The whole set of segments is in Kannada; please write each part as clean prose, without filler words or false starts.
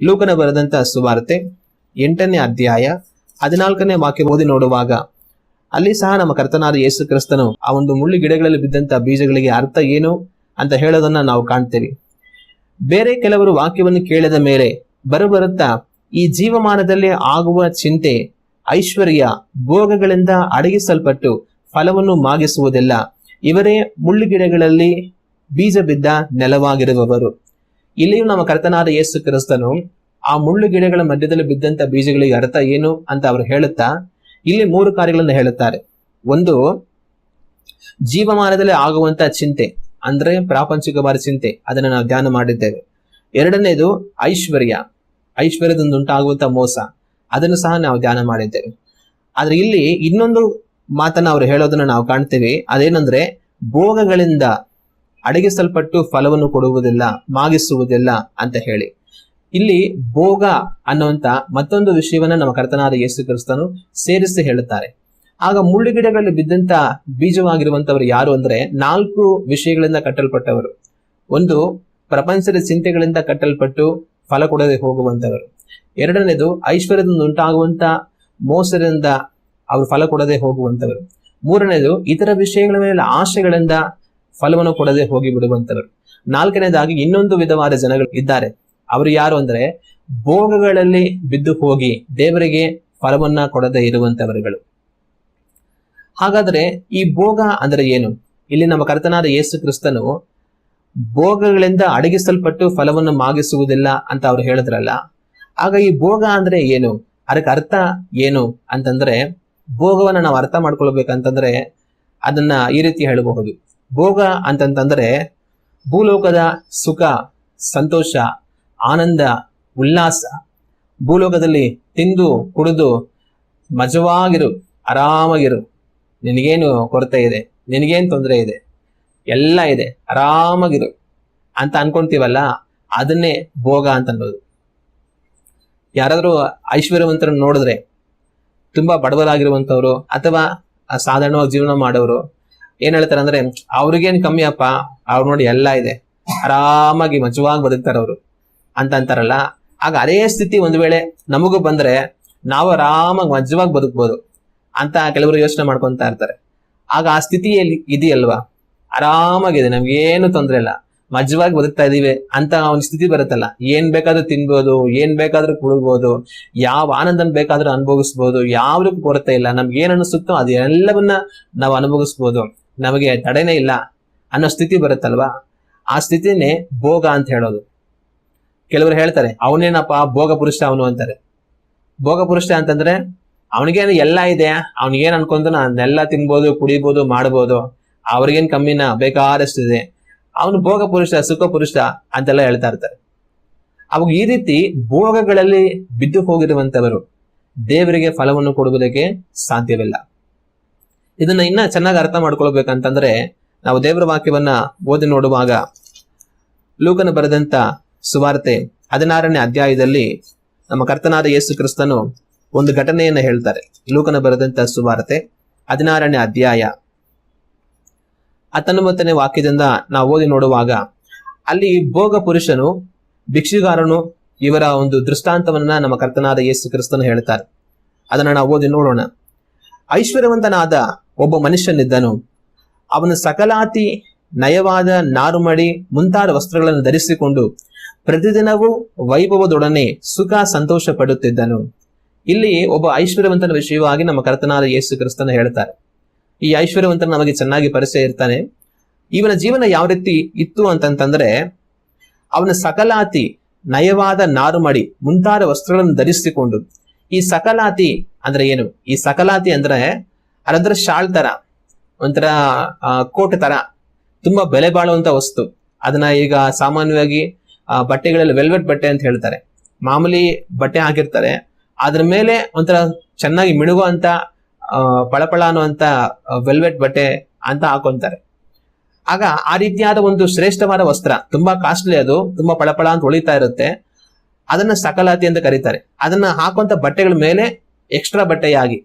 ಲೂಕನ ಬರೆದಂತ ಸುವಾರ್ತೆ 8ನೇ ಅಧ್ಯಾಯ 14ನೇ ವಾಕ್ಯ ಓದಿ ನೋಡುವಾಗ ಅಲ್ಲಿ ಸಹ ನಮ್ಮ ಕರ್ತನಾದ ಯೇಸು ಕ್ರಿಸ್ತನು ಆ ಒಂದು ಮುಳ್ಳು ಗಿಡಗಳಲ್ಲಿ ಬಿದ್ದಂತ ಬೀಜಗಳಿಗೆ ಅರ್ಥ ಏನು ಅಂತ ಹೇಳೋದನ್ನ ನಾವು ಕಾಣ್ತೇವೆ. ಬೇರೆ ಕೆಲವರು ವಾಕ್ಯವನ್ನು ಕೇಳಿದ ಮೇಲೆ ಬರುತ್ತಾ ಈ ಜೀವಮಾನದಲ್ಲಿ ಆಗುವ ಚಿಂತೆ, ಐಶ್ವರ್ಯ, ಭೋಗಗಳಿಂದ ಅಡಗಿಸಲ್ಪಟ್ಟು ಫಲವನ್ನು ಮಾಗಿಸುವುದಿಲ್ಲ. ಇವರೇ ಮುಳ್ಳುಗಿಡಗಳಲ್ಲಿ ಬೀಜ ಬಿದ್ದ ನೆಲವಾಗಿರುವವರು. ಇಲ್ಲಿಯೂ ನಮ್ಮ ಕರ್ತನಾದ ಯೇಸು ಕ್ರಿಸ್ತನು ಆ ಮುಳ್ಳು ಗಿಡಗಳ ಮಧ್ಯದಲ್ಲಿ ಬಿದ್ದಂತ ಬೀಜಗಳಿಗೆ ಅರ್ಥ ಏನು ಅಂತ ಅವರು ಹೇಳುತ್ತಾ ಇಲ್ಲಿ 3 ಕಾರ್ಯಗಳನ್ನು ಹೇಳುತ್ತಾರೆ. ಒಂದು, ಜೀವಮಾನದಲ್ಲಿ ಆಗುವಂತ ಚಿಂತೆ, ಅಂದ್ರೆ ಪ್ರಾಪಂಚಿಕವಾದ ಚಿಂತೆ, ಅದನ್ನು ನಾವು ಧ್ಯಾನ ಮಾಡಿದ್ದೇವೆ. ಎರಡನೇದು ಐಶ್ವರ್ಯದಿಂದ ಉಂಟಾಗುವಂತ ಮೋಸ, ಅದನ್ನು ಸಹ ನಾವು ಧ್ಯಾನ ಮಾಡಿದ್ದೇವೆ. ಆದ್ರೆ ಇಲ್ಲಿ ಇನ್ನೊಂದು ಮಾತನ್ನ ಅವರು ಹೇಳೋದನ್ನ ನಾವು ಕಾಣ್ತೇವೆ. ಅದೇನಂದ್ರೆ ಭೋಗಗಳಿಂದ ಅಡಗಿಸಲ್ಪಟ್ಟು ಫಲವನ್ನು ಕೊಡುವುದಿಲ್ಲ, ಮಾಗಿಸುವುದಿಲ್ಲ ಅಂತ ಹೇಳಿ. ಇಲ್ಲಿ ಭೋಗ ಅನ್ನುವಂತ ಮತ್ತೊಂದು ವಿಷಯವನ್ನ ನಮ್ಮ ಕರ್ತನಾದ ಯೇಸು ಕ್ರಿಸ್ತನು ಸೇರಿಸಿ ಹೇಳುತ್ತಾರೆ. ಆಗ ಮುಳ್ಳುಗಿಡಗಳಲ್ಲಿ ಬಿದ್ದಂತ ಬೀಜವಾಗಿರುವಂತವರು ಯಾರು ಅಂದ್ರೆ 4 ವಿಷಯಗಳಿಂದ ಕಟ್ಟಲ್ಪಟ್ಟವರು. ಒಂದು, ಪ್ರಪಂಚದ ಚಿಂತೆಗಳಿಂದ ಕಟ್ಟಲ್ಪಟ್ಟು ಫಲ ಕೊಡದೆ ಹೋಗುವಂತವರು. ಎರಡನೇದು, ಐಶ್ವರ್ಯದಿಂದ ಉಂಟಾಗುವಂತ ಮೋಸದಿಂದ ಅವರು ಫಲ ಕೊಡದೆ ಹೋಗುವಂತವರು. ಮೂರನೇದು, ಇತರ ವಿಷಯಗಳ ಮೇಲೆ ಆಶೆಗಳಿಂದ ಫಲವನ್ನು ಕೊಡದೆ ಹೋಗಿ ಬಿಡುವಂತವರು. ನಾಲ್ಕನೇದಾಗಿ ಇನ್ನೊಂದು ವಿಧವಾದ ಜನಗಳು ಇದ್ದಾರೆ. ಅವರು ಯಾರು ಅಂದ್ರೆ ಭೋಗಗಳಲ್ಲಿ ಬಿದ್ದು ಹೋಗಿ ದೇವರಿಗೆ ಫಲವನ್ನ ಕೊಡದೆ ಇರುವಂತವರುಗಳು. ಹಾಗಾದ್ರೆ ಈ ಭೋಗ ಅಂದ್ರೆ ಏನು? ಇಲ್ಲಿ ನಮ್ಮ ಕರ್ತನಾದ ಯೇಸು ಕ್ರಿಸ್ತನು ಭೋಗಗಳಿಂದ ಅಡಗಿಸಲ್ಪಟ್ಟು ಫಲವನ್ನು ಮಾಗಿಸುವುದಿಲ್ಲ ಅಂತ ಅವ್ರು ಹೇಳಿದ್ರಲ್ಲ. ಆಗ ಈ ಭೋಗ ಅಂದ್ರೆ ಏನು, ಅದಕ್ಕೆ ಅರ್ಥ ಏನು ಅಂತಂದ್ರೆ, ಭೋಗವನ್ನ ನಾವು ಅರ್ಥ ಮಾಡ್ಕೊಳ್ಬೇಕಂತಂದ್ರೆ ಅದನ್ನ ಈ ರೀತಿ ಹೇಳಬಹುದು. ಭೋಗ ಅಂತಂತಂದ್ರೆ ಭೂಲೋಕದ ಸುಖ, ಸಂತೋಷ, ಆನಂದ, ಉಲ್ಲಾಸ. ಭೂಲೋಕದಲ್ಲಿ ತಿಂದು ಕುಡಿದು ಮಜವಾಗಿರು, ಆರಾಮಾಗಿರು, ನಿನಗೇನು ಕೊರತೆ ಇದೆ, ನಿನಗೇನು ತೊಂದರೆ ಇದೆ, ಎಲ್ಲ ಇದೆ, ಆರಾಮಾಗಿರು ಅಂತ ಅನ್ಕೊಂತೀವಲ್ಲ, ಅದನ್ನೇ ಭೋಗ ಅಂತ ಅನ್ನೋದು. ಯಾರಾದ್ರೂ ಐಶ್ವರ್ಯವಂತರನ್ನು ನೋಡಿದ್ರೆ, ತುಂಬಾ ಬಡವರಾಗಿರುವಂತವ್ರು ಅಥವಾ ಸಾಧಾರಣವಾಗಿ ಜೀವನ ಮಾಡೋರು ಏನ್ ಹೇಳ್ತಾರೆ ಅಂದ್ರೆ, ಅವ್ರಿಗೇನ್ ಕಮ್ಮಿ ಅಪ್ಪ, ಅವ್ರು ನೋಡಿ ಎಲ್ಲ ಇದೆ, ಆರಾಮಾಗಿ ಮಜವಾಗಿ ಬದುಕ್ತಾರೆ ಅವರು ಅಂತ ಅಂತಾರಲ್ಲ. ಆಗ ಅದೇ ಸ್ಥಿತಿ ಒಂದು ವೇಳೆ ನಮಗೂ ಬಂದ್ರೆ ನಾವು ಆರಾಮಾಗಿ ಮಜವಾಗಿ ಬದುಕ್ಬೋದು ಅಂತ ಕೆಲವರು ಯೋಚನೆ ಮಾಡ್ಕೊಂತ ಇರ್ತಾರೆ. ಆಗ ಆ ಸ್ಥಿತಿಯಲ್ಲಿ ಇದೆಯಲ್ವಾ, ಆರಾಮಾಗಿದೆ, ನಮ್ಗೇನು ತೊಂದ್ರೆ ಇಲ್ಲ, ಮಜವಾಗಿ ಬದುಕ್ತಾ ಇದೀವಿ ಅಂತ ಒಂದು ಸ್ಥಿತಿ ಬರುತ್ತಲ್ಲ. ಏನ್ ಬೇಕಾದ್ರೂ ತಿನ್ಬೋದು, ಏನ್ ಬೇಕಾದ್ರೂ ಕುಡಿಬೋದು, ಯಾವ ಆನಂದನ್ ಬೇಕಾದ್ರೂ ಅನುಭವಿಸ್ಬೋದು, ಯಾವ್ದಕ್ಕೂ ಕೊರತೆ ಇಲ್ಲ, ನಮ್ಗೆ ಏನ್ ಅನಿಸುತ್ತೋ ಅದೆಲ್ಲವನ್ನ ನಾವು ಅನುಭವಿಸ್ಬೋದು, ನಮಗೆ ತಡೆನೇ ಇಲ್ಲ ಅನ್ನೋ ಸ್ಥಿತಿ ಬರುತ್ತಲ್ವಾ. ಆ ಸ್ಥಿತಿನೇ ಭೋಗ ಅಂತ ಹೇಳೋದು. ಕೆಲವರು ಹೇಳ್ತಾರೆ, ಅವನೇನಪ್ಪ ಭೋಗ ಪುರುಷ ಅವನು ಅಂತಾರೆ. ಭೋಗ ಪುರುಷ ಅಂತಂದ್ರೆ ಅವನಿಗೇನು ಎಲ್ಲ ಇದೆ, ಅವನಿಗೇನ್ ಅನ್ಕೊಂತ ಅದನ್ನೆಲ್ಲ ತಿನ್ಬೋದು, ಕುಡಿಬೋದು, ಮಾಡ್ಬೋದು, ಅವ್ರಿಗೇನ್ ಕಮ್ಮಿನ, ಬೇಕಾದಷ್ಟಿದೆ, ಅವನು ಭೋಗ ಪುರುಷ, ಸುಖ ಪುರುಷ ಅಂತೆಲ್ಲ ಹೇಳ್ತಾ ಇರ್ತಾರೆ. ಅವಾಗ ಈ ರೀತಿ ಭೋಗಗಳಲ್ಲಿ ಬಿದ್ದು ಹೋಗಿರುವಂತವರು ದೇವರಿಗೆ ಫಲವನ್ನು ಕೊಡುವುದಕ್ಕೆ ಸಾಧ್ಯವಿಲ್ಲ. ಇದನ್ನ ಇನ್ನ ಚೆನ್ನಾಗಿ ಅರ್ಥ ಮಾಡ್ಕೊಳ್ಬೇಕಂತಂದ್ರೆ ನಾವು ದೇವರ ವಾಕ್ಯವನ್ನ ಓದಿ ನೋಡುವಾಗ ಲೂಕನ ಬರೆದಂತ ಸುವಾರ್ತೆ 16ನೇ ಅಧ್ಯಾಯದಲ್ಲಿ ನಮ್ಮ ಕರ್ತನಾದ ಯೇಸು ಕ್ರಿಸ್ತನು ಒಂದು ಘಟನೆಯನ್ನ ಹೇಳ್ತಾರೆ. ಲೂಕನ ಬರೆದಂತ ಸುವಾರ್ತೆ 16ನೇ ಅಧ್ಯಾಯ 19ನೇ ವಾಕ್ಯದಿಂದ ನಾವು ಓದಿ ನೋಡುವಾಗ ಅಲ್ಲಿ ಭೋಗ ಪುರುಷನು, ಭಿಕ್ಷುಗಾರನು, ಇವರ ಒಂದು ದೃಷ್ಟಾಂತವನ್ನ ನಮ್ಮ ಕರ್ತನಾದ ಯೇಸು ಕ್ರಿಸ್ತನು ಹೇಳ್ತಾರೆ. ಅದನ್ನ ನಾವು ಓದಿ ನೋಡೋಣ. ಐಶ್ವರ್ಯವಂತನಾದ ಒಬ್ಬ ಮನುಷ್ಯನಿದ್ದನು. ಅವನು ಸಕಲಾತಿ ನಯವಾದ ನಾರುಮಡಿ ಮುಂತಾದ ವಸ್ತ್ರಗಳನ್ನು ಧರಿಸಿಕೊಂಡು ಪ್ರತಿದಿನವೂ ವೈಭವದೊಡನೆ ಸುಖ ಸಂತೋಷ ಪಡುತ್ತಿದ್ದನು. ಇಲ್ಲಿ ಒಬ್ಬ ಐಶ್ವರ್ಯವಂತನ ವಿಷಯವಾಗಿ ನಮ್ಮ ಕರ್ತನಾದ ಯೇಸು ಕ್ರಿಸ್ತನ ಹೇಳ್ತಾರೆ. ಈ ಐಶ್ವರ್ಯವಂತನ ನಮಗೆ ಚೆನ್ನಾಗಿ ಪರಿಚಯ ಇರ್ತಾನೆ. ಇವನ ಜೀವನ ಯಾವ ರೀತಿ ಇತ್ತು ಅಂತಂತಂದ್ರೆ, ಅವನ ಸಕಲಾತಿ ನಯವಾದ ನಾರುಮಡಿ ಮುಂತಾದ ವಸ್ತ್ರಗಳನ್ನು ಧರಿಸಿಕೊಂಡು. ಈ ಸಕಲಾತಿ ಅಂದ್ರೆ ಏನು? ಈ ಸಕಲಾತಿ ಅಂದ್ರೆ ಅದಂದ್ರೆ ಶಾಲ್ ತರ, ಒಂಥರ ಕೋಟ್ ತರ, ತುಂಬಾ ಬೆಲೆ ಬಾಳುವಂತ ವಸ್ತು. ಅದನ್ನ ಈಗ ಸಾಮಾನ್ಯವಾಗಿ ಬಟ್ಟೆಗಳಲ್ಲಿ ವೆಲ್ವೆಟ್ ಬಟ್ಟೆ ಅಂತ ಹೇಳ್ತಾರೆ. ಮಾಮೂಲಿ ಬಟ್ಟೆ ಹಾಕಿರ್ತಾರೆ, ಅದ್ರ ಮೇಲೆ ಒಂಥರ ಚೆನ್ನಾಗಿ ಮಿಣುಗುವಂತ ಪಳಪಳ ಅನ್ನುವಂತ ವೆಲ್ವೆಟ್ ಬಟ್ಟೆ ಅಂತ ಹಾಕೊಂತಾರೆ. ಆಗ ಆ ರೀತಿಯಾದ ಒಂದು ಶ್ರೇಷ್ಠವಾದ ವಸ್ತ್ರ, ತುಂಬಾ ಕಾಸ್ಟ್ಲಿ, ಅದು ತುಂಬಾ ಪಳಪಳ ಅಂತ ಹೊಳಿತಾ ಇರುತ್ತೆ, ಅದನ್ನ ಸಕಲಾತಿ ಅಂತ ಕರೀತಾರೆ. ಅದನ್ನ ಹಾಕುವಂತ ಬಟ್ಟೆಗಳ ಮೇಲೆ ಎಕ್ಸ್ಟ್ರಾ ಬಟ್ಟೆಯಾಗಿ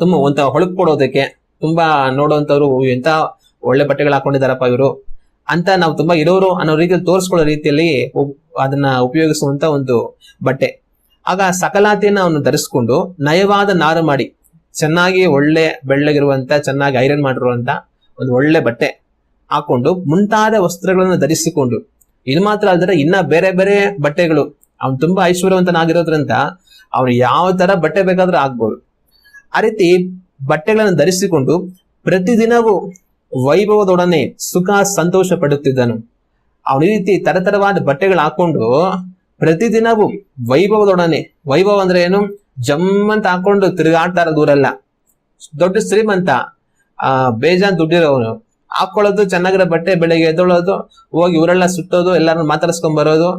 ತುಂಬಾ ಒಂತ ಹೊಳಪ್ ಕೊಡೋದಕ್ಕೆ, ತುಂಬಾ ನೋಡುವಂತವ್ರು ಎಂತ ಒಳ್ಳೆ ಬಟ್ಟೆಗಳು ಹಾಕೊಂಡಿದಾರಪ್ಪ ಇವರು ಅಂತ ನಾವು ತುಂಬಾ ಇರೋರು ಅನ್ನೋ ರೀತಿಯಲ್ಲಿ ತೋರಿಸ್ಕೊಳ್ಳೋ ರೀತಿಯಲ್ಲಿ ಅದನ್ನ ಉಪಯೋಗಿಸುವಂತ ಒಂದು ಬಟ್ಟೆ. ಆಗ ಸಕಲಾತಿಯನ್ನ ಅವನು ಧರಿಸ್ಕೊಂಡು ನಯವಾದ ನಾರು ಮಾಡಿ ಚೆನ್ನಾಗಿ ಒಳ್ಳೆ ಬೆಳ್ಳಗಿರುವಂತ ಚೆನ್ನಾಗಿ ಐರನ್ ಮಾಡಿರುವಂತ ಒಂದು ಒಳ್ಳೆ ಬಟ್ಟೆ ಹಾಕೊಂಡು ಮುಂತಾದ ವಸ್ತ್ರಗಳನ್ನು ಧರಿಸಿಕೊಂಡು, ಇದು ಮಾತ್ರ ಅಲ್ಲದೆ ಇನ್ನ ಬೇರೆ ಬೇರೆ ಬಟ್ಟೆಗಳು, ಅವ್ನು ತುಂಬಾ ಐಶ್ವರ್ಯವಂತನಾಗಿರೋದ್ರಿಂದ ಅವ್ನು ಯಾವ ತರ ಬಟ್ಟೆ ಬೇಕಾದ್ರೂ ಆಗ್ಬೋದು. ಆ ರೀತಿ ಬಟ್ಟೆಗಳನ್ನು ಧರಿಸಿಕೊಂಡು ಪ್ರತಿದಿನವೂ ವೈಭವದೊಡನೆ ಸುಖ ಸಂತೋಷ ಪಡುತ್ತಿದ್ದನು. ಅವನ ಈ ರೀತಿ ತರತರವಾದ ಬಟ್ಟೆಗಳು ಹಾಕೊಂಡು ಪ್ರತಿದಿನವೂ ವೈಭವದೊಡನೆ, ವೈಭವ ಅಂದ್ರೆ ಏನು, ಜಮ್ಮಂತ ಹಾಕೊಂಡು ತಿರುಗಾಡ್ತಾರ ದೂರೆಲ್ಲ, ದೊಡ್ಡ ಶ್ರೀಮಂತ, ಬೇಜಾನ್ ದುಡ್ಡಿರೋನು, ಹಾಕೊಳ್ಳೋದು ಚೆನ್ನಾಗಿರೋ ಬಟ್ಟೆ, ಬೆಳಿಗ್ಗೆ ಎದ್ದೊಳೋದು, ಹೋಗಿ ಊರೆಲ್ಲ ಸುತ್ತೋದು, ಎಲ್ಲಾರು ಮಾತಾಡ್ಸ್ಕೊಂಡ್ ಬರೋದು,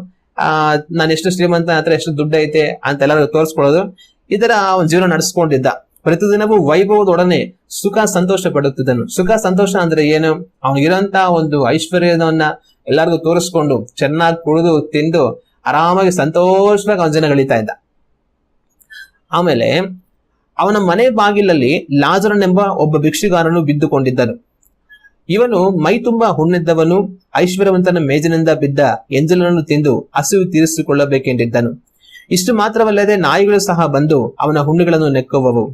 ನಾನು ಎಷ್ಟು ಶ್ರೀಮಂತ, ಹತ್ರ ಎಷ್ಟು ದುಡ್ಡು ಐತೆ ಅಂತ ಎಲ್ಲರೂ ತೋರಿಸ್ಕೊಳ್ಳೋದು, ಇದರ ಅವನ ಜೀವನ ನಡೆಸ್ಕೊಂಡಿದ್ದ. ಪ್ರತಿದಿನವೂ ವೈಭವದೊಡನೆ ಸುಖ ಸಂತೋಷ ಪಡುತ್ತಿದ್ದನು. ಸುಖ ಸಂತೋಷ ಅಂದ್ರೆ ಏನು, ಅವನಿಗಿರೋಂತ ಒಂದು ಐಶ್ವರ್ಯವನ್ನ ಎಲ್ಲರಿಗೂ ತೋರಿಸ್ಕೊಂಡು ಚೆನ್ನಾಗಿ ಕುಡಿದು ತಿಂದು ಆರಾಮಾಗಿ ಸಂತೋಷವಾಗಿ ಅವನ ಜನ ಗಳಿತಾ ಇದ್ದ. ಆಮೇಲೆ ಅವನ ಮನೆ ಬಾಗಿಲಲ್ಲಿ ಲಾಜರನೆಂಬ ಒಬ್ಬ ಭಿಕ್ಷುಗಾರನು ಬಿದ್ದುಕೊಂಡಿದ್ದನು. ಇವನು ಮೈ ತುಂಬಾ ಹುಣ್ಣಿದ್ದವನು, ಐಶ್ವರ್ಯವಂತನ ಮೇಜಿನಿಂದ ಬಿದ್ದ ಎಂಜಲನ್ನು ತಿಂದು ಹಸಿವು ತೀರಿಸಿಕೊಳ್ಳಬೇಕೆಂದಿದ್ದನು. ಇಷ್ಟು ಮಾತ್ರವಲ್ಲದೆ ನಾಯಿಗಳು ಸಹ ಬಂದು ಅವನ ಹುಣ್ಣುಗಳನ್ನು ನೆಕ್ಕುವವು.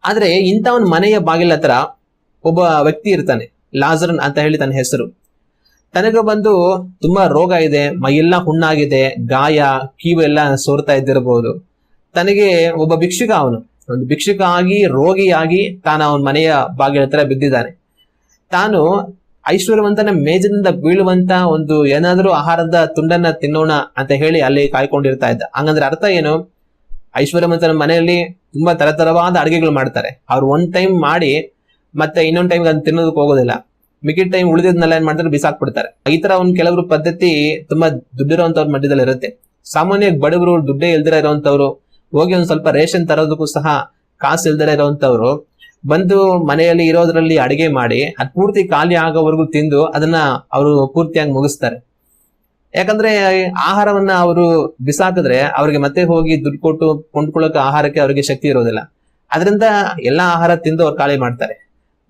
ಆದ್ರೆ ಇಂಥವನ ಮನೆಯ ಬಾಗಿಲ ಹತ್ರ ಒಬ್ಬ ವ್ಯಕ್ತಿ ಇರ್ತಾನೆ, ಲಾಜರನ್ ಅಂತ ಹೇಳಿ ತನ್ನ ಹೆಸರು. ತನಗೆ ಬಂದು ತುಂಬಾ ರೋಗ ಇದೆ, ಮೈಯೆಲ್ಲ ಹುಣ್ಣಾಗಿದೆ, ಗಾಯ, ಕೀವು ಎಲ್ಲ ಸೋರ್ತಾ ಇದ್ದಿರಬಹುದು. ತನಗೆ ಒಬ್ಬ ಭಿಕ್ಷುಕ, ಅವನು ಒಂದು ಭಿಕ್ಷುಕ ಆಗಿ ರೋಗಿಯಾಗಿ ತಾನು ಅವನ ಮನೆಯ ಬಾಗಿಲ ಹತ್ರ ಬಿದ್ದಿದ್ದಾನೆ. ತಾನು ಐಶ್ವರ್ಯವಂತನ ಮೇಜಿನಿಂದ ಬೀಳುವಂತ ಒಂದು ಏನಾದ್ರೂ ಆಹಾರದ ತುಂಡನ್ನ ತಿನ್ನೋಣ ಅಂತ ಹೇಳಿ ಅಲ್ಲಿ ಕಾಯ್ಕೊಂಡಿರ್ತಾ ಇದ್ದ. ಹಂಗಂದ್ರೆ ಅರ್ಥ ಏನು, ಐಶ್ವರ್ಯವಂತನ ಮನೆಯಲ್ಲಿ ತುಂಬಾ ತರತರವಾದ ಅಡುಗೆಗಳು ಮಾಡ್ತಾರೆ. ಅವ್ರು ಒಂದ್ ಟೈಮ್ ಮಾಡಿ ಮತ್ತೆ ಇನ್ನೊಂದ್ ಟೈಮ್ ಅದನ್ನ ತಿನ್ನೋದಕ್ಕೆ ಹೋಗೋದಿಲ್ಲ, ಮಿಕ್ಕಿದ ಟೈಮ್ ಉಳಿದಿದ್ನೆಲ್ಲ ಏನ್ ಮಾಡ್ತಾರೆ, ಬಿಸಾಕ್ಬಿಡ್ತಾರೆ. ಈ ತರ ಒಂದ್ ಕೆಲವರು ಪದ್ಧತಿ ತುಂಬಾ ದುಡ್ಡಿರೋಂಥವ್ರ ಮಧ್ಯದಲ್ಲಿ ಇರುತ್ತೆ. ಸಾಮಾನ್ಯ ಬಡವರು, ದುಡ್ಡೇ ಇಲ್ದಿರ ಇರೋಂಥವ್ರು, ಹೋಗಿ ಒಂದ್ ಸ್ವಲ್ಪ ರೇಷನ್ ತರೋದಕ್ಕೂ ಸಹ ಕಾಸು ಇಲ್ದಿರ ಇರೋಂಥವ್ರು ಬಂದು ಮನೆಯಲ್ಲಿ ಇರೋದ್ರಲ್ಲಿ ಅಡಿಗೆ ಮಾಡಿ ಅದ್ ಪೂರ್ತಿ ಖಾಲಿ ಆಗೋವರೆಗೂ ತಿಂದು ಅದನ್ನ ಅವರು ಪೂರ್ತಿಯಾಗಿ ಮುಗಿಸ್ತಾರೆ. ಯಾಕಂದ್ರೆ ಆಹಾರವನ್ನ ಅವರು ಬಿಸಾಕಿದ್ರೆ ಅವ್ರಿಗೆ ಮತ್ತೆ ಹೋಗಿ ದುಡ್ಡು ಕೊಟ್ಟು ಕೊಂಡ್ಕೊಳ್ಳೋಕೆ ಆಹಾರಕ್ಕೆ ಅವ್ರಿಗೆ ಶಕ್ತಿ ಇರೋದಿಲ್ಲ. ಅದರಿಂದ ಎಲ್ಲಾ ಆಹಾರ ತಿಂದು ಅವ್ರು ಖಾಲಿ ಮಾಡ್ತಾರೆ.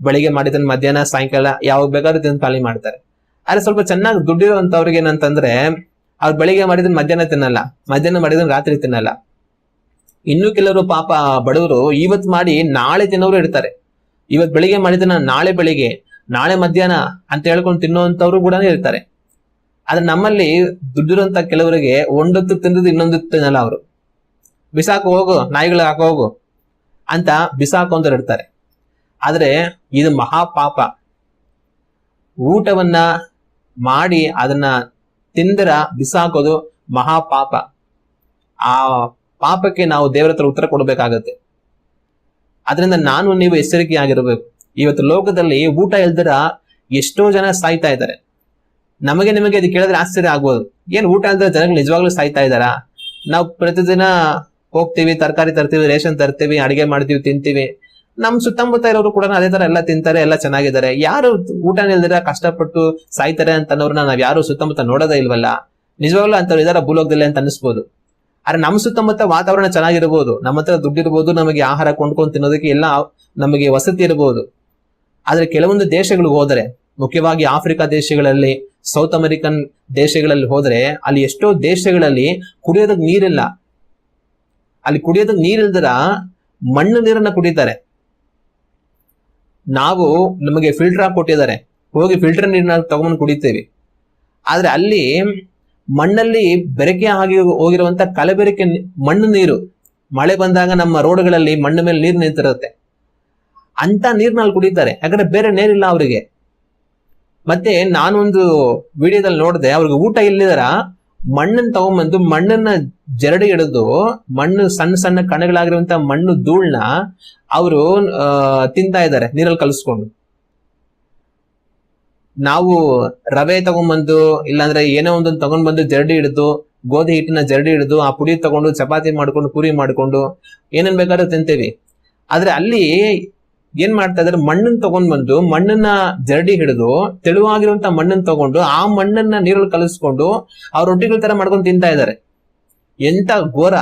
ಬೆಳಿಗ್ಗೆ ಮಾಡಿದ ಮಧ್ಯಾಹ್ನ ಸಾಯಂಕಾಲ ಯಾವಾಗ ಬೇಕಾದ್ರೂ ತಿಂದು ಖಾಲಿ ಮಾಡ್ತಾರೆ. ಆದ್ರೆ ಸ್ವಲ್ಪ ಚೆನ್ನಾಗಿ ದುಡ್ಡಿರುವಂತವ್ರಿಗೆ ಏನಂತಂದ್ರೆ ಅವ್ರು ಬೆಳಿಗ್ಗೆ ಮಾಡಿದ ಮಧ್ಯಾಹ್ನ ತಿನ್ನಲ್ಲ, ಮಧ್ಯಾಹ್ನ ಮಾಡಿದ ರಾತ್ರಿ ತಿನ್ನಲ್ಲ. ಇನ್ನು ಕೆಲವರು ಪಾಪ ಬಡವರು ಇವತ್ ಮಾಡಿ ನಾಳೆ ತಿನ್ನೋರು ಇರ್ತಾರೆ. ಇವತ್ ಬೆಳಿಗ್ಗೆ ಮಾಡಿದನ ನಾಳೆ ಬೆಳಿಗ್ಗೆ, ನಾಳೆ ಮಧ್ಯಾಹ್ನ ಅಂತ ಹೇಳ್ಕೊಂಡು ತಿನ್ನುವಂತವ್ರು ಕೂಡ ಇರ್ತಾರೆ. ಆದ್ರೆ ನಮ್ಮಲ್ಲಿ ದುಡ್ಡಿರುವಂತ ಕೆಲವರಿಗೆ ಒಂದೊತ್ತು ತಿಂದದ್ದು ಇನ್ನೊಂದೊತ್ತು ತಿನ್ನಲ್ಲ. ಅವರು ಬಿಸಾಕು ಹೋಗು, ನಾಯಿಗಳು ಹಾಕೋ ಹೋಗು ಅಂತ ಬಿಸಾಕೊಂತ ಇರ್ತಾರೆ. ಆದ್ರೆ ಇದು ಮಹಾಪಾಪ. ಊಟವನ್ನ ಮಾಡಿ ಅದನ್ನ ತಿಂದರ ಬಿಸಾಕೋದು ಮಹಾಪಾಪ. ಆ ಪಾಪಕ್ಕೆ ನಾವು ದೇವರ ಹತ್ರ ಉತ್ತರ ಕೊಡ್ಬೇಕಾಗತ್ತೆ. ಅದರಿಂದ ನಾನು ನೀವು ಎಚ್ಚರಿಕೆಯಾಗಿರ್ಬೇಕು. ಇವತ್ತು ಲೋಕದಲ್ಲಿ ಊಟ ಇಲ್ದಿರ ಎಷ್ಟೋ ಜನ ಸಾಯ್ತಾ ಇದ್ದಾರೆ. ನಮಗೆ ನಿಮಗೆ ಅದು ಕೇಳಿದ್ರೆ ಆಶ್ಚರ್ಯ ಆಗ್ಬೋದು, ಏನ್ ಊಟ ಇಲ್ದಿರ ಜನಗಳು ನಿಜವಾಗ್ಲೂ ಸಾಯ್ತಾ ಇದ್ದಾರಾ? ನಾವು ಪ್ರತಿದಿನ ಹೋಗ್ತೀವಿ, ತರಕಾರಿ ತರ್ತೀವಿ, ರೇಷನ್ ತರ್ತೀವಿ, ಅಡಿಗೆ ಮಾಡ್ತೀವಿ, ತಿಂತೀವಿ. ನಮ್ ಸುತ್ತಮುತ್ತ ಇರೋರು ಕೂಡ ಅದೇ ತರ ಎಲ್ಲ ತಿಂತಾರೆ, ಎಲ್ಲ ಚೆನ್ನಾಗಿದ್ದಾರೆ. ಯಾರು ಊಟ ಇಲ್ದಿರ ಕಷ್ಟಪಟ್ಟು ಸಾಯ್ತಾರೆ ಅಂತನವ್ರನ್ನ ನಾವ್ ಯಾರು ಸುತ್ತಮುತ್ತ ನೋಡೋದೇ ಇಲ್ವಲ್ಲ. ನಿಜವಾಗ್ಲೂ ಅಂತವ್ರು ಇದಾರ ಭೂಲೋಕದಲ್ಲಿ ಅಂತ ಅನಿಸ್ಬೋದು. ಆದ್ರೆ ನಮ್ಮ ಸುತ್ತಮುತ್ತ ವಾತಾವರಣ ಚೆನ್ನಾಗಿರ್ಬೋದು, ನಮ್ಮ ಹತ್ರ ದುಡ್ಡಿರ್ಬೋದು, ನಮಗೆ ಆಹಾರ ಕೊಂಡ್ಕೊಂಡು ತಿನ್ನೋದಕ್ಕೆ ಎಲ್ಲ ನಮಗೆ ವಸತಿ ಇರಬಹುದು. ಆದ್ರೆ ಕೆಲವೊಂದು ದೇಶಗಳಿಗೆ ಹೋದರೆ, ಮುಖ್ಯವಾಗಿ ಆಫ್ರಿಕಾ ದೇಶಗಳಲ್ಲಿ, ಸೌತ್ ಅಮೆರಿಕನ್ ದೇಶಗಳಲ್ಲಿ ಹೋದ್ರೆ ಅಲ್ಲಿ ಎಷ್ಟೋ ದೇಶಗಳಲ್ಲಿ ಕುಡಿಯೋದಕ್ಕೆ ನೀರಿಲ್ಲ. ಅಲ್ಲಿ ಕುಡಿಯೋದಕ್ಕೆ ನೀರಿಲ್ದರ ಮಣ್ಣು ನೀರನ್ನ ಕುಡಿತಾರೆ. ನಾವು ನಮಗೆ ಫಿಲ್ಟರ್ ಆಗಿ ಕೊಟ್ಟಿದ್ದಾರೆ, ಹೋಗಿ ಫಿಲ್ಟರ್ ನೀರನ್ನ ತಗೊಂಡು ಕುಡಿತೇವೆ. ಆದ್ರೆ ಅಲ್ಲಿ ಮಣ್ಣಲ್ಲಿ ಬೆರಕೆ ಆಗಿ ಹೋಗಿರುವಂತ ಕಲಬೆರಕೆ ಮಣ್ಣು ನೀರು, ಮಳೆ ಬಂದಾಗ ನಮ್ಮ ರೋಡ್ಗಳಲ್ಲಿ ಮಣ್ಣು ಮೇಲೆ ನೀರು ನಿಂತಿರುತ್ತೆ, ಅಂತ ನೀರ್ನಲ್ಲಿ ಕುಡಿತಾರೆ. ಯಾಕಂದ್ರೆ ಬೇರೆ ನೀರಿಲ್ಲ ಅವರಿಗೆ. ಮತ್ತೆ ನಾನೊಂದು ವಿಡಿಯೋದಲ್ಲಿ ನೋಡಿದೆ, ಅವ್ರಿಗೆ ಊಟ ಇಲ್ಲಿದಾರ ಮಣ್ಣನ್ನ ತಗೊಂಡ್ಬಂದು ಮಣ್ಣನ್ನ ಜರಡಿ ಹಿಡಿದು, ಮಣ್ಣು ಸಣ್ಣ ಸಣ್ಣ ಕಣಗಳಾಗಿರುವಂತ ಮಣ್ಣು ಧೂಳ್ನ ಅವರು ತಿಂತಾ ಇದ್ದಾರೆ ನೀರಲ್ಲಿ ಕಲಿಸ್ಕೊಂಡು. ನಾವು ರವೆ ತಗೊಂಡ್ಬಂದು, ಇಲ್ಲಾಂದ್ರೆ ಏನೋ ಒಂದೊಂದು ತಗೊಂಡ್ಬಂದು ಜರಡಿ ಹಿಡಿದು, ಗೋಧಿ ಹಿಟ್ಟಿನ ಜರಡಿ ಹಿಡಿದು ಆ ಪುಡಿ ತಗೊಂಡು ಚಪಾತಿ ಮಾಡ್ಕೊಂಡು, ಪೂರಿ ಮಾಡ್ಕೊಂಡು ಏನೇನ್ ಬೇಕಾದ್ರೂ ತಿಂತೇವಿ. ಆದ್ರೆ ಅಲ್ಲಿ ಏನ್ ಮಾಡ್ತಾ ಇದಾರೆ, ಮಣ್ಣನ್ನ ತಗೊಂಡ್ಬಂದು ಮಣ್ಣನ್ನ ಜರಡಿ ಹಿಡಿದು, ತೆಳುವಾಗಿರುವಂತ ಮಣ್ಣನ್ನ ತಗೊಂಡು ಆ ಮಣ್ಣನ್ನ ನೀರಲ್ಲಿ ಕಲಿಸ್ಕೊಂಡು ಅವ್ರ ರೊಟ್ಟಿಗಳ ತರ ಮಾಡ್ಕೊಂಡು ತಿಂತಾ ಇದ್ದಾರೆ. ಎಂತ ಘೋರ!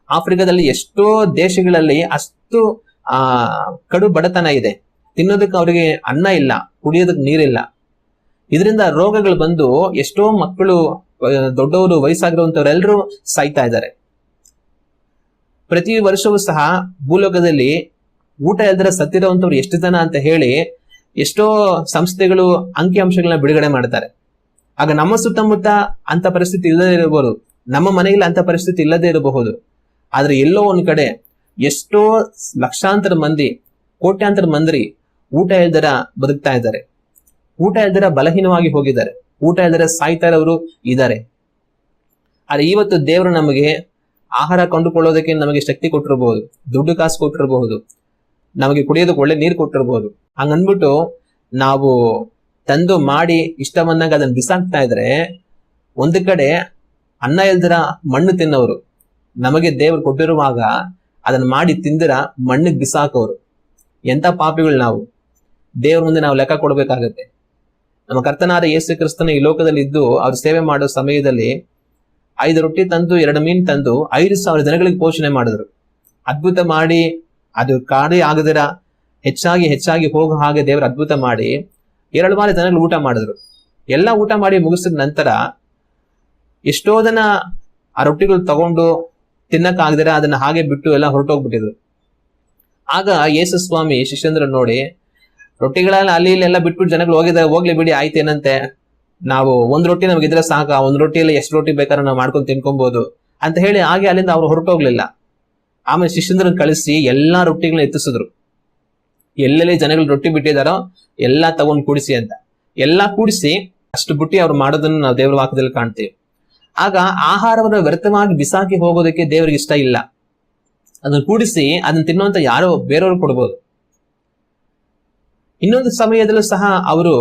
ಆಫ್ರಿಕಾದಲ್ಲಿ ಎಷ್ಟೋ ದೇಶಗಳಲ್ಲಿ ಅಷ್ಟು ಕಡು ಬಡತನ ಇದೆ, ತಿನ್ನೋದಕ್ಕೆ ಅವರಿಗೆ ಅನ್ನ ಇಲ್ಲ. ಕುಡಿಯೋದಕ್ಕೆ ನೀರಿಲ್ಲ. ಇದರಿಂದ ರೋಗಗಳು ಬಂದು ಎಷ್ಟೋ ಮಕ್ಕಳು, ದೊಡ್ಡವರು, ವಯಸ್ಸಾಗಿರುವಂತವರೆಲ್ಲರೂ ಸಾಯ್ತಾ ಇದ್ದಾರೆ. ಪ್ರತಿ ವರ್ಷವೂ ಸಹ ಭೂಲೋಕದಲ್ಲಿ ಊಟ ಇಲ್ದರೆ ಸತ್ತಿರುವಂತವ್ರು ಎಷ್ಟು ಜನ ಅಂತ ಹೇಳಿ ಎಷ್ಟೋ ಸಂಸ್ಥೆಗಳು ಅಂಕಿಅಂಶಗಳನ್ನ ಬಿಡುಗಡೆ ಮಾಡ್ತಾರೆ. ಆಗ ನಮ್ಮ ಸುತ್ತಮುತ್ತ ಅಂತ ಪರಿಸ್ಥಿತಿ ಇಲ್ಲದೇ ಇರಬಹುದು, ನಮ್ಮ ಮನೆಯಲ್ಲಿ ಅಂತ ಪರಿಸ್ಥಿತಿ ಇಲ್ಲದೆ ಇರಬಹುದು. ಆದ್ರೆ ಎಲ್ಲೋ ಒಂದ್ ಕಡೆ ಎಷ್ಟೋ ಲಕ್ಷಾಂತರ ಮಂದಿ, ಕೋಟ್ಯಾಂತರ ಮಂದಿ ಊಟ ಇಲ್ದರ ಬದುಕ್ತಾ ಇದ್ದಾರೆ, ಊಟ ಇಲ್ದರ ಬಲಹೀನವಾಗಿ ಹೋಗಿದ್ದಾರೆ, ಊಟ ಇಲ್ದರ ಸಾಯ್ತಾ ಇರೋರು ಇದ್ದಾರೆ. ಆದ್ರೆ ಇವತ್ತು ದೇವರು ನಮಗೆ ಆಹಾರ ಕೊಂಡುಕೊಳ್ಳೋದಕ್ಕೆ ನಮಗೆ ಶಕ್ತಿ ಕೊಟ್ಟಿರಬಹುದು, ದುಡ್ಡು ಕಾಸು ಕೊಟ್ಟಿರಬಹುದು, ನಮಗೆ ಕುಡಿಯೋದಕ್ಕೆ ಒಳ್ಳೆ ನೀರು ಕೊಟ್ಟಿರಬಹುದು. ಹಂಗನ್ಬಿಟ್ಟು ನಾವು ತಂದು ಮಾಡಿ ಇಷ್ಟ ಬಂದಾಗ ಅದನ್ನ ಬಿಸಾಕ್ತಾ ಇದ್ರೆ, ಒಂದು ಕಡೆ ಅನ್ನ ಇಲ್ದರ ಮಣ್ಣು ತಿನ್ನೋರು, ನಮಗೆ ದೇವರು ಕೊಟ್ಟಿರುವಾಗ ಅದನ್ನ ಮಾಡಿ ತಿಂದಿರ ಮಣ್ಣಿಗೆ ಬಿಸಾಕೋರು. ಎಂತ ಪಾಪಿಗಳು ನಾವು! ದೇವ್ರ ಮುಂದೆ ನಾವು ಲೆಕ್ಕ ಕೊಡ್ಬೇಕಾಗತ್ತೆ. ನಮ್ಮ ಕರ್ತನಾದ ಯೇಸು ಕ್ರಿಸ್ತನ ಈ ಲೋಕದಲ್ಲಿ ಇದ್ದು ಅವ್ರು ಸೇವೆ ಮಾಡೋ ಸಮಯದಲ್ಲಿ 5 ರೊಟ್ಟಿ ತಂದು 2 ಮೀನು ತಂದು 5,000 ಜನಗಳಿಗೆ ಪೋಷಣೆ ಮಾಡಿದ್ರು. ಅದ್ಭುತ ಮಾಡಿ ಅದು ಖಾಲಿ ಆಗದಿರ ಹೆಚ್ಚಾಗಿ ಹೆಚ್ಚಾಗಿ ಹೋಗೋ ಹಾಗೆ ದೇವರು ಅದ್ಭುತ ಮಾಡಿ 2 ಬಾರಿ ಜನಗಳು ಊಟ ಮಾಡಿದ್ರು. ಎಲ್ಲ ಊಟ ಮಾಡಿ ಮುಗಿಸಿದ ನಂತರ ಎಷ್ಟೋ ಜನ ಆ ರೊಟ್ಟಿಗಳು ತಗೊಂಡು ತಿನ್ನಕ್ಕಾಗದಿರ ಅದನ್ನ ಹಾಗೆ ಬಿಟ್ಟು ಎಲ್ಲ ಹೊರಟೋಗ್ಬಿಟ್ಟಿದ್ರು. ಆಗ ಯೇಸು ಸ್ವಾಮಿ ಶಿಷ್ಯಂದ್ರನ್ನ ನೋಡಿ, ರೊಟ್ಟಿಗಳೆಲ್ಲ ಅಲ್ಲಿ ಇಲ್ಲೆಲ್ಲ ಬಿಟ್ಬಿಟ್ಟು ಜನಗಳು ಹೋಗ್ಲಿ ಬಿಡಿ, ಆಯ್ತೇನಂತೆ, ನಾವು 1 ರೊಟ್ಟಿ ನಮಗಿದ್ರೆ ಸಾಕ, 1 ರೊಟ್ಟಿಯಲ್ಲಿ ಎಷ್ಟು ರೊಟ್ಟಿ ಬೇಕಾದ್ರೆ ನಾವು ಮಾಡ್ಕೊಂಡು ತಿನ್ಕೊಬಹುದು ಅಂತ ಹೇಳಿ ಹಾಗೆ ಅಲ್ಲಿಂದ ಅವ್ರು ಹೊರಟೋಗ್ಲಿಲ್ಲ. ಆಮೇಲೆ ಶಿಷ್ಯಂದ್ರನ್ನ ಕಳಿಸಿ ಎಲ್ಲಾ ರೊಟ್ಟಿಗಳನ್ನ ಎತ್ತಿಸಿದ್ರು. ಎಲ್ಲೆಲ್ಲಿ ಜನಗಳು ರೊಟ್ಟಿ ಬಿಟ್ಟಿದಾರೋ ಎಲ್ಲಾ ತಗೊಂಡ್ ಕೂಡಿಸಿ ಅಂತ. ಎಲ್ಲಾ ಕೂಡಿಸಿ ಅಷ್ಟು ಬುಟ್ಟಿ ಅವ್ರು ಮಾಡೋದನ್ನ ನಾವು ದೇವರ ವಾಕ್ಯದಲ್ಲಿ ಕಾಣ್ತೀವಿ. ಆಗ ಆಹಾರವನ್ನು ವ್ಯರ್ಥವಾಗಿ ಬಿಸಾಕಿ ಹೋಗೋದಕ್ಕೆ ದೇವರಿಗೆ ಇಷ್ಟ ಇಲ್ಲ. ಅದನ್ನ ಕೂಡಿಸಿ ಅದನ್ನ ತಿನ್ನುವಂತ ಯಾರೋ ಬೇರೆಯವ್ರು ಕೊಡ್ಬೋದು. ಇನ್ನೊಂದು ಸಮಯದಲ್ಲೂ ಸಹ ಅವರು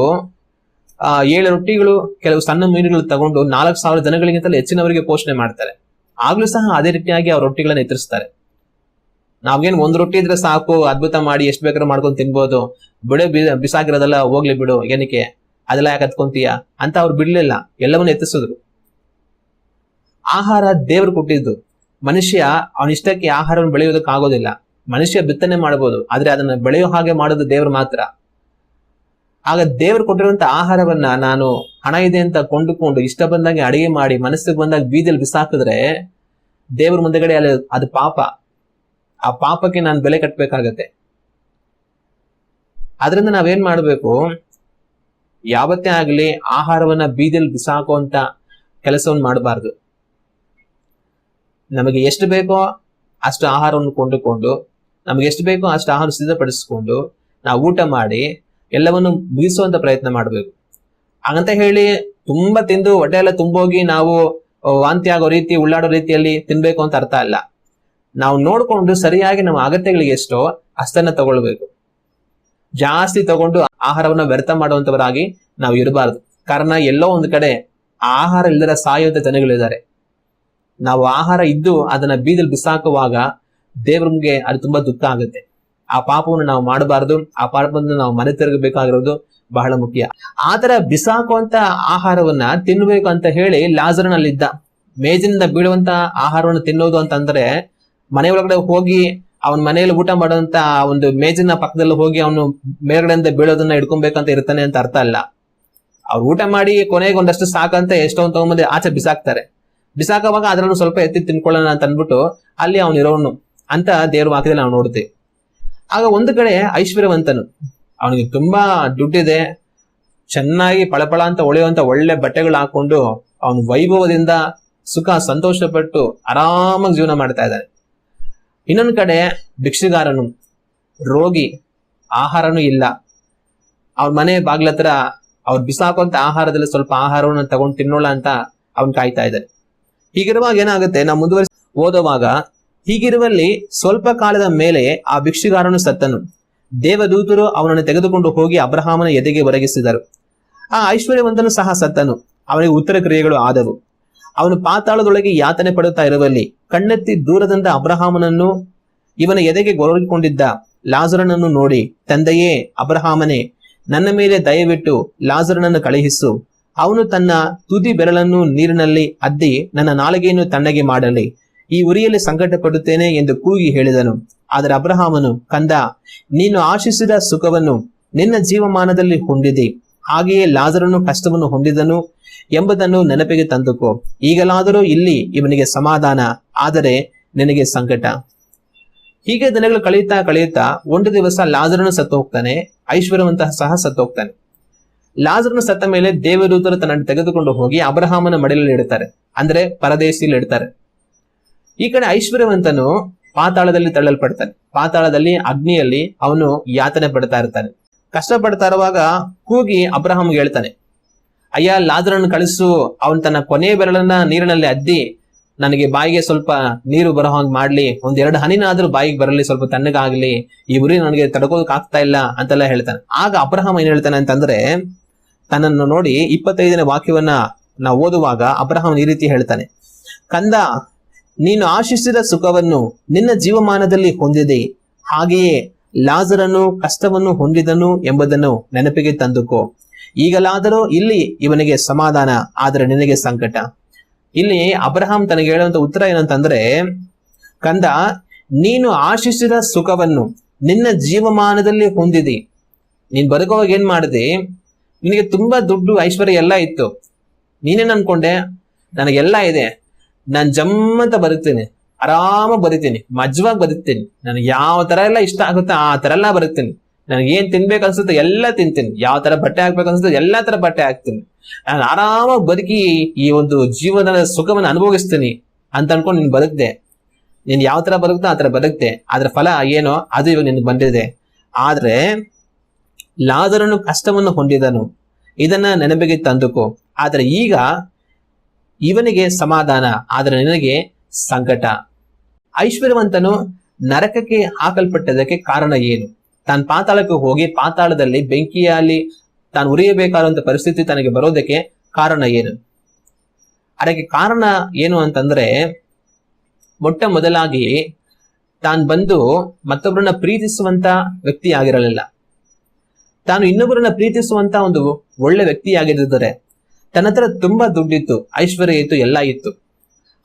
7 ರೊಟ್ಟಿಗಳು ಕೆಲವು ಸಣ್ಣ ಮೀನುಗಳು ತಗೊಂಡು 4,000 ಜನಗಳಿಗಿಂತಲೂ ಹೆಚ್ಚಿನವರಿಗೆ ಪೋಷಣೆ ಮಾಡ್ತಾರೆ. ಆಗ್ಲೂ ಸಹ ಅದೇ ರೀತಿಯಾಗಿ ಅವ್ರ ರೊಟ್ಟಿಗಳನ್ನ ಎತ್ತರಿಸ್ತಾರೆ. ನಾವೇನ್ 1 ರೊಟ್ಟಿ ಇದ್ರೆ ಸಾಕು, ಅದ್ಭುತ ಮಾಡಿ ಎಷ್ಟು ಬೇಕಾದ್ರೂ ಮಾಡ್ಕೊಂಡು ತಿನ್ಬೋದು, ಬಿಡು ಬಿಸಾಕಿರೋದೆಲ್ಲ ಹೋಗ್ಲಿ ಬಿಡು, ಏನಕ್ಕೆ ಅದೆಲ್ಲ ಯಾಕೆ ಹತ್ಕೊಂತೀಯ ಅಂತ ಅವ್ರು ಬಿಡ್ಲಿಲ್ಲ, ಎಲ್ಲವನ್ನೂ ಎತ್ತಿಸಿದ್ರು. ಆಹಾರ ದೇವ್ರು ಕೊಟ್ಟಿದ್ದು. ಮನುಷ್ಯ ಅವನ ಇಷ್ಟಕ್ಕೆ ಆಹಾರವನ್ನು ಬೆಳೆಯೋದಕ್ಕೆ ಆಗೋದಿಲ್ಲ. ಮನುಷ್ಯ ಬಿತ್ತನೆ ಮಾಡಬಹುದು, ಆದ್ರೆ ಅದನ್ನ ಬೆಳೆಯೋ ಹಾಗೆ ಮಾಡೋದು ದೇವ್ರು ಮಾತ್ರ. ಆಗ ದೇವ್ರು ಕೊಟ್ಟಿರುವಂತ ಆಹಾರವನ್ನ ನಾನು ಹಣ ಇದೆ ಅಂತ ಕೊಂಡುಕೊಂಡು ಇಷ್ಟ ಬಂದಂಗೆ ಅಡಿಗೆ ಮಾಡಿ ಮನಸ್ಸಿಗೆ ಬಂದಾಗ ಬೀದಿಯಲ್ಲಿ ಬಿಸಾಕಿದ್ರೆ ದೇವ್ರ ಮುಂದೆಗಡೆ ಅದು ಪಾಪ. ಆ ಪಾಪಕ್ಕೆ ನಾನು ಬೆಲೆ ಕಟ್ಟಬೇಕಾಗತ್ತೆ. ಆದ್ರಿಂದ ನಾವೇನ್ ಮಾಡ್ಬೇಕು, ಯಾವತ್ತೇ ಆಗ್ಲಿ ಆಹಾರವನ್ನ ಬೀದಿಯಲ್ಲಿ ಬಿಸಾಕುವಂತ ಕೆಲಸವನ್ನು ಮಾಡಬಾರ್ದು. ನಮಗೆ ಎಷ್ಟು ಬೇಕೋ ಅಷ್ಟು ಆಹಾರವನ್ನು ಕೊಂಡುಕೊಂಡು, ನಮಗೆ ಎಷ್ಟು ಬೇಕೋ ಅಷ್ಟು ಆಹಾರ ಸಿದ್ಧಪಡಿಸಿಕೊಂಡು ನಾವು ಊಟ ಮಾಡಿ ಎಲ್ಲವನ್ನು ಮುಗಿಸುವಂತ ಪ್ರಯತ್ನ ಮಾಡಬೇಕು. ಹಾಗಂತ ಹೇಳಿ ತುಂಬಾ ತಿಂದು ಹೊಟ್ಟೆ ಎಲ್ಲ ತುಂಬೋಗಿ ನಾವು ವಾಂತಿ ಆಗೋ ರೀತಿ, ಉಳ್ಳಾಡೋ ರೀತಿಯಲ್ಲಿ ತಿನ್ಬೇಕು ಅಂತ ಅರ್ಥ ಅಲ್ಲ. ನಾವು ನೋಡ್ಕೊಂಡು ಸರಿಯಾಗಿ ನಮ್ಮ ಅಗತ್ಯಗಳಿಗೆ ಎಷ್ಟೋ ಅಷ್ಟನ್ನ ತಗೊಳ್ಬೇಕು. ಜಾಸ್ತಿ ತಗೊಂಡು ಆಹಾರವನ್ನ ವ್ಯರ್ಥ ಮಾಡುವಂತವರಾಗಿ ನಾವು ಇರಬಾರ್ದು. ಕಾರಣ ಎಲ್ಲೋ ಒಂದು ಕಡೆ ಆಹಾರ ಇಲ್ಲದ ಸಾಯುವಂತ ಜನಗಳಿದ್ದಾರೆ. ನಾವು ಆಹಾರ ಇದ್ದು ಅದನ್ನ ಬೀದಲ್ಲಿ ಬಿಸಾಕುವಾಗ ದೇವ್ರಿಗೆ ಅದು ತುಂಬಾ ದುಃಖ ಆಗುತ್ತೆ. ಆ ಪಾಪವನ್ನು ನಾವು ಮಾಡಬಾರ್ದು. ಆ ಪಾಪವನ್ನು ನಾವು ಮನೆ ತಿರುಗಬೇಕಾಗಿರೋದು ಬಹಳ ಮುಖ್ಯ. ಆತರ ಬಿಸಾಕುವಂತ ಆಹಾರವನ್ನ ತಿನ್ಬೇಕು ಅಂತ ಹೇಳಿ ಲಾಜರನಲ್ಲಿದ್ದ. ಮೇಜಿನಿಂದ ಬೀಳುವಂತ ಆಹಾರವನ್ನು ತಿನ್ನೋದು ಅಂತಂದ್ರೆ ಮನೆಯೊಳಗಡೆ ಹೋಗಿ ಅವನ ಮನೆಯಲ್ಲಿ ಊಟ ಮಾಡುವಂತ ಒಂದು ಮೇಜಿನ ಪಕ್ಕದಲ್ಲಿ ಹೋಗಿ ಅವನು ಮೇಲ್ಗಡೆಯಿಂದ ಬೀಳೋದನ್ನ ಹಿಡ್ಕೊಬೇಕಂತ ಇರ್ತಾನೆ ಅಂತ ಅರ್ಥ ಅಲ್ಲ. ಅವ್ರು ಊಟ ಮಾಡಿ ಕೊನೆಗೆ ಒಂದಷ್ಟು ಸಾಕಂತ ಎಷ್ಟೊಂದು ತಗೊಂಬಂದು ಆಚೆ ಬಿಸಾಕ್ತಾರೆ. ಬಿಸಾಕುವಾಗ ಅದನ್ನು ಸ್ವಲ್ಪ ಎತ್ತಿ ತಿನ್ಕೊಳ್ಳೋಣ ಅಂತ ಅಂದ್ಬಿಟ್ಟು ಅಲ್ಲಿ ಅವನು ಇರೋನು ಅಂತ ದೇವ್ರ ವಾಕ್ಯದಲ್ಲಿ ನಾವು ನೋಡ್ತೀವಿ. ಆಗ ಒಂದು ಕಡೆ ಐಶ್ವರ್ಯವಂತನು, ಅವನಿಗೆ ತುಂಬಾ ದುಡ್ಡಿದೆ, ಚೆನ್ನಾಗಿ ಪಳಪಳ ಅಂತ ಹೊಳೆಯುವಂತ ಒಳ್ಳೆ ಬಟ್ಟೆಗಳು ಹಾಕೊಂಡು ಅವನು ವೈಭವದಿಂದ ಸುಖ ಸಂತೋಷ ಪಟ್ಟು ಆರಾಮಾಗಿ ಜೀವನ ಮಾಡ್ತಾ ಇದ್ದಾನೆ. ಇನ್ನೊಂದು ಕಡೆ ಭಿಕ್ಷುಗಾರನು, ರೋಗಿ, ಆಹಾರನೂ ಇಲ್ಲ. ಅವ್ರ ಮನೆ ಬಾಗ್ಲತ್ರ ಅವ್ರು ಬಿಸಾಕುವಂತ ಆಹಾರದಲ್ಲಿ ಸ್ವಲ್ಪ ಆಹಾರವನ್ನು ತಗೊಂಡು ತಿನ್ನೋಣ ಅಂತ ಅವನ್ ಕಾಯ್ತಾ ಇದ್ದಾನೆ. ಹೀಗಿರುವಾಗ ಏನಾಗುತ್ತೆ, ನಾವು ಮುಂದುವರಿಸಿ ಓದುವಾಗ, ಹೀಗಿರುವಲ್ಲಿ ಸ್ವಲ್ಪ ಕಾಲದ ಮೇಲೆ ಆ ಭಿಕ್ಷುಗಾರನು ಸತ್ತನು. ದೇವದೂತರು ಅವನನ್ನು ತೆಗೆದುಕೊಂಡು ಹೋಗಿ ಅಬ್ರಹಾಮನ ಎದೆಗೆ ಒರಗಿಸಿದರು. ಆ ಐಶ್ವರ್ಯವಂತನು ಸಹ ಸತ್ತನು. ಅವನಿಗೆ ಉತ್ತರ ಕ್ರಿಯೆಗಳು ಆದವು. ಅವನು ಪಾತಾಳದೊಳಗೆ ಯಾತನೆ ಪಡುತ್ತಾ ಇರುವಲ್ಲಿ ಕಣ್ಣೆತ್ತಿ ದೂರದಿಂದ ಅಬ್ರಹಾಮನನ್ನು ಇವನ ಎದೆಗೆ ಗೊರಗಿಕೊಂಡಿದ್ದ ಲಾಜರನನ್ನು ನೋಡಿ, ತಂದೆಯೇ ಅಬ್ರಹಾಮನೇ, ನನ್ನ ಮೇಲೆ ದಯವಿಟ್ಟು ಲಾಜರನನ್ನು ಕಳುಹಿಸು. ಅವನು ತನ್ನ ತುದಿ ಬೆರಳನ್ನು ನೀರಿನಲ್ಲಿ ಅದ್ದಿ ನನ್ನ ನಾಲಿಗೆಯನ್ನು ತಣ್ಣಗೆ ಮಾಡಲಿ, ಈ ಉರಿಯಲ್ಲಿ ಸಂಕಟ ಪಡುತ್ತೇನೆ ಎಂದು ಕೂಗಿ ಹೇಳಿದನು. ಆದರೆ ಅಬ್ರಹಾಮನು, ಕಂದ, ನೀನು ಆಶಿಸಿದ ಸುಖವನ್ನು ನಿನ್ನ ಜೀವಮಾನದಲ್ಲಿ ಹೊಂದಿದೆ, ಹಾಗೆಯೇ ಲಾಜರನು ಕಷ್ಟವನ್ನು ಹೊಂದಿದನು ಎಂಬುದನ್ನು ನೆನಪಿಗೆ ತಂದುಕೋ. ಈಗಲಾದರೂ ಇಲ್ಲಿ ಇವನಿಗೆ ಸಮಾಧಾನ, ಆದರೆ ನಿನಗೆ ಸಂಕಟ. ಹೀಗೆ ದಿನಗಳು ಕಳೆಯುತ್ತಾ ಕಳೆಯುತ್ತಾ ಒಂದು ದಿವಸ ಲಾಜರನು ಸತ್ತು ಹೋಗ್ತಾನೆ, ಐಶ್ವರ್ಯವಂತ ಸಹ ಸತ್ತು ಹೋಗ್ತಾನೆ. ಲಾಜರನು ಸತ್ತ ಮೇಲೆ ದೇವದೂತರು ತನ್ನನ್ನು ತೆಗೆದುಕೊಂಡು ಹೋಗಿ ಅಬ್ರಹಾಮನ ಮಡಿಲಲ್ಲಿ ಇಡ್ತಾರೆ, ಅಂದ್ರೆ ಪರದೇಶಿಯಲ್ಲಿ ಇಡ್ತಾರೆ. ಈ ಕಡೆ ಐಶ್ವರ್ಯವಂತನು ಪಾತಾಳದಲ್ಲಿ ತಳ್ಳಲ್ಪಡ್ತಾನೆ. ಪಾತಾಳದಲ್ಲಿ ಅಗ್ನಿಯಲ್ಲಿ ಅವನು ಯಾತನೆ ಪಡ್ತಾ ಇರ್ತಾನೆ. ಕಷ್ಟ ಪಡ್ತಾ ಇರುವಾಗ ಕೂಗಿ ಅಬ್ರಹಾಮ್ಗೆ ಹೇಳ್ತಾನೆ, ಅಯ್ಯ ಲಾಜರನ್ನು ಕಳಿಸು, ಅವನು ತನ್ನ ಕೊನೆ ಬೆರಳನ್ನ ನೀರಿನಲ್ಲಿ ಅದ್ದಿ ನನಗೆ ಬಾಯಿಗೆ ಸ್ವಲ್ಪ ನೀರು ಬರೋ ಹಾಗೆ ಮಾಡ್ಲಿ, ಒಂದೆರಡು ಹನಿನಾದ್ರೂ ಬಾಯಿಗೆ ಬರಲಿ, ಸ್ವಲ್ಪ ತಣ್ಣಗಾಗ್ಲಿ, ಈ ಉರಿ ನನಗೆ ತಡ್ಕೋದಕ್ ಆಗ್ತಾ ಇಲ್ಲ ಅಂತೆಲ್ಲ ಹೇಳ್ತಾನೆ. ಆಗ ಅಬ್ರಹಾಮ್ ಏನ್ ಹೇಳ್ತಾನೆ ಅಂತಂದ್ರೆ, ತನ್ನನ್ನು ನೋಡಿ 25ನೇ ವಾಕ್ಯವನ್ನ ನಾವು ಓದುವಾಗ ಅಬ್ರಹಾಮ್ ಈ ರೀತಿ ಹೇಳ್ತಾನೆ, ಕಂದ, ನೀನು ಆಶಿಸಿದ ಸುಖವನ್ನು ನಿನ್ನ ಜೀವಮಾನದಲ್ಲಿ ಹೊಂದಿದೆ, ಹಾಗೆಯೇ ಲಾಜರನು ಕಷ್ಟವನ್ನು ಹೊಂದಿದನು ಎಂಬುದನ್ನು ನೆನಪಿಗೆ ತಂದುಕೋ. ಈಗಲಾದರೂ ಇಲ್ಲಿ ಇವನಿಗೆ ಸಮಾಧಾನ, ಆದರೆ ನಿನಗೆ ಸಂಕಟ. ಇಲ್ಲಿ ಅಬ್ರಹಾಂ ತನಗೆ ಹೇಳುವಂತ ಉತ್ತರ ಏನಂತಂದ್ರೆ, ಕಂದ, ನೀನು ಆಶಿಸಿದ ಸುಖವನ್ನು ನಿನ್ನ ಜೀವಮಾನದಲ್ಲಿ ಹೊಂದಿದಿ. ನೀನ್ ಬದುಕುವಾಗ ಏನ್ ಮಾಡಿದೆ, ನಿನಗೆ ತುಂಬಾ ದುಡ್ಡು ಐಶ್ವರ್ಯ ಎಲ್ಲ ಇತ್ತು. ನೀನೇನ್ ಅನ್ಕೊಂಡೆ, ನನಗೆಲ್ಲ ಇದೆ, ನಾನ್ ಜಮ್ಮಂತ ಬದುಕ್ತೀನಿ, ಆರಾಮ ಬದುಕ್ತೀನಿ, ಮಜ್ವಾಗಿ ಬದುಕ್ತೀನಿ, ನನಗೆ ಯಾವ ತರ ಎಲ್ಲ ಇಷ್ಟ ಆಗುತ್ತೆ ಆ ತರ ಎಲ್ಲ ಬದುಕ್ತೀನಿ, ನನಗೆ ಏನ್ ತಿನ್ಬೇಕು ಅನ್ಸುತ್ತೆ ಎಲ್ಲ ತಿಂತೀನಿ, ಯಾವ ತರ ಬಟ್ಟೆ ಹಾಕ್ಬೇಕು ಅನ್ಸುತ್ತೆ ಎಲ್ಲಾ ತರ ಬಟ್ಟೆ ಹಾಕ್ತೀನಿ, ನಾನು ಆರಾಮಾಗಿ ಬದುಕಿ ಈ ಒಂದು ಜೀವನದ ಸುಖವನ್ನು ಅನುಭವಿಸ್ತೀನಿ ಅಂತ ಅನ್ಕೊಂಡು ನೀನ್ ಬದುಕ್ದೆ. ನೀನ್ ಯಾವ ತರ ಬದುಕ್ತಾ ಆ ತರ ಬದುಕ್ತೆ, ಅದ್ರ ಫಲ ಏನೋ ಅದು ಇವಾಗ ನಿನ್ಗೆ ಬಂದಿದೆ. ಆದ್ರೆ ಲಾಜರನು ಕಷ್ಟವನ್ನು ಹೊಂದಿದನು, ಇದನ್ನ ನೆನಪಿಗೆ ತಂದುಕೋ. ಆದ್ರೆ ಈಗ ಇವನಿಗೆ ಸಮಾಧಾನ, ಆದ್ರೆ ನಿನಗೆ ಸಂಕಟ. ಐಶ್ವರ್ಯವಂತನು ನರಕಕ್ಕೆ ಹಾಕಲ್ಪಟ್ಟದಕ್ಕೆ ಕಾರಣ ಏನು? ತಾನು ಪಾತಾಳಕ್ಕೆ ಹೋಗಿ ಪಾತಾಳದಲ್ಲಿ ಬೆಂಕಿಯಲ್ಲಿ ತಾನು ಉರಿಯಬೇಕಾದಂತ ಪರಿಸ್ಥಿತಿ ತನಗೆ ಬರೋದಕ್ಕೆ ಕಾರಣ ಏನು? ಅದಕ್ಕೆ ಕಾರಣ ಏನು ಅಂತಂದ್ರೆ, ಮೊಟ್ಟ ಮೊದಲಾಗಿ ತಾನು ಬಂದು ಮತ್ತೊಬ್ಬರನ್ನ ಪ್ರೀತಿಸುವಂತ ವ್ಯಕ್ತಿ ಆಗಿರಲಿಲ್ಲ. ತಾನು ಇನ್ನೊಬ್ಬರನ್ನ ಪ್ರೀತಿಸುವಂತ ಒಂದು ಒಳ್ಳೆ ವ್ಯಕ್ತಿ ಆಗಿದ್ದರೆ, ತನ್ನ ಹತ್ರ ತುಂಬಾ ದುಡ್ಡಿತ್ತು, ಐಶ್ವರ್ಯ ಇತ್ತು, ಎಲ್ಲ ಇತ್ತು.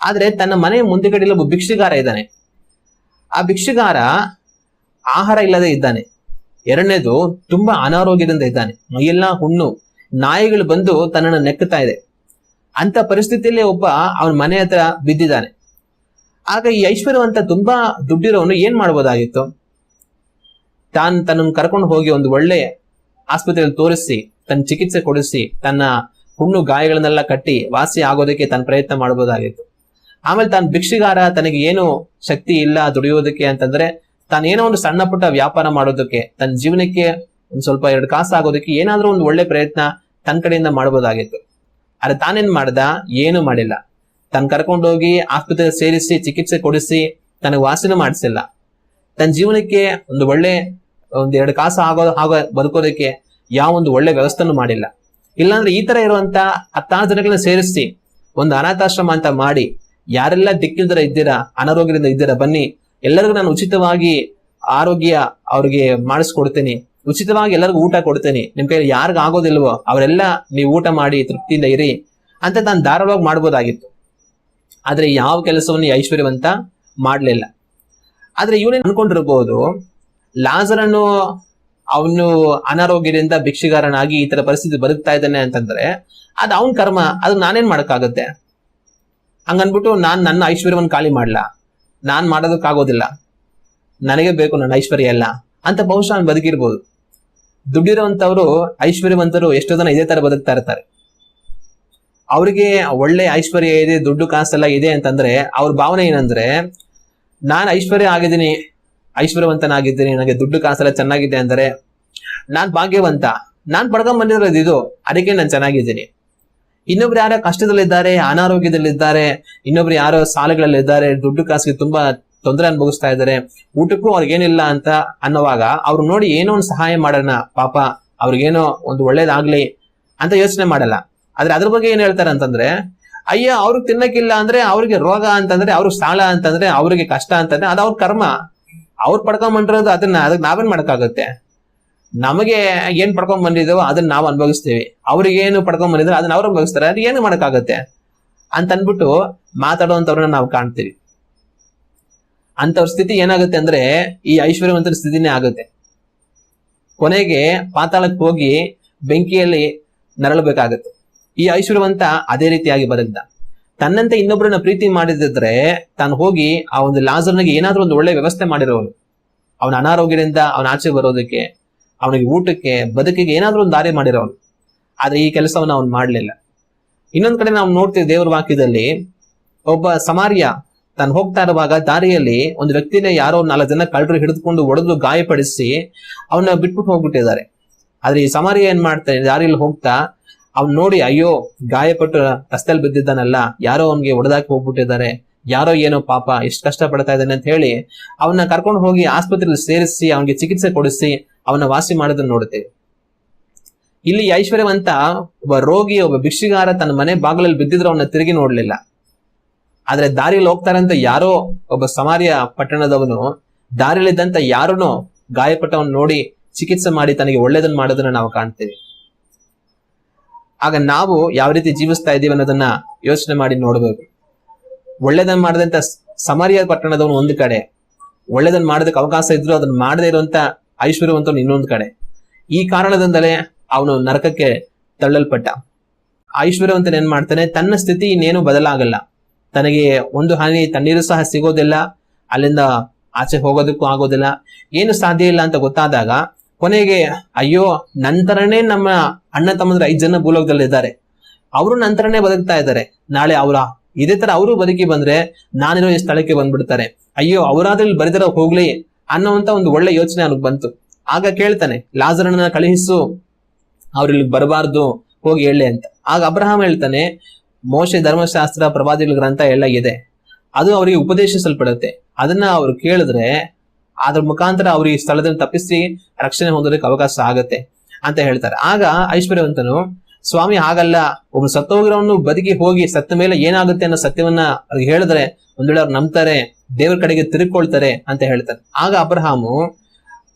ಆದ್ರೆ ತನ್ನ ಮನೆಯ ಮುಂದೆಗಡೆ ಒಬ್ಬ ಭಿಕ್ಷುಗಾರ ಇದ್ದಾನೆ. ಆ ಭಿಕ್ಷುಗಾರ ಆಹಾರ ಇಲ್ಲದೆ ಇದ್ದಾನೆ. ಎರಡನೇದು ತುಂಬಾ ಅನಾರೋಗ್ಯದಿಂದ ಇದ್ದಾನೆ, ಮೈಯೆಲ್ಲ ಹುಣ್ಣು, ನಾಯಿಗಳು ಬಂದು ತನ್ನನ್ನು ನೆಕ್ಕುತ್ತಾ ಇದೆ. ಅಂತ ಪರಿಸ್ಥಿತಿಯಲ್ಲಿ ಒಬ್ಬ ಅವನ ಮನೆ ಹತ್ರ ಬಿದ್ದಿದ್ದಾನೆ. ಆಗ ಈ ಐಶ್ವರ್ಯವಂತ ತುಂಬಾ ದುಡ್ಡಿರೋನು ಏನ್ ಮಾಡ್ಬೋದಾಗಿತ್ತು? ತನ್ನನ್ನು ಕರ್ಕೊಂಡು ಹೋಗಿ ಒಂದು ಒಳ್ಳೆ ಆಸ್ಪತ್ರೆಯಲ್ಲಿ ತೋರಿಸಿ, ತನ್ನ ಚಿಕಿತ್ಸೆ ಕೊಡಿಸಿ, ತನ್ನ ಹುಣ್ಣು ಗಾಯಗಳನ್ನೆಲ್ಲ ಕಟ್ಟಿ ವಾಸಿ ಆಗೋದಕ್ಕೆ ತಾನು ಪ್ರಯತ್ನ ಮಾಡಬಹುದಾಗಿತ್ತು. ಆಮೇಲೆ ತಾನು ಭಿಕ್ಷುಗಾರ, ತನಗೆ ಏನು ಶಕ್ತಿ ಇಲ್ಲ ದುಡಿಯೋದಕ್ಕೆ ಅಂತಂದ್ರೆ, ತಾನೇನೋ ಒಂದು ಸಣ್ಣ ಪುಟ್ಟ ವ್ಯಾಪಾರ ಮಾಡೋದಕ್ಕೆ, ತನ್ನ ಜೀವನಕ್ಕೆ ಒಂದ್ ಸ್ವಲ್ಪ 2 ಕಾಸು ಆಗೋದಕ್ಕೆ ಏನಾದ್ರೂ ಒಂದು ಒಳ್ಳೆ ಪ್ರಯತ್ನ ತನ್ನ ಕಡೆಯಿಂದ ಮಾಡಬಹುದಾಗಿತ್ತು. ಆದ್ರೆ ತಾನೇನ್ ಮಾಡ್ದ? ಏನು ಮಾಡಿಲ್ಲ. ತಾನು ಕರ್ಕೊಂಡೋಗಿ ಆಸ್ಪತ್ರೆ ಸೇರಿಸಿ ಚಿಕಿತ್ಸೆ ಕೊಡಿಸಿ ತನಗೆ ವಾಸಿನೂ ಮಾಡಿಸಿಲ್ಲ. ತನ್ನ ಜೀವನಕ್ಕೆ ಒಂದು ಒಳ್ಳೆ 2 ಕಾಸು ಆಗೋ ಬದುಕೋದಕ್ಕೆ ಯಾವ ಒಂದು ಒಳ್ಳೆ ವ್ಯವಸ್ಥೆನೂ ಮಾಡಿಲ್ಲ. ಇಲ್ಲಾಂದ್ರೆ ಈ ತರ ಇರುವಂತ 10 ಜನಗಳನ್ನ ಸೇರಿಸಿ ಒಂದು ಅನಾಥಾಶ್ರಮ ಅಂತ ಮಾಡಿ, ಯಾರೆಲ್ಲ ದಿಕ್ಕಿಲ್ದರ ಇದ್ದೀರಾ, ಅನಾರೋಗ್ಯದಿಂದ ಇದ್ದೀರಾ, ಬನ್ನಿ, ಎಲ್ಲರಿಗೂ ನಾನು ಉಚಿತವಾಗಿ ಆರೋಗ್ಯ ಅವ್ರಿಗೆ ಮಾಡಿಸ್ಕೊಡ್ತೀನಿ, ಉಚಿತವಾಗಿ ಎಲ್ಲರಿಗೂ ಊಟ ಕೊಡ್ತೇನೆ, ನಿಮ್ ಕೈ ಯಾರಿಗ ಆಗೋದಿಲ್ವೋ ಅವರೆಲ್ಲ ನೀವು ಊಟ ಮಾಡಿ ತೃಪ್ತಿಯಿಂದ ಇರಿ ಅಂತ ನಾನು ಧಾರಾಳವಾಗಿ ಮಾಡ್ಬೋದಾಗಿತ್ತು. ಆದ್ರೆ ಯಾವ ಕೆಲಸವನ್ನು ಐಶ್ವರ್ಯವಂತ ಮಾಡ್ಲಿಲ್ಲ. ಆದ್ರೆ ಇವನೇ ಅನ್ಕೊಂಡಿರ್ಬೋದು, ಲಾಜರನು ಅವನು ಅನಾರೋಗ್ಯದಿಂದ ಭಿಕ್ಷುಗಾರನಾಗಿ ಈ ತರ ಪರಿಸ್ಥಿತಿ ಬದುಕ್ತಾ ಇದ್ದಾನೆ ಅಂತಂದ್ರೆ ಅದು ಅವನ್ ಕರ್ಮ, ಅದು ನಾನೇನ್ ಮಾಡಕ್ಕಾಗುತ್ತೆ? ಹಂಗನ್ಬಿಟ್ಟು ನನ್ನ ಐಶ್ವರ್ಯವನ್ನು ಖಾಲಿ ಮಾಡ್ಲಾ? ನಾನ್ ಮಾಡೋದಕ್ಕಾಗೋದಿಲ್ಲ, ನನಗೆ ಬೇಕು ನನ್ನ ಐಶ್ವರ್ಯ ಎಲ್ಲ ಅಂತ ಬಹುಶಃ ಅವ್ನು ಬದುಕಿರ್ಬೋದು. ದುಡ್ಡಿರುವಂತವ್ರು, ಐಶ್ವರ್ಯವಂತರು ಎಷ್ಟೋ ಜನ ಇದೇ ತರ ಬದುಕ್ತಾ ಇರ್ತಾರೆ. ಅವ್ರಿಗೆ ಒಳ್ಳೆ ಐಶ್ವರ್ಯ ಇದೆ, ದುಡ್ಡು ಕಾಸೆಲ್ಲ ಇದೆ ಅಂತಂದ್ರೆ ಅವ್ರ ಭಾವನೆ ಏನಂದ್ರೆ, ನಾನ್ ಐಶ್ವರ್ಯ ಆಗಿದ್ದೀನಿ, ಐಶ್ವರ್ಯವಂತನಾಗಿದ್ದೀನಿ, ನನಗೆ ದುಡ್ಡು ಕಾಸೆಲ್ಲ ಚೆನ್ನಾಗಿದೆ ಅಂದರೆ ನಾನ್ ಭಾಗ್ಯವಂತ, ನಾನ್ ಪಡ್ಕೊಂಡ್ ಬಂದಿರೋದು ಇದು, ಅದಕ್ಕೆ ನಾನು ಚೆನ್ನಾಗಿದ್ದೀನಿ. ಇನ್ನೊಬ್ರು ಯಾರೋ ಕಷ್ಟದಲ್ಲಿದ್ದಾರೆ, ಅನಾರೋಗ್ಯದಲ್ಲಿದ್ದಾರೆ, ಇನ್ನೊಬ್ರು ಯಾರೋ ಸಾಲಗಳಲ್ಲಿದ್ದಾರೆ, ದುಡ್ಡು ಕಾಸಿಗೆ ತುಂಬಾ ತೊಂದರೆ ಅನುಭವಿಸ್ತಾ ಇದ್ದಾರೆ, ಊಟಕ್ಕೂ ಅವ್ರಿಗೇನಿಲ್ಲ ಅಂತ ಅನ್ನೋವಾಗ ಅವ್ರು ನೋಡಿ ಏನೋ ಒಂದು ಸಹಾಯ ಮಾಡೋಣ, ಪಾಪ ಅವ್ರಿಗೇನೋ ಒಂದು ಒಳ್ಳೇದಾಗ್ಲಿ ಅಂತ ಯೋಚನೆ ಮಾಡಲ್ಲ. ಆದ್ರೆ ಅದ್ರ ಬಗ್ಗೆ ಏನ್ ಹೇಳ್ತಾರೆ ಅಂತಂದ್ರೆ, ಅಯ್ಯ ಅವ್ರಿಗೆ ತಿನ್ನಕ್ಕಿಲ್ಲ ಅಂದ್ರೆ, ಅವ್ರಿಗೆ ರೋಗ ಅಂತಂದ್ರೆ, ಅವ್ರಿಗೆ ಸಾಲ ಅಂತಂದ್ರೆ, ಅವ್ರಿಗೆ ಕಷ್ಟ ಅಂತಂದ್ರೆ ಅದು ಅವ್ರ ಕರ್ಮ, ಅವ್ರು ಪಡ್ಕೊಂಡ್ ಬಂದಿರೋದು ಅದನ್ನ ನಾವೇನ್ ಮಾಡಕ್ಕಾಗುತ್ತೆ? ನಮಗೆ ಏನ್ ಪಡ್ಕೊಂಡ್ ಬಂದಿದ್ದೇವೋ ಅದನ್ನ ನಾವು ಅನುಭವಿಸ್ತೀವಿ, ಅವ್ರಿಗೇನು ಪಡ್ಕೊಂಡ್ ಬಂದಿದ್ರೆ ಅದನ್ನ ಅವ್ರು ಅನುಭವಿಸ್ತಾರೆ, ಅದು ಏನು ಮಾಡಕ್ಕಾಗತ್ತೆ ಅಂತ ಅನ್ಬಿಟ್ಟು ಮಾತಾಡುವಂತವ್ರನ್ನ ನಾವು ಕಾಣ್ತೀವಿ. ಅಂತವ್ರ ಸ್ಥಿತಿ ಏನಾಗುತ್ತೆ ಅಂದ್ರೆ ಈ ಐಶ್ವರ್ಯವಂತರ ಸ್ಥಿತಿನೇ ಆಗುತ್ತೆ. ಕೊನೆಗೆ ಪಾತಾಳಕ್ಕೆ ಹೋಗಿ ಬೆಂಕಿಯಲ್ಲಿ ನರಳಬೇಕಾಗತ್ತೆ. ಈ ಐಶ್ವರ್ಯವಂತ ಅದೇ ರೀತಿಯಾಗಿ ಬದುಕ್ದ. ತನ್ನಂತೆ ಇನ್ನೊಬ್ಬರನ್ನ ಪ್ರೀತಿ ಮಾಡಿದ್ರೆ ತಾನು ಹೋಗಿ ಆ ಒಂದು ಲಾಜರ್ನಿಗೆ ಏನಾದ್ರೂ ಒಂದು ಒಳ್ಳೆ ವ್ಯವಸ್ಥೆ ಮಾಡಿರೋನು, ಅವನ ಅನಾರೋಗ್ಯದಿಂದ ಅವನ ಆಚೆ ಬರೋದಕ್ಕೆ, ಅವನಿಗೆ ಊಟಕ್ಕೆ, ಬದುಕಿಗೆ ಏನಾದ್ರೂ ಒಂದು ದಾರಿ ಮಾಡಿರೋನು. ಆದ್ರೆ ಈ ಕೆಲಸವನ್ನ ಅವನು ಮಾಡ್ಲಿಲ್ಲ. ಇನ್ನೊಂದ್ ಕಡೆ ನಾವು ನೋಡ್ತೀವಿ ದೇವರ ವಾಕ್ಯದಲ್ಲಿ, ಒಬ್ಬ ಸಮಾರ್ಯ ತಾನು ಹೋಗ್ತಾ ಇರುವಾಗ ದಾರಿಯಲ್ಲಿ ಒಂದು ವ್ಯಕ್ತಿನ ಯಾರೋ 4 ಜನ ಕಳ್ಳರು ಹಿಡಿದುಕೊಂಡು ಒಡೆದು ಗಾಯಪಡಿಸಿ ಅವನ್ನ ಬಿಟ್ಬಿಟ್ಟು ಹೋಗ್ಬಿಟ್ಟಿದ್ದಾರೆ. ಆದ್ರೆ ಈ ಸಮಾರ್ಯ ಏನ್ ಮಾಡ್ತಾನೆ, ದಾರಿಯಲ್ಲಿ ಹೋಗ್ತಾ ಅವ್ನ್ ನೋಡಿ, ಅಯ್ಯೋ ಗಾಯಪಟ್ಟು ರಸ್ತೆಯಲ್ಲಿ ಬಿದ್ದಿದ್ದಾನಲ್ಲ, ಯಾರೋ ಅವನ್ಗೆ ಹೊಡೆದಾಕಿ ಹೋಗ್ಬಿಟ್ಟಿದ್ದಾರೆ, ಯಾರೋ ಏನೋ ಪಾಪ ಎಷ್ಟು ಕಷ್ಟ ಪಡ್ತಾ ಇದ್ದಾನೆ ಅಂತ ಹೇಳಿ ಅವನ್ನ ಕರ್ಕೊಂಡು ಹೋಗಿ ಆಸ್ಪತ್ರೆಯಲ್ಲಿ ಸೇರಿಸಿ ಅವನಿಗೆ ಚಿಕಿತ್ಸೆ ಕೊಡಿಸಿ ಅವನ್ನ ವಾಸಿ ಮಾಡೋದನ್ನ ನೋಡುತ್ತೇವೆ. ಇಲ್ಲಿ ಐಶ್ವರ್ಯವಂತ ಒಬ್ಬ ರೋಗಿ, ಒಬ್ಬ ಭಿಕ್ಷಿಗಾರ ತನ್ನ ಮನೆ ಬಾಗಿಲಲ್ಲಿ ಬಿದ್ದಿದ್ರು ಅವನ್ನ ತಿರುಗಿ ನೋಡ್ಲಿಲ್ಲ. ಆದ್ರೆ ದಾರಿಯಲ್ಲಿ ಹೋಗ್ತಾರಂತ ಯಾರೋ ಒಬ್ಬ ಸಮಾರ್ಯ ಪಟ್ಟಣದವನು ದಾರಿಯಲ್ಲಿದ್ದಂತ ಯಾರನೋ ಗಾಯಪಟ್ಟವನ್ನ ನೋಡಿ ಚಿಕಿತ್ಸೆ ಮಾಡಿ ತನಗೆ ಒಳ್ಳೇದನ್ನ ಮಾಡೋದನ್ನ ನಾವು ಕಾಣ್ತೇವೆ. ಆಗ ನಾವು ಯಾವ ರೀತಿ ಜೀವಿಸ್ತಾ ಇದೀವಿ ಅನ್ನೋದನ್ನ ಯೋಚನೆ ಮಾಡಿ ನೋಡ್ಬೇಕು. ಒಳ್ಳೇದನ್ನ ಮಾಡದಂತ ಸಮಾರ್ಯ ಪಟ್ಟಣದವನು ಒಂದು ಕಡೆ, ಒಳ್ಳೇದನ್ನ ಮಾಡೋದಕ್ಕೆ ಅವಕಾಶ ಇದ್ರು ಅದನ್ನ ಮಾಡದೇ ಇರುವಂತ ಐಶ್ವರ್ಯವಂತವನು ಇನ್ನೊಂದು ಕಡೆ. ಈ ಕಾರಣದಿಂದಲೇ ಅವನು ನರಕಕ್ಕೆ ತಳ್ಳಲ್ಪಟ್ಟ. ಐಶ್ವರ್ಯವಂತನ ಏನ್ ಮಾಡ್ತಾನೆ, ತನ್ನ ಸ್ಥಿತಿ ಇನ್ನೇನು ಬದಲಾಗಲ್ಲ, ತನಗೆ ಒಂದು ಹನಿ ತಣ್ಣೀರು ಸಹ ಸಿಗೋದಿಲ್ಲ, ಅಲ್ಲಿಂದ ಆಚೆ ಹೋಗೋದಕ್ಕೂ ಆಗೋದಿಲ್ಲ, ಏನು ಸಾಧ್ಯ ಇಲ್ಲ ಅಂತ ಗೊತ್ತಾದಾಗ ಕೊನೆಗೆ ಅಯ್ಯೋ ನಂತರನೇ ನಮ್ಮ ಅಣ್ಣ ತಮ್ಮಂದ್ರೆ 5 ಜನ ಭೂಲೋಕದಲ್ಲಿ ಇದ್ದಾರೆ, ಅವರು ನಂತರನೇ ಬದುಕ್ತಾ ಇದ್ದಾರೆ, ನಾಳೆ ಅವರ ಇದೇ ತರ ಅವರು ಬದುಕಿ ಬಂದ್ರೆ ನಾನಿರೋ ಈ ಸ್ಥಳಕ್ಕೆ ಬಂದ್ಬಿಡ್ತಾರೆ, ಅಯ್ಯೋ ಅವರಾದ್ರಲ್ಲಿ ಬರೆದಿರೋ ಹೋಗ್ಲಿ ಅನ್ನೋಂತ ಒಂದು ಒಳ್ಳೆ ಯೋಚನೆ ಅವ್ನಿಗೆ ಬಂತು. ಆಗ ಕೇಳ್ತಾನೆ, ಲಾಜರನ್ನ ಕಳುಹಿಸು, ಅವ್ರಿಲ್ಲಿಗೆ ಬರಬಾರ್ದು, ಹೋಗಿ ಹೇಳಿ ಅಂತ. ಆಗ ಅಬ್ರಹಾಂ ಹೇಳ್ತಾನೆ, ಮೋಶೆ ಧರ್ಮಶಾಸ್ತ್ರ ಪ್ರವಾದಿಗಳ ಗ್ರಂಥ ಎಲ್ಲ ಇದೆ, ಅದು ಅವರಿಗೆ ಉಪದೇಶಿಸಲ್ಪಡುತ್ತೆ, ಅದನ್ನ ಅವ್ರು ಕೇಳಿದ್ರೆ ಅದ್ರ ಮುಖಾಂತರ ಅವ್ರು ಈ ಸ್ಥಳದಲ್ಲಿ ತಪ್ಪಿಸಿ ರಕ್ಷಣೆ ಹೊಂದೋದಕ್ಕೆ ಅವಕಾಶ ಆಗತ್ತೆ ಅಂತ ಹೇಳ್ತಾರೆ. ಆಗ ಐಶ್ವರ್ಯವಂತನು, ಸ್ವಾಮಿ ಹಾಗಲ್ಲ, ಒಬ್ಬನು ಸತ್ತೋಗಿರೋನು ಬದುಕಿ ಹೋಗಿ ಸತ್ತ ಮೇಲೆ ಏನಾಗುತ್ತೆ ಅನ್ನೋ ಸತ್ಯವನ್ನ ಅವ್ರಿಗೆ ಹೇಳಿದ್ರೆ ಒಂದ್ ವೇಳೆ ಅವ್ರು ನಂಬ್ತಾರೆ, ದೇವರ ಕಡೆಗೆ ತಿರುಗಿಕೊಳ್ತಾರೆ ಅಂತ ಹೇಳ್ತಾರೆ. ಆಗ ಅಬ್ರಹಾಮು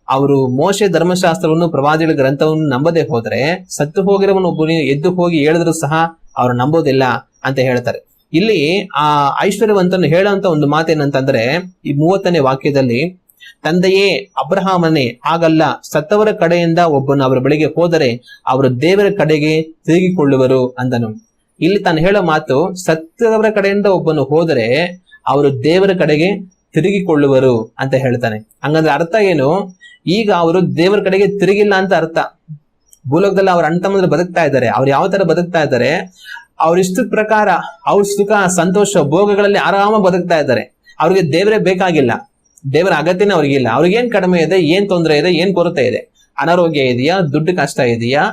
ಅವರು ಮೋಶೆ ಧರ್ಮಶಾಸ್ತ್ರವನ್ನು ಪ್ರವಾದಿಗಳ ಗ್ರಂಥವನ್ನು ನಂಬದೆ ಹೋದ್ರೆ ಸತ್ತು ಹೋಗಿರೋವನು ಒಬ್ಬನು ಎದ್ದು ಹೋಗಿ ಹೇಳಿದ್ರು ಸಹ ಅವ್ರು ನಂಬೋದಿಲ್ಲ ಅಂತ ಹೇಳ್ತಾರೆ. ಇಲ್ಲಿ ಆ ಐಶ್ವರ್ಯವಂತನು ಹೇಳುವಂತ ಒಂದು ಮಾತೇನಂತಂದ್ರೆ, ಈ 30ನೇ ವಾಕ್ಯದಲ್ಲಿ, ತಂದೆಯೇ ಅಬ್ರಹಾಮನೇ ಹಾಗಲ್ಲ, ಸತ್ತವರ ಕಡೆಯಿಂದ ಒಬ್ಬನು ಅವರ ಬಳಿಗೆ ಹೋದರೆ ಅವರು ದೇವರ ಕಡೆಗೆ ತಿರುಗಿಕೊಳ್ಳುವರು ಅಂದನು. ಇಲ್ಲಿ ತಾನು ಹೇಳೋ ಮಾತು, ಸತ್ತವರ ಕಡೆಯಿಂದ ಒಬ್ಬನು ಹೋದರೆ ಅವರು ದೇವರ ಕಡೆಗೆ ತಿರುಗಿಕೊಳ್ಳುವರು ಅಂತ ಹೇಳ್ತಾನೆ. ಹಂಗಂದ್ರೆ ಅರ್ಥ ಏನು, ಈಗ ಅವರು ದೇವರ ಕಡೆಗೆ ತಿರುಗಿಲ್ಲ ಅಂತ ಅರ್ಥ. ಭೂಲೋಕದಲ್ಲಿ ಅವ್ರ ಅಣ್ಣ ತಮ್ಮಂದ್ರೆ ಬದುಕ್ತಾ ಇದ್ದಾರೆ, ಅವ್ರು ಯಾವ ತರ ಬದುಕ್ತಾ ಇದ್ದಾರೆ, ಅವ್ರ ಇಷ್ಟದ ಪ್ರಕಾರ ಅವ್ರ ಸುಖ ಸಂತೋಷ ಭೋಗಗಳಲ್ಲಿ ಆರಾಮ ಬದುಕ್ತಾ ಇದ್ದಾರೆ. ಅವ್ರಿಗೆ ದೇವರೇ ಬೇಕಾಗಿಲ್ಲ, ದೇವರ ಅಗತ್ಯನೇ ಅವ್ರಿಗಿಲ್ಲ. ಅವ್ರಿಗೇನ್ ಕಡಿಮೆ ಇದೆ, ಏನ್ ತೊಂದರೆ ಇದೆ, ಏನ್ ಕೊರತೆ ಇದೆ, ಅನಾರೋಗ್ಯ ಇದೆಯಾ, ದುಡ್ಡು ಕಷ್ಟ ಇದೆಯಾ,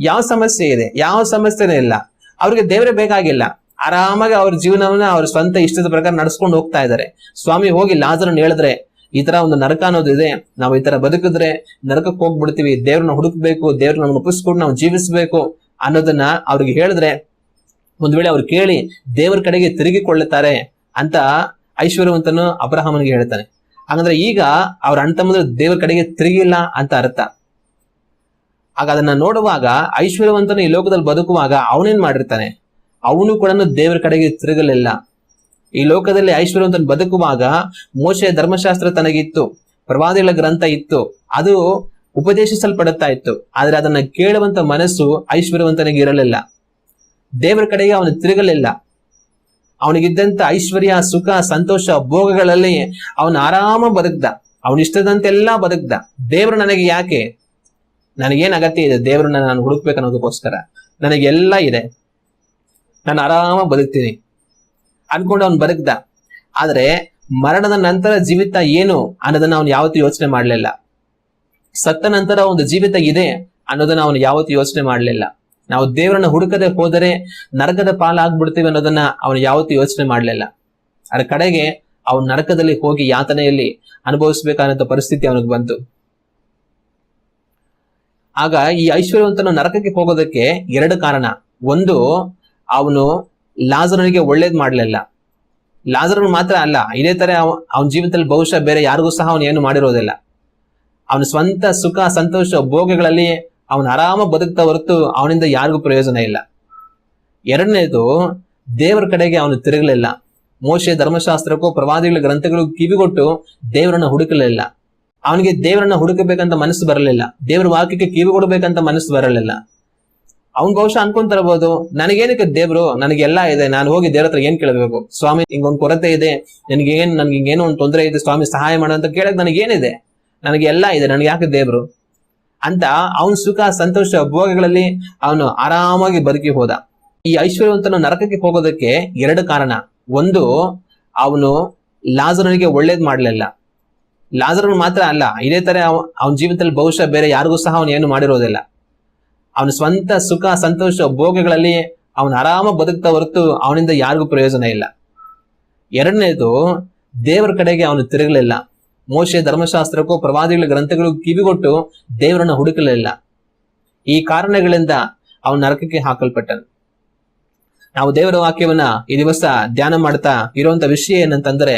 ಯಾವ ಸಮಸ್ಯೆ ಇದೆ, ಯಾವ ಸಮಸ್ಯೆನೇ ಇಲ್ಲ, ಅವ್ರಿಗೆ ದೇವರೇ ಬೇಕಾಗಿಲ್ಲ. ಆರಾಮಾಗಿ ಅವ್ರ ಜೀವನವನ್ನ ಅವ್ರ ಸ್ವಂತ ಇಷ್ಟದ ಪ್ರಕಾರ ನಡ್ಸ್ಕೊಂಡು ಹೋಗ್ತಾ ಇದ್ದಾರೆ. ಸ್ವಾಮಿ ಹೋಗಿ ಲಾಜರನ್ನ ಹೇಳಿದ್ರೆ ಈ ತರ ಒಂದು ನರಕ ಅನ್ನೋದು ಇದೆ, ನಾವು ಈ ತರ ಬದುಕಿದ್ರೆ ನರಕಕ್ಕೆ ಹೋಗ್ಬಿಡ್ತೀವಿ, ದೇವ್ರನ್ನ ಹುಡುಕ್ಬೇಕು, ದೇವ್ರ ನಮ್ಗೆ ಒಪ್ಪಿಸ್ಕೊಂಡು ನಾವು ಜೀವಿಸ್ಬೇಕು ಅನ್ನೋದನ್ನ ಅವ್ರಿಗೆ ಹೇಳಿದ್ರೆ ಒಂದ್ ವೇಳೆ ಅವ್ರು ಕೇಳಿ ದೇವರ ಕಡೆಗೆ ತಿರುಗಿಕೊಳ್ಳುತ್ತಾರೆ ಅಂತ ಐಶ್ವರ್ಯವಂತನು ಅಬ್ರಹಾಮನಿಗೆ ಹೇಳ್ತಾನೆ. ಹಾಗಂದ್ರೆ ಈಗ ಅವ್ರ ಅಣ್ಣ ತಮ್ಮಂದ್ರೆ ದೇವರ ಕಡೆಗೆ ತಿರುಗಿಲ್ಲ ಅಂತ ಅರ್ಥ. ಆಗ ಅದನ್ನ ನೋಡುವಾಗ ಐಶ್ವರ್ಯವಂತನು ಈ ಲೋಕದಲ್ಲಿ ಬದುಕುವಾಗ ಅವನೇನ್ ಮಾಡಿರ್ತಾನೆ, ಅವನು ಕೂಡ ದೇವರ ಕಡೆಗೆ ತಿರುಗಲಿಲ್ಲ. ಈ ಲೋಕದಲ್ಲಿ ಐಶ್ವರ್ಯವಂತನು ಬದುಕುವಾಗ ಮೋಶೆ ಧರ್ಮಶಾಸ್ತ್ರ ತನಗಿತ್ತು, ಪ್ರವಾದಿಗಳ ಗ್ರಂಥ ಇತ್ತು, ಅದು ಉಪದೇಶಿಸಲ್ಪಡುತ್ತಾ ಇತ್ತು. ಆದ್ರೆ ಅದನ್ನ ಕೇಳುವಂತ ಮನಸ್ಸು ಐಶ್ವರ್ಯವಂತನಿಗೆ ಇರಲಿಲ್ಲ, ದೇವರ ಕಡೆಗೆ ಅವನು ತಿರುಗಲಿಲ್ಲ. ಅವನಿಗಿದ್ದಂತ ಐಶ್ವರ್ಯ ಸುಖ ಸಂತೋಷ ಭೋಗಗಳಲ್ಲಿ ಅವನು ಆರಾಮ ಬದುಕ್ದ, ಅವನಿಷ್ಟದಂತೆಲ್ಲ ಬದುಕ್ದ. ದೇವ್ರು ನನಗೆ ಯಾಕೆ, ನನಗೇನ್ ಅಗತ್ಯ ಇದೆ, ದೇವ್ರನ್ನ ನಾನು ಹುಡುಕ್ಬೇಕನ್ನೋದಕ್ಕೋಸ್ಕರ ನನಗೆಲ್ಲ ಇದೆ, ನಾನು ಆರಾಮ ಬದುಕ್ತೀನಿ ಅನ್ಕೊಂಡು ಅವನು ಬದುಕ್ದ. ಆದ್ರೆ ಮರಣದ ನಂತರ ಜೀವಿತ ಏನು ಅನ್ನೋದನ್ನ ಅವನು ಯಾವತ್ತೂ ಯೋಚನೆ ಮಾಡ್ಲಿಲ್ಲ. ಸತ್ತ ನಂತರ ಒಂದು ಜೀವಿತ ಇದೆ ಅನ್ನೋದನ್ನ ಅವನು ಯಾವತ್ತೂ ಯೋಚನೆ ಮಾಡ್ಲಿಲ್ಲ. ನಾವು ದೇವರನ್ನ ಹುಡುಕದೆ ಹೋದರೆ ನರಕದ ಪಾಲಾಗ್ಬಿಡ್ತೀವಿ ಅನ್ನೋದನ್ನ ಅವನು ಯಾವತ್ತೂ ಯೋಚನೆ ಮಾಡ್ಲಿಲ್ಲ. ಅದ್ರ ಕಡೆಗೆ ಅವನು ನರಕದಲ್ಲಿ ಹೋಗಿ ಯಾತನೆಯಲ್ಲಿ ಅನುಭವಿಸ್ಬೇಕಾದಂತ ಪರಿಸ್ಥಿತಿ ಅವನಿಗೆ ಬಂತು. ಆಗ ಈ ಐಶ್ವರ್ಯವಂತನು ನರಕಕ್ಕೆ ಹೋಗೋದಕ್ಕೆ 2 ಕಾರಣ. ಒಂದು, ಅವನು ಲಾಜರನಿಗೆ ಒಳ್ಳೇದ್ ಮಾಡ್ಲಿಲ್ಲ. ಲಾಜರನ್ ಮಾತ್ರ ಅಲ್ಲ, ಇದೇ ತರ ಅವನ ಜೀವಿತದಲ್ಲಿ ಬಹುಶಃ ಬೇರೆ ಯಾರಿಗೂ ಸಹ ಅವನು ಏನು ಮಾಡಿರೋದಿಲ್ಲ. ಅವನ ಸ್ವಂತ ಸುಖ ಸಂತೋಷ ಭೋಗಗಳಲ್ಲಿ ಅವನು ಆರಾಮ ಬದುಕ್ತಾ ಹೊರತು ಅವನಿಂದ ಯಾರಿಗೂ ಪ್ರಯೋಜನ ಇಲ್ಲ. 2ನೇದು, ದೇವರ ಕಡೆಗೆ ಅವನು ತಿರುಗಲಿಲ್ಲ. ಮೋಶೆ ಧರ್ಮಶಾಸ್ತ್ರಕ್ಕೂ ಪ್ರವಾದಿಗಳ ಗ್ರಂಥಗಳು ಕಿವಿಗೊಟ್ಟು ದೇವರನ್ನ ಹುಡುಕಲಿಲ್ಲ. ಅವನಿಗೆ ದೇವರನ್ನ ಹುಡುಕಬೇಕಂತ ಮನಸ್ಸು ಬರಲಿಲ್ಲ, ದೇವ್ರ ವಾಕ್ಯಕ್ಕೆ ಕಿವಿ ಕೊಡಬೇಕಂತ ಮನಸ್ಸು ಬರಲಿಲ್ಲ. ಅವ್ನ್ ಬಹುಶಃ ಅನ್ಕೊಂತಿರಬಹುದು, ನನಗೇನಕ್ಕೆ ದೇವ್ರು, ನನಗೆಲ್ಲ ಇದೆ, ನಾನು ಹೋಗಿ ದೇವ್ರ ಹತ್ರ ಏನ್ ಕೇಳಬೇಕು, ಸ್ವಾಮಿ ಹಿಂಗೊಂದು ಕೊರತೆ ಇದೆ, ನನ್ಗೆ ಏನೋ ಒಂದು ತೊಂದರೆ ಇದೆ, ಸ್ವಾಮಿ ಸಹಾಯ ಮಾಡು ಅಂತ ಕೇಳಕ್ ನನಗೇನಿದೆ, ನನಗೆ ಎಲ್ಲ ಇದೆ, ನನಗೆ ಯಾಕೆ ದೇವ್ರು ಅಂತ ಅವನ್ ಸುಖ ಸಂತೋಷ ಭೋಗಗಳಲ್ಲಿ ಅವನು ಆರಾಮಾಗಿ ಬದುಕಿ ಹೋದ. ಈ ಐಶ್ವರ್ಯವಂತನು ನರಕಕ್ಕೆ ಹೋಗೋದಕ್ಕೆ 2 ಕಾರಣ. ಒಂದು, ಅವನು ಲಾಜರನಿಗೆ ಒಳ್ಳೇದ್ ಮಾಡ್ಲಿಲ್ಲ. ಲಾಜರನ್ ಮಾತ್ರ ಅಲ್ಲ, ಇದೇ ತರ ಅವನ ಜೀವಿತದಲ್ಲಿ ಬಹುಶಃ ಬೇರೆ ಯಾರಿಗೂ ಸಹ ಅವನು ಏನು ಮಾಡಿರೋದಿಲ್ಲ. ಅವನ ಸ್ವಂತ ಸುಖ ಸಂತೋಷ ಭೋಗಗಳಲ್ಲಿ ಅವನು ಆರಾಮ ಬದುಕ್ತಾ ಹೊರತು ಅವನಿಂದ ಯಾರಿಗೂ ಪ್ರಯೋಜನ ಇಲ್ಲ. 2ನೇದು, ದೇವರ ಕಡೆಗೆ ಅವನು ತಿರುಗಲಿಲ್ಲ. ಮೋಶೆ ಧರ್ಮಶಾಸ್ತ್ರಕ್ಕೂ ಪ್ರವಾದಿಗಳ ಗ್ರಂಥಗಳಿಗೂ ಕಿವಿಗೊಟ್ಟು ದೇವರನ್ನ ಹುಡುಕಲಿಲ್ಲ. ಈ ಕಾರಣಗಳಿಂದ ಅವನು ನರಕಕ್ಕೆ ಹಾಕಲ್ಪಟ್ಟನು. ನಾವು ದೇವರ ವಾಕ್ಯವನ್ನ ಈ ದಿವಸ ಧ್ಯಾನ ಮಾಡ್ತಾ ಇರುವಂತ ವಿಷಯ ಏನಂತಂದ್ರೆ,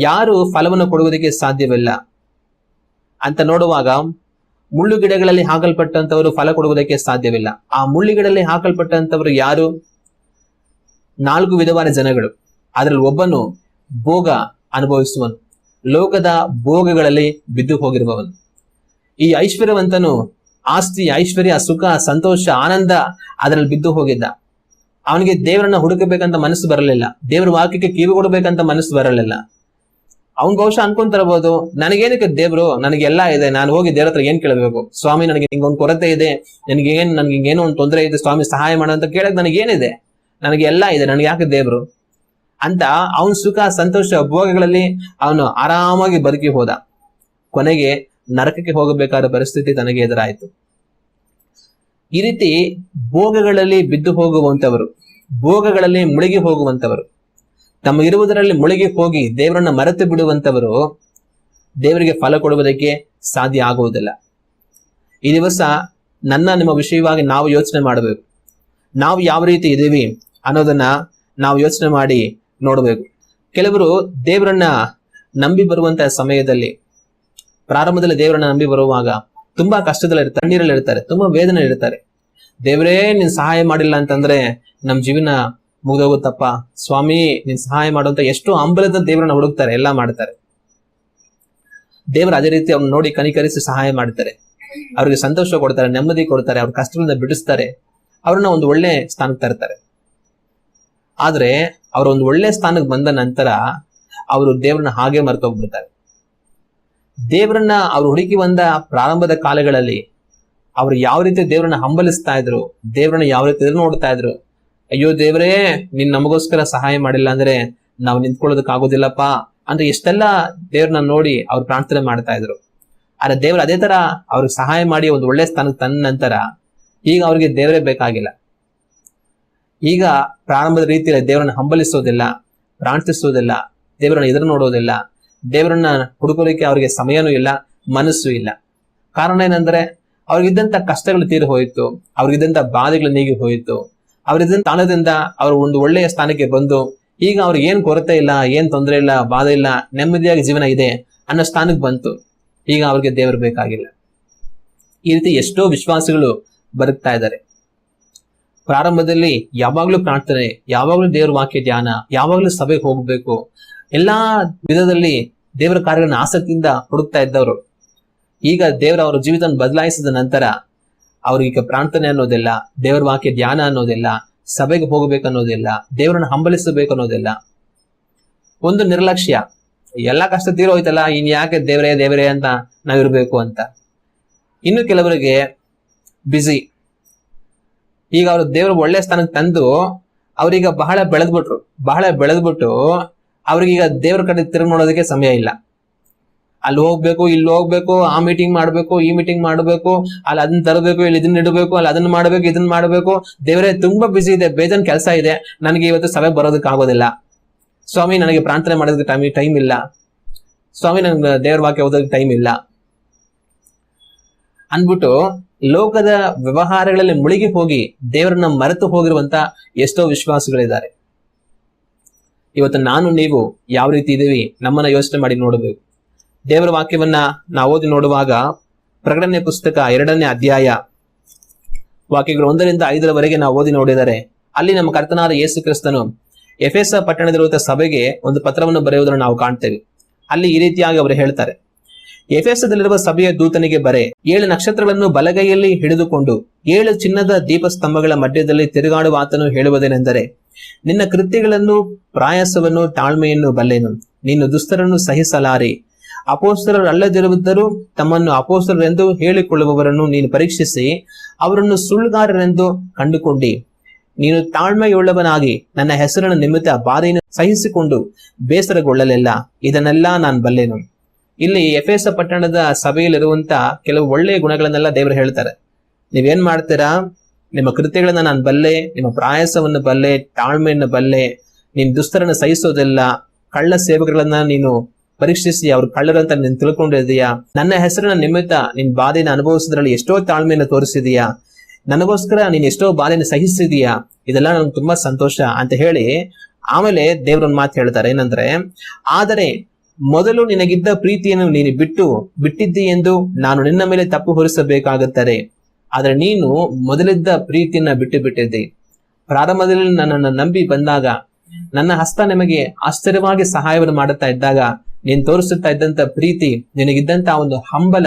ಯಾರು ಫಲವನ್ನು ಕೊಡುವುದಕ್ಕೆ ಸಾಧ್ಯವಿಲ್ಲ ಅಂತ ನೋಡುವಾಗ, ಮುಳ್ಳು ಗಿಡಗಳಲ್ಲಿ ಹಾಕಲ್ಪಟ್ಟಂತವರು ಫಲ ಕೊಡುವುದಕ್ಕೆ ಸಾಧ್ಯವಿಲ್ಲ. ಆ ಮುಳ್ಳುಗಿಡದಲ್ಲಿ ಹಾಕಲ್ಪಟ್ಟಂತವರು ಯಾರು? 4 ವಿಧವಾದ ಜನಗಳು. ಅದರಲ್ಲಿ ಒಬ್ಬನು ಭೋಗ ಅನುಭವಿಸುವನು, ಲೋಕದ ಭೋಗಗಳಲ್ಲಿ ಬಿದ್ದು ಹೋಗಿರುವವನು. ಈ ಐಶ್ವರ್ಯವಂತನು ಆಸ್ತಿ, ಐಶ್ವರ್ಯ, ಸುಖ, ಸಂತೋಷ, ಆನಂದ ಅದರಲ್ಲಿ ಬಿದ್ದು ಹೋಗಿದ್ದ. ಅವನಿಗೆ ದೇವರನ್ನ ಹುಡುಕಬೇಕಂತ ಮನಸ್ಸು ಬರಲಿಲ್ಲ, ದೇವರ ವಾಕ್ಯಕ್ಕೆ ಕಿವಿ ಕೊಡಬೇಕಂತ ಮನಸ್ಸು ಬರಲಿಲ್ಲ. ಅವ್ನ್ ಬಹುಶಃ ಅನ್ಕೊಂತಿರಬಹುದು, ನನಗೇನಕ್ಕೆ ದೇವ್ರು, ನನಗೆಲ್ಲ ಇದೆ, ನಾನು ಹೋಗಿ ದೇವ್ರ ಹತ್ರ ಏನ್ ಕೇಳಬೇಕು, ಸ್ವಾಮಿ ನನಗೆ ಹಿಂಗೊಂದು ಕೊರತೆ ಇದೆ, ನನ್ಗೆ ಒಂದು ತೊಂದರೆ ಇದೆ, ಸ್ವಾಮಿ ಸಹಾಯ ಮಾಡು ಅಂತ ಕೇಳಕ್ ನನಗೇನಿದೆ, ನನಗೆ ಎಲ್ಲ ಇದೆ, ನನಗೆ ಯಾಕೆ ದೇವ್ರು ಅಂತ ಅವನ್ ಸುಖ ಸಂತೋಷ ಭೋಗಗಳಲ್ಲಿ ಅವನು ಆರಾಮಾಗಿ ಬದುಕಿ ಹೋದ. ಕೊನೆಗೆ ನರಕಕ್ಕೆ ಹೋಗಬೇಕಾದ ಪರಿಸ್ಥಿತಿ ತನಗೆ ಎದುರಾಯಿತು. ಈ ರೀತಿ ಭೋಗಗಳಲ್ಲಿ ಬಿದ್ದು ಹೋಗುವಂತವರು, ಭೋಗಗಳಲ್ಲಿ ಮುಳುಗಿ ಹೋಗುವಂತವರು, ತಮಗಿರುವುದರಲ್ಲಿ ಮುಳುಗಿ ಹೋಗಿ ದೇವರನ್ನ ಮರೆತು ಬಿಡುವಂತವರು ದೇವರಿಗೆ ಫಲ ಕೊಡುವುದಕ್ಕೆ ಸಾಧ್ಯ ಆಗುವುದಿಲ್ಲ. ಈ ದಿವಸ ನಿಮ್ಮ ವಿಷಯವಾಗಿ ನಾವು ಯೋಚನೆ ಮಾಡಬೇಕು. ನಾವು ಯಾವ ರೀತಿ ಇದ್ದೀವಿ ಅನ್ನೋದನ್ನ ನಾವು ಯೋಚನೆ ಮಾಡಿ ನೋಡಬೇಕು. ಕೆಲವರು ದೇವರನ್ನ ನಂಬಿ ಬರುವಂತಹ ಸಮಯದಲ್ಲಿ, ಪ್ರಾರಂಭದಲ್ಲಿ ದೇವರನ್ನ ನಂಬಿ ಬರುವಾಗ ತುಂಬಾ ಕಷ್ಟದಲ್ಲಿರ್ತಾರೆ, ಕಣ್ಣೀರಲ್ಲಿ ಇರ್ತಾರೆ, ತುಂಬಾ ವೇದನೆ ಇರ್ತಾರೆ. ದೇವರೇ ನೀನ್ ಸಹಾಯ ಮಾಡಿಲ್ಲ ಅಂತಂದ್ರೆ ನಮ್ ಜೀವನ ಮುಗ್ದೋಗುತ್ತಪ್ಪ, ಸ್ವಾಮಿ ನೀನ್ ಸಹಾಯ ಮಾಡುವಂತ ಎಷ್ಟು ಹಂಬಲದ ದೇವರನ್ನ ಹುಡುಕ್ತಾರೆ, ಎಲ್ಲಾ ಮಾಡ್ತಾರೆ. ದೇವರು ಅದೇ ರೀತಿ ಅವ್ರನ್ನ ನೋಡಿ ಕನಿಕರಿಸಿ ಸಹಾಯ ಮಾಡ್ತಾರೆ, ಅವ್ರಿಗೆ ಸಂತೋಷ ಕೊಡ್ತಾರೆ, ನೆಮ್ಮದಿ ಕೊಡ್ತಾರೆ, ಅವ್ರ ಕಷ್ಟಗಳಿಂದ ಬಿಡಿಸ್ತಾರೆ, ಅವ್ರನ್ನ ಒಂದು ಒಳ್ಳೆ ಸ್ಥಾನಕ್ಕೆ ತರ್ತಾರೆ. ಆದ್ರೆ ಅವ್ರ ಒಂದು ಒಳ್ಳೆ ಸ್ಥಾನಕ್ಕೆ ಬಂದ ನಂತರ ಅವರು ದೇವ್ರನ್ನ ಹಾಗೆ ಮರ್ತೋಗ್ಬಿಡ್ತಾರೆ. ದೇವ್ರನ್ನ ಅವ್ರು ಹುಡುಕಿ ಬಂದ ಪ್ರಾರಂಭದ ಕಾಲಗಳಲ್ಲಿ ಅವ್ರು ಯಾವ ರೀತಿ ದೇವ್ರನ್ನ ಹಂಬಲಿಸ್ತಾ ಇದ್ರು, ದೇವ್ರನ್ನ ಯಾವ ರೀತಿ ಎದುರು ನೋಡ್ತಾ ಇದ್ರು, ಅಯ್ಯೋ ದೇವ್ರೇ ನೀನ್ ನಮಗೋಸ್ಕರ ಸಹಾಯ ಮಾಡಿಲ್ಲ ಅಂದ್ರೆ ನಾವು ನಿಂತ್ಕೊಳ್ಳೋದಕ್ ಆಗೋದಿಲ್ಲಪ್ಪ ಅಂತ ಎಷ್ಟೆಲ್ಲ ದೇವ್ರನ್ನ ನೋಡಿ ಅವ್ರು ಪ್ರಾರ್ಥನೆ ಮಾಡ್ತಾ ಇದ್ರು. ಆದ್ರೆ ದೇವ್ರ ಅದೇ ತರ ಅವ್ರಿಗೆ ಸಹಾಯ ಮಾಡಿ ಒಂದು ಒಳ್ಳೆ ಸ್ಥಾನಕ್ಕೆ ತಂದ ನಂತರ ಈಗ ಅವ್ರಿಗೆ ದೇವರೇ ಬೇಕಾಗಿಲ್ಲ. ಈಗ ಪ್ರಾರಂಭದ ರೀತಿಯಲ್ಲಿ ದೇವರನ್ನ ಹಂಬಲಿಸೋದಿಲ್ಲ, ಪ್ರಾರ್ಥಿಸೋದಿಲ್ಲ, ದೇವರನ್ನ ಎದುರು ನೋಡೋದಿಲ್ಲ, ದೇವರನ್ನ ಹುಡುಕೋದಕ್ಕೆ ಅವ್ರಿಗೆ ಸಮಯನೂ ಇಲ್ಲ, ಮನಸ್ಸು ಇಲ್ಲ. ಕಾರಣ ಏನಂದ್ರೆ ಅವ್ರಿಗಿದ್ದಂತ ಕಷ್ಟಗಳು ತೀರಿ ಹೋಯಿತು, ಅವ್ರಿಗಿದ್ದಂತ ಬಾಧೆಗಳು ನೀಗಿ ಹೋಯಿತು, ಅವ್ರಿದ್ದಂತ ಸ್ಥಾನದಿಂದ ಅವ್ರು ಒಂದು ಒಳ್ಳೆಯ ಸ್ಥಾನಕ್ಕೆ ಬಂದು ಈಗ ಅವ್ರಿಗೆ ಏನ್ ಕೊರತೆ ಇಲ್ಲ, ಏನ್ ತೊಂದರೆ ಇಲ್ಲ, ಬಾಧೆ ಇಲ್ಲ, ನೆಮ್ಮದಿಯಾಗಿ ಜೀವನ ಇದೆ ಅನ್ನೋ ಸ್ಥಾನಕ್ಕೆ ಬಂತು. ಈಗ ಅವ್ರಿಗೆ ದೇವರು ಬೇಕಾಗಿಲ್ಲ. ಈ ರೀತಿ ಎಷ್ಟೋ ವಿಶ್ವಾಸಿಗಳು ಬದುಕ್ತಾ ಇದ್ದಾರೆ. ಪ್ರಾರಂಭದಲ್ಲಿ ಯಾವಾಗ್ಲೂ ಪ್ರಾರ್ಥನೆ, ಯಾವಾಗ್ಲೂ ದೇವ್ರ ವಾಕ್ಯ ಧ್ಯಾನ, ಯಾವಾಗ್ಲೂ ಸಭೆಗೆ ಹೋಗ್ಬೇಕು, ಎಲ್ಲಾ ವಿಧದಲ್ಲಿ ದೇವರ ಕಾರ್ಯಗಳನ್ನ ಆಸಕ್ತಿಯಿಂದ ಹುಡುಕ್ತಾ ಇದ್ದವರು ಈಗ ದೇವರ ಅವರ ಜೀವಿತ ಬದಲಾಯಿಸಿದ ನಂತರ ಅವ್ರಿಗೆ ಪ್ರಾರ್ಥನೆ ಅನ್ನೋದಿಲ್ಲ, ದೇವರ ವಾಕ್ಯ ಧ್ಯಾನ ಅನ್ನೋದಿಲ್ಲ, ಸಭೆಗೆ ಹೋಗ್ಬೇಕು ಅನ್ನೋದಿಲ್ಲ, ದೇವರನ್ನ ಹಂಬಲಿಸಬೇಕು ಅನ್ನೋದಿಲ್ಲ. ಒಂದು ನಿರ್ಲಕ್ಷ್ಯ, ಎಲ್ಲಾ ಕಷ್ಟ ತೀರೋಯ್ತಲ್ಲ, ಇನ್ ಯಾಕೆ ದೇವರೇ ದೇವರೇ ಅಂತ ನಾವಿರ್ಬೇಕು ಅಂತ. ಇನ್ನು ಕೆಲವರಿಗೆ ಬಿಸಿ, ಈಗ ಅವ್ರು ದೇವ್ರ ಒಳ್ಳೆ ಸ್ಥಾನಕ್ಕೆ ತಂದು ಅವ್ರೀಗ ಬಹಳ ಬೆಳೆದ್ಬಿಟ್ಟು ಅವ್ರಿಗೀಗ ದೇವ್ರ ಕಡೆ ತಿರುಗಿ ನೋಡೋದಕ್ಕೆ ಸಮಯ ಇಲ್ಲ. ಅಲ್ಲಿ ಹೋಗ್ಬೇಕು, ಇಲ್ಲಿ ಹೋಗ್ಬೇಕು, ಆ ಮೀಟಿಂಗ್ ಮಾಡ್ಬೇಕು, ಈ ಮೀಟಿಂಗ್ ಮಾಡ್ಬೇಕು, ಅಲ್ಲಿ ಅದನ್ನ ತರಬೇಕು, ಇಲ್ಲಿ ಇದನ್ನ ಇಡಬೇಕು, ಅಲ್ಲಿ ಅದನ್ನ ಮಾಡ್ಬೇಕು, ಇದನ್ನ ಮಾಡ್ಬೇಕು, ದೇವರೇ ತುಂಬಾ ಬಿಸಿ ಇದೆ, ಬೇಜಾನ್ ಕೆಲಸ ಇದೆ, ನನಗೆ ಇವತ್ತು ಸಭೆ ಬರೋದಕ್ಕೆ ಆಗೋದಿಲ್ಲ, ಸ್ವಾಮಿ ನನಗೆ ಪ್ರಾರ್ಥನೆ ಮಾಡೋದಕ್ಕೆ ಟೈಮ್ ಇಲ್ಲ, ಸ್ವಾಮಿ ನನ್ಗೆ ದೇವ್ರ ವಾಕ್ಯ ಓದೋದಕ್ಕೆ ಟೈಮ್ ಇಲ್ಲ ಅನ್ಬಿಟ್ಟು ಲೋಕದ ವ್ಯವಹಾರಗಳಲ್ಲಿ ಮುಳುಗಿ ಹೋಗಿ ದೇವರನ್ನ ಮರೆತು ಹೋಗಿರುವಂತ ಎಷ್ಟೋ ವಿಶ್ವಾಸಗಳಿದ್ದಾರೆ. ಇವತ್ತು ನಾನು ನೀವು ಯಾವ ರೀತಿ ಇದೀವಿ ನಮ್ಮನ್ನ ಯೋಚನೆ ಮಾಡಿ ನೋಡಬೇಕು. ದೇವರ ವಾಕ್ಯವನ್ನ ನಾವು ಓದಿ ನೋಡುವಾಗ ಪ್ರಕಟಣೆ ಪುಸ್ತಕ 2ನೇ ಅಧ್ಯಾಯ ವಾಕ್ಯಗಳು 1ರಿಂದ 5ರವರೆಗೆ ನಾವು ಓದಿ ನೋಡಿದರೆ, ಅಲ್ಲಿ ನಮ್ಮ ಕರ್ತನಾದ ಯೇಸು ಕ್ರಿಸ್ತನು ಎಫೆಸ ಪಟ್ಟಣದಲ್ಲಿರುವ ಸಭೆಗೆ ಒಂದು ಪತ್ರವನ್ನು ಬರೆಯುವುದನ್ನು ನಾವು ಕಾಣ್ತೇವೆ. ಅಲ್ಲಿ ಈ ರೀತಿಯಾಗಿ ಅವರು ಹೇಳ್ತಾರೆ, ಎಫೆಸದಲ್ಲಿರುವ ಸಭೆಯ ದೂತನಿಗೆ ಬರೆ, 7 ನಕ್ಷತ್ರಗಳನ್ನು ಬಲಗೈಯಲ್ಲಿ ಹಿಡಿದುಕೊಂಡು 7 ಚಿನ್ನದ ದೀಪಸ್ತಂಭಗಳ ಮಧ್ಯದಲ್ಲಿ ತಿರುಗಾಡುವ ಆತನು ಹೇಳುವುದೇನೆಂದರೆ, ನಿನ್ನ ಕೃತ್ಯಗಳನ್ನು, ಪ್ರಯಾಸವನ್ನು, ತಾಳ್ಮೆಯನ್ನು ಬಲ್ಲೆನು. ನೀನು ದುಷ್ಟರನ್ನು ಸಹಿಸಲಾರೆ. ಅಪೊಸ್ತಲರಲ್ಲದಿರುವುದರೂ ತಮ್ಮನ್ನು ಅಪೊಸ್ತಲರೆಂದು ಹೇಳಿಕೊಳ್ಳುವವರನ್ನು ನೀನು ಪರೀಕ್ಷಿಸಿ ಅವರನ್ನು ಸುಳ್ಳುಗಾರರೆಂದು ಕಂಡುಕೊಂಡಿ. ನೀನು ತಾಳ್ಮೆಯುಳ್ಳವನಾಗಿ ನನ್ನ ಹೆಸರಿನ ನಿಮಿತ್ತ ಬಾಧೆಯನ್ನು ಸಹಿಸಿಕೊಂಡು ಬೇಸರಗೊಳ್ಳಲಿಲ್ಲ. ಇದನ್ನೆಲ್ಲ ನಾನು ಬಲ್ಲೆನು. ಇಲ್ಲಿ ಎಫೆಸ ಪಟ್ಟಣದ ಸಭೆಯಲ್ಲಿರುವಂತ ಕೆಲವು ಒಳ್ಳೆಯ ಗುಣಗಳನ್ನೆಲ್ಲ ದೇವರು ಹೇಳ್ತಾರೆ. ನೀವೇನ್ ಮಾಡ್ತೀರಾ? ನಿಮ್ಮ ಕೃತ್ಯಗಳನ್ನ ನಾನು ಬಲ್ಲೆ, ನಿಮ್ಮ ಪ್ರಯಾಸವನ್ನು ಬಲ್ಲೆ, ತಾಳ್ಮೆಯನ್ನು ಬಲ್ಲೆ, ನೀನ್ ದುಸ್ತರನ್ನು ಸಹಿಸೋದಿಲ್ಲ, ಕಳ್ಳ ಸೇವಕಗಳನ್ನ ನೀನು ಪರೀಕ್ಷಿಸಿ ಅವ್ರು ಕಳ್ಳರಂತ ನೀನು ತಿಳ್ಕೊಂಡಿದೀಯಾ, ನನ್ನ ಹೆಸರಿನ ನಿಮಿತ್ತ ನಿನ್ ಬಾಧೆಯನ್ನು ಅನುಭವಿಸೋದ್ರಲ್ಲಿ ಎಷ್ಟೋ ತಾಳ್ಮೆಯನ್ನು ತೋರಿಸಿದೀಯಾ, ನನಗೋಸ್ಕರ ನೀನ್ ಎಷ್ಟೋ ಬಾಧೆಯನ್ನು ಸಹಿಸಿದೀಯಾ, ಇದೆಲ್ಲ ನನಗೆ ತುಂಬಾ ಸಂತೋಷ ಅಂತ ಹೇಳಿ ಆಮೇಲೆ ದೇವ್ರೊಂದ್ ಮಾತು ಹೇಳ್ತಾರೆ. ಏನಂದ್ರೆ, ಆದರೆ ಮೊದಲು ನಿನಗಿದ್ದ ಪ್ರೀತಿಯನ್ನು ನೀನು ಬಿಟ್ಟಿದ್ದಿ ಎಂದು ನಾನು ನಿನ್ನ ಮೇಲೆ ತಪ್ಪು ಹೊರಿಸಬೇಕಾಗುತ್ತದೆ. ಆದ್ರೆ ನೀನು ಮೊದಲಿದ್ದ ಪ್ರೀತಿಯನ್ನ ಬಿಟ್ಟಿದ್ದಿ. ಪ್ರಾರಂಭದಲ್ಲಿ ನನ್ನನ್ನು ನಂಬಿ ಬಂದಾಗ ನನ್ನ ಹಸ್ತ ನಿಮಗೆ ಆಶ್ಚರ್ಯವಾಗಿ ಸಹಾಯವನ್ನು ಮಾಡುತ್ತಾ ಇದ್ದಾಗ ನೀನ್ ತೋರಿಸುತ್ತಾ ಇದ್ದಂತ ಪ್ರೀತಿ, ನಿನಗಿದ್ದಂತ ಒಂದು ಹಂಬಲ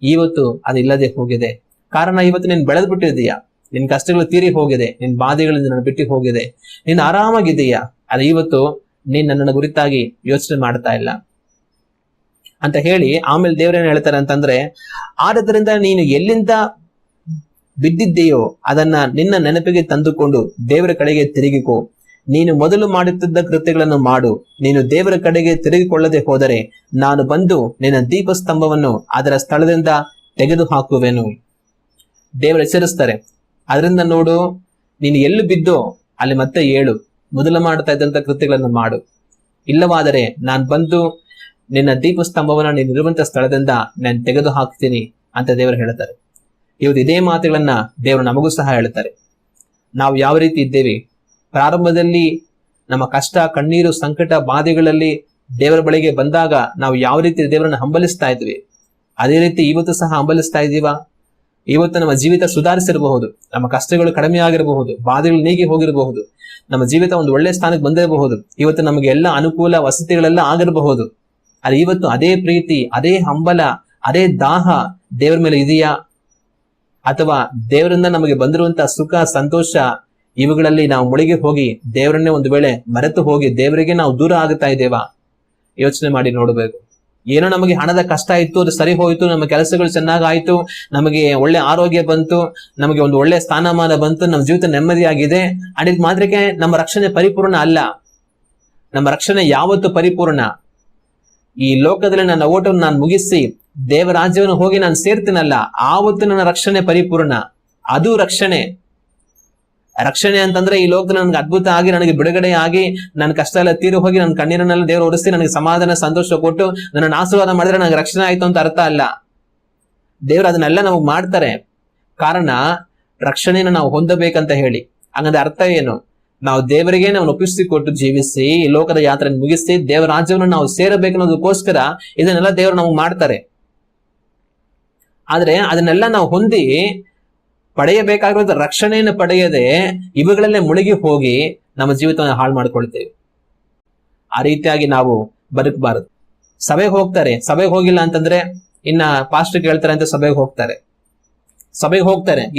ಇವತ್ತು ಅದಿಲ್ಲದೆ ಹೋಗಿದೆ. ಕಾರಣ ಇವತ್ತು ನೀನ್ ಬೆಳೆದು ಬಿಟ್ಟಿದೀಯಾ, ನಿನ್ ಕಷ್ಟಗಳು ತೀರಿ ಹೋಗಿದೆ, ನಿನ್ ಬಾಧೆಗಳಿಂದ ನನ್ನ ಬಿಟ್ಟು ಹೋಗಿದೆ, ನೀನ್ ಆರಾಮಾಗಿದ್ದೀಯಾ. ಅದು ಇವತ್ತು ನೀನ್ ನನ್ನ ಕುರಿತಾಗಿ ಯೋಚನೆ ಮಾಡ್ತಾ ಇಲ್ಲ ಅಂತ ಹೇಳಿ ಆಮೇಲೆ ದೇವರೇನು ಹೇಳ್ತಾರೆ ಅಂತಂದ್ರೆ, ಆದ್ದರಿಂದ ನೀನು ಎಲ್ಲಿಂದ ಬಿದ್ದಿದ್ದೀಯೋ ಅದನ್ನ ನಿನ್ನ ನೆನಪಿಗೆ ತಂದುಕೊಂಡು ದೇವರ ಕಡೆಗೆ ತಿರುಗಿಕೋ. ನೀನು ಮೊದಲು ಮಾಡುತ್ತಿದ್ದ ಕೃತ್ಯಗಳನ್ನು ಮಾಡು. ನೀನು ದೇವರ ಕಡೆಗೆ ತಿರುಗಿಕೊಳ್ಳದೆ ಹೋದರೆ ನಾನು ಬಂದು ನಿನ್ನ ದೀಪಸ್ತಂಭವನ್ನು ಅದರ ಸ್ಥಳದಿಂದ ತೆಗೆದು ಹಾಕುವೆನು. ದೇವರು ಎಚ್ಚರಿಸ್ತಾರೆ. ಅದರಿಂದ ನೋಡು, ನೀನು ಎಲ್ಲಿ ಬಿದ್ದೋ ಅಲ್ಲಿ ಮತ್ತೆ ಏಳು, ಮೊದಲು ಮಾಡ್ತಾ ಇದ್ದಂತ ಕೃತ್ಯಗಳನ್ನು ಮಾಡು. ಇಲ್ಲವಾದರೆ ನಾನು ಬಂದು ನಿನ್ನ ದೀಪಸ್ತಂಭವನ್ನ ನೀನಿರುವಂತ ಸ್ಥಳದಿಂದ ನಾನು ತೆಗೆದು ಹಾಕ್ತೀನಿ ಅಂತ ದೇವರು ಹೇಳ್ತಾರೆ. ಇವತ್ತು ಇದೇ ಮಾತುಗಳನ್ನ ದೇವರು ನಮಗೂ ಸಹ ಹೇಳ್ತಾರೆ. ನಾವು ಯಾವ ರೀತಿ ಇದ್ದೇವೆ? ಪ್ರಾರಂಭದಲ್ಲಿ ನಮ್ಮ ಕಷ್ಟ, ಕಣ್ಣೀರು, ಸಂಕಟ, ಬಾಧೆಗಳಲ್ಲಿ ದೇವರ ಬಳಿಗೆ ಬಂದಾಗ ನಾವು ಯಾವ ರೀತಿ ದೇವರನ್ನ ಹಂಬಲಿಸ್ತಾ ಇದ್ವಿ, ಅದೇ ರೀತಿ ಇವತ್ತು ಸಹ ಹಂಬಲಿಸ್ತಾ ಇದ್ದೀವಾ? ಇವತ್ತು ನಮ್ಮ ಜೀವಿತ ಸುಧಾರಿಸಿರಬಹುದು, ನಮ್ಮ ಕಷ್ಟಗಳು ಕಡಿಮೆ ಆಗಿರಬಹುದು, ಬಾಧೆಗಳು ನೀಗಿ ಹೋಗಿರಬಹುದು, ನಮ್ಮ ಜೀವಿತ ಒಂದು ಒಳ್ಳೆ ಸ್ಥಾನಕ್ಕೆ ಬಂದಿರಬಹುದು, ಇವತ್ತು ನಮಗೆ ಎಲ್ಲ ಅನುಕೂಲ ವಸತಿಗಳೆಲ್ಲ ಆಗಿರಬಹುದು. ಅದು ಇವತ್ತು ಅದೇ ಪ್ರೀತಿ, ಅದೇ ಹಂಬಲ, ಅದೇ ದಾಹ ದೇವರ ಮೇಲೆ ಇದೆಯಾ? ಅಥವಾ ದೇವರಿಂದ ನಮಗೆ ಬಂದಿರುವಂತಹ ಸುಖ, ಸಂತೋಷ ಇವುಗಳಲ್ಲಿ ನಾವು ಮುಳುಗಿ ಹೋಗಿ ದೇವರನ್ನೇ ಒಂದು ವೇಳೆ ಮರೆತು ಹೋಗಿ ದೇವರಿಗೆ ನಾವು ದೂರ ಆಗುತ್ತಾ ಇದ್ದೇವಾ? ಯೋಚನೆ ಮಾಡಿ ನೋಡಬೇಕು. ಏನೋ ನಮಗೆ ಹಣದ ಕಷ್ಟ ಇತ್ತು, ಅದು ಸರಿ ಹೋಯ್ತು, ನಮ್ಮ ಕೆಲಸಗಳು ಚೆನ್ನಾಗಾಯ್ತು, ನಮಗೆ ಒಳ್ಳೆ ಆರೋಗ್ಯ ಬಂತು, ನಮಗೆ ಒಂದು ಒಳ್ಳೆ ಸ್ಥಾನಮಾನ ಬಂತು, ನಮ್ಮ ಜೀವಿತ ನೆಮ್ಮದಿಯಾಗಿದೆ, ಅಡಿದ ಮಾತ್ರಕ್ಕೆ ನಮ್ಮ ರಕ್ಷಣೆ ಪರಿಪೂರ್ಣ ಅಲ್ಲ. ನಮ್ಮ ರಕ್ಷಣೆ ಯಾವತ್ತು ಪರಿಪೂರ್ಣ? ಈ ಲೋಕದಲ್ಲಿ ನನ್ನ ಓಟವನ್ನು ನಾನು ಮುಗಿಸಿ ದೇವ ರಾಜ್ಯವನ್ನು ಹೋಗಿ ನಾನು ಸೇರ್ತೀನಲ್ಲ, ಆವತ್ತು ನನ್ನ ರಕ್ಷಣೆ ಪರಿಪೂರ್ಣ. ಅದು ರಕ್ಷಣೆ. ರಕ್ಷಣೆ ಅಂತಂದ್ರೆ ಈ ಲೋಕದಲ್ಲಿ ನನಗೆ ಅದ್ಭುತ ಆಗಿ, ನನಗೆ ಬಿಡುಗಡೆ ಆಗಿ, ನನ್ನ ಕಷ್ಟ ಎಲ್ಲ ತೀರು ಹೋಗಿ, ನನ್ನ ಕಣ್ಣೀರನ್ನೆಲ್ಲ ದೇವರು ಒರೆಸಿ ನನಗೆ ಸಮಾಧಾನ, ಸಂತೋಷ ಕೊಟ್ಟು ನನ್ನ ಆಶೀರ್ವಾದ ಮಾಡಿದ್ರೆ ನನಗೆ ರಕ್ಷಣೆ ಆಯ್ತು ಅಂತ ಅರ್ಥ ಅಲ್ಲ. ದೇವರು ಅದನ್ನೆಲ್ಲ ನಮಗ್ ಮಾಡ್ತಾರೆ. ಕಾರಣ ರಕ್ಷಣೆಯನ್ನು ನಾವು ಹೊಂದಬೇಕಂತ ಹೇಳಿ. ಹಂಗಂದ್ರೆ ಅರ್ಥ ಏನು? ನಾವು ದೇವರಿಗೆ ನಾವು ಒಪ್ಪಿಸಿಕೊಟ್ಟು ಜೀವಿಸಿ ಈ ಲೋಕದ ಯಾತ್ರೆ ಮುಗಿಸಿ ದೇವರ ರಾಜ್ಯವನ್ನು ನಾವು ಸೇರಬೇಕನ್ನೋದಕ್ಕೋಸ್ಕರ ಇದನ್ನೆಲ್ಲ ದೇವರು ನಮಗ್ ಮಾಡ್ತಾರೆ. ಆದ್ರೆ ಅದನ್ನೆಲ್ಲ ನಾವು ಹೊಂದಿ ಪಡೆಯಬೇಕಾಗಿರೋದು ರಕ್ಷಣೆಯನ್ನು ಪಡೆಯದೆ ಇವುಗಳಲ್ಲೇ ಮುಳುಗಿ ಹೋಗಿ ನಮ್ಮ ಜೀವಿತವನ್ನು ಹಾಳು ಮಾಡ್ಕೊಳ್ತೇವೆ. ಆ ರೀತಿಯಾಗಿ ನಾವು ಬದುಕಬಾರದು. ಸಭೆಗೆ ಹೋಗ್ತಾರೆ, ಸಭೆಗೆ ಹೋಗಿಲ್ಲ ಅಂತಂದ್ರೆ ಇನ್ನ ಪಾಸ್ಟರ್ ಕೇಳ್ತಾರೆ ಅಂತ ಸಭೆಗೆ ಹೋಗ್ತಾರೆ.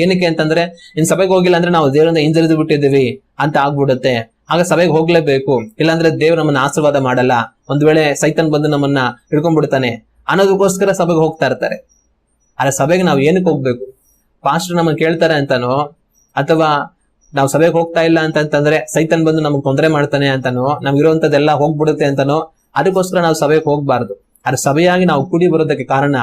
ಏನಕ್ಕೆ ಅಂತಂದ್ರೆ ಇನ್ ಸಭೆಗೆ ಹೋಗಿಲ್ಲ ಅಂದ್ರೆ ನಾವು ದೇವರಿಂದ ಹಿಂಜರಿದು ಬಿಟ್ಟಿದ್ದೀವಿ ಅಂತ ಆಗ್ಬಿಡುತ್ತೆ. ಆಗ ಸಭೆಗೆ ಹೋಗ್ಲೇಬೇಕು, ಇಲ್ಲಾಂದ್ರೆ ದೇವ್ರು ನಮ್ಮನ್ನ ಆಶೀರ್ವಾದ ಮಾಡಲ್ಲ, ಒಂದ್ ವೇಳೆ ಸೈತನ್ ಬಂದು ನಮ್ಮನ್ನ ಹಿಡ್ಕೊಂಡ್ಬಿಡ್ತಾನೆ ಅನ್ನೋದಕ್ಕೋಸ್ಕರ ಸಭೆಗೆ ಹೋಗ್ತಾ ಇರ್ತಾರೆ. ಆದ್ರೆ ಸಭೆಗೆ ನಾವು ಏನಕ್ಕೆ ಹೋಗ್ಬೇಕು? ಪಾಸ್ಟರ್ ನಮ್ಮನ್ನ ಕೇಳ್ತಾರೆ ಅಂತಾನೋ, ಅಥವಾ ನಾವು ಸಭೆಗೆ ಹೋಗ್ತಾ ಇಲ್ಲ ಅಂತಂದ್ರೆ ಸೈತನ್ ಬಂದು ನಮ್ಗೆ ತೊಂದರೆ ಮಾಡ್ತಾನೆ ಅಂತಾನೋ, ನಮ್ಗಿರುವಂತದ್ದೆಲ್ಲ ಹೋಗ್ಬಿಡುತ್ತೆ ಅಂತಾನೋ, ಅದಕ್ಕೋಸ್ಕರ ನಾವು ಸಭೆಗೆ ಹೋಗ್ಬಾರ್ದು. ಆದ್ರೆ ಸಭೆಯಾಗಿ ನಾವು ಕೂಡಿ ಬರೋದಕ್ಕೆ ಕಾರಣ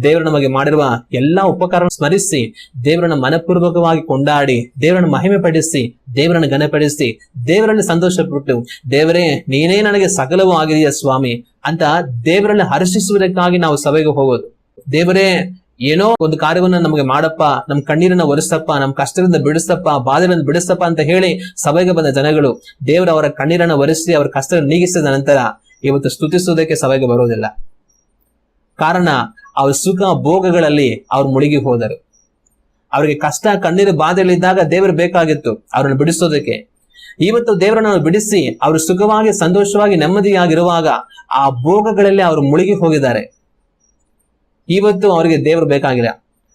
ದೇವರು ನಮಗೆ ಮಾಡಿರುವ ಎಲ್ಲಾ ಉಪಕಾರ ಸ್ಮರಿಸಿ, ದೇವರನ್ನ ಮನಪೂರ್ವಕವಾಗಿ ಕೊಂಡಾಡಿ, ದೇವರನ್ನು ಮಹಿಮೆ ಪಡಿಸಿ, ದೇವರನ್ನು ಘನಪಡಿಸಿ, ದೇವರಲ್ಲಿ ಸಂತೋಷ ಪಟ್ಟು, ದೇವರೇ ನೀನೇ ನನಗೆ ಸಕಲವೂ ಆಗಿದೆಯಾ ಸ್ವಾಮಿ ಅಂತ ದೇವರಲ್ಲಿ ಹರ್ಷಿಸುವುದಕ್ಕಾಗಿ ನಾವು ಸಭೆಗೆ ಹೋಗೋದು. ದೇವರೇ ಏನೋ ಒಂದು ಕಾರ್ಯವನ್ನ ನಮಗೆ ಮಾಡಪ್ಪ, ನಮ್ ಕಣ್ಣೀರನ್ನ ಒರೆಸಪ್ಪ, ನಮ್ ಕಷ್ಟದಿಂದ ಬಿಡಿಸಪ್ಪ, ಬಾಧೆಯಿಂದ ಬಿಡಿಸಪ್ಪ ಅಂತ ಹೇಳಿ ಸಭೆಗೆ ಬಂದ ಜನಗಳು ದೇವರು ಅವರ ಕಣ್ಣೀರನ್ನ ಒರೆಸಿ ಅವರ ಕಷ್ಟ ನೀಗಿಸಿದ ನಂತರ ಇವತ್ತು ಸ್ತುತಿಸುವುದಕ್ಕೆ ಸಭೆಗೆ ಬರೋದಿಲ್ಲ. ಕಾರಣ ಅವ್ರ ಸುಖ ಭೋಗಗಳಲ್ಲಿ ಅವ್ರು ಮುಳುಗಿ ಹೋದರು. ಅವರಿಗೆ ಕಷ್ಟ, ಕಣ್ಣೀರು, ಬಾಧೆಗಳಿದ್ದಾಗ ದೇವರು ಬೇಕಾಗಿತ್ತು ಅವ್ರನ್ನ ಬಿಡಿಸೋದಕ್ಕೆ. ಇವತ್ತು ದೇವರನ್ನು ಬಿಡಿಸಿ ಅವರು ಸುಖವಾಗಿ, ಸಂತೋಷವಾಗಿ, ನೆಮ್ಮದಿಯಾಗಿರುವಾಗ ಆ ಭೋಗಗಳಲ್ಲಿ ಅವರು ಮುಳುಗಿ ಹೋಗಿದ್ದಾರೆ. ಇವತ್ತು ಅವ್ರಿಗೆ ದೇವ್ರು ಬೇಕಾಗಿಲ್ಲ.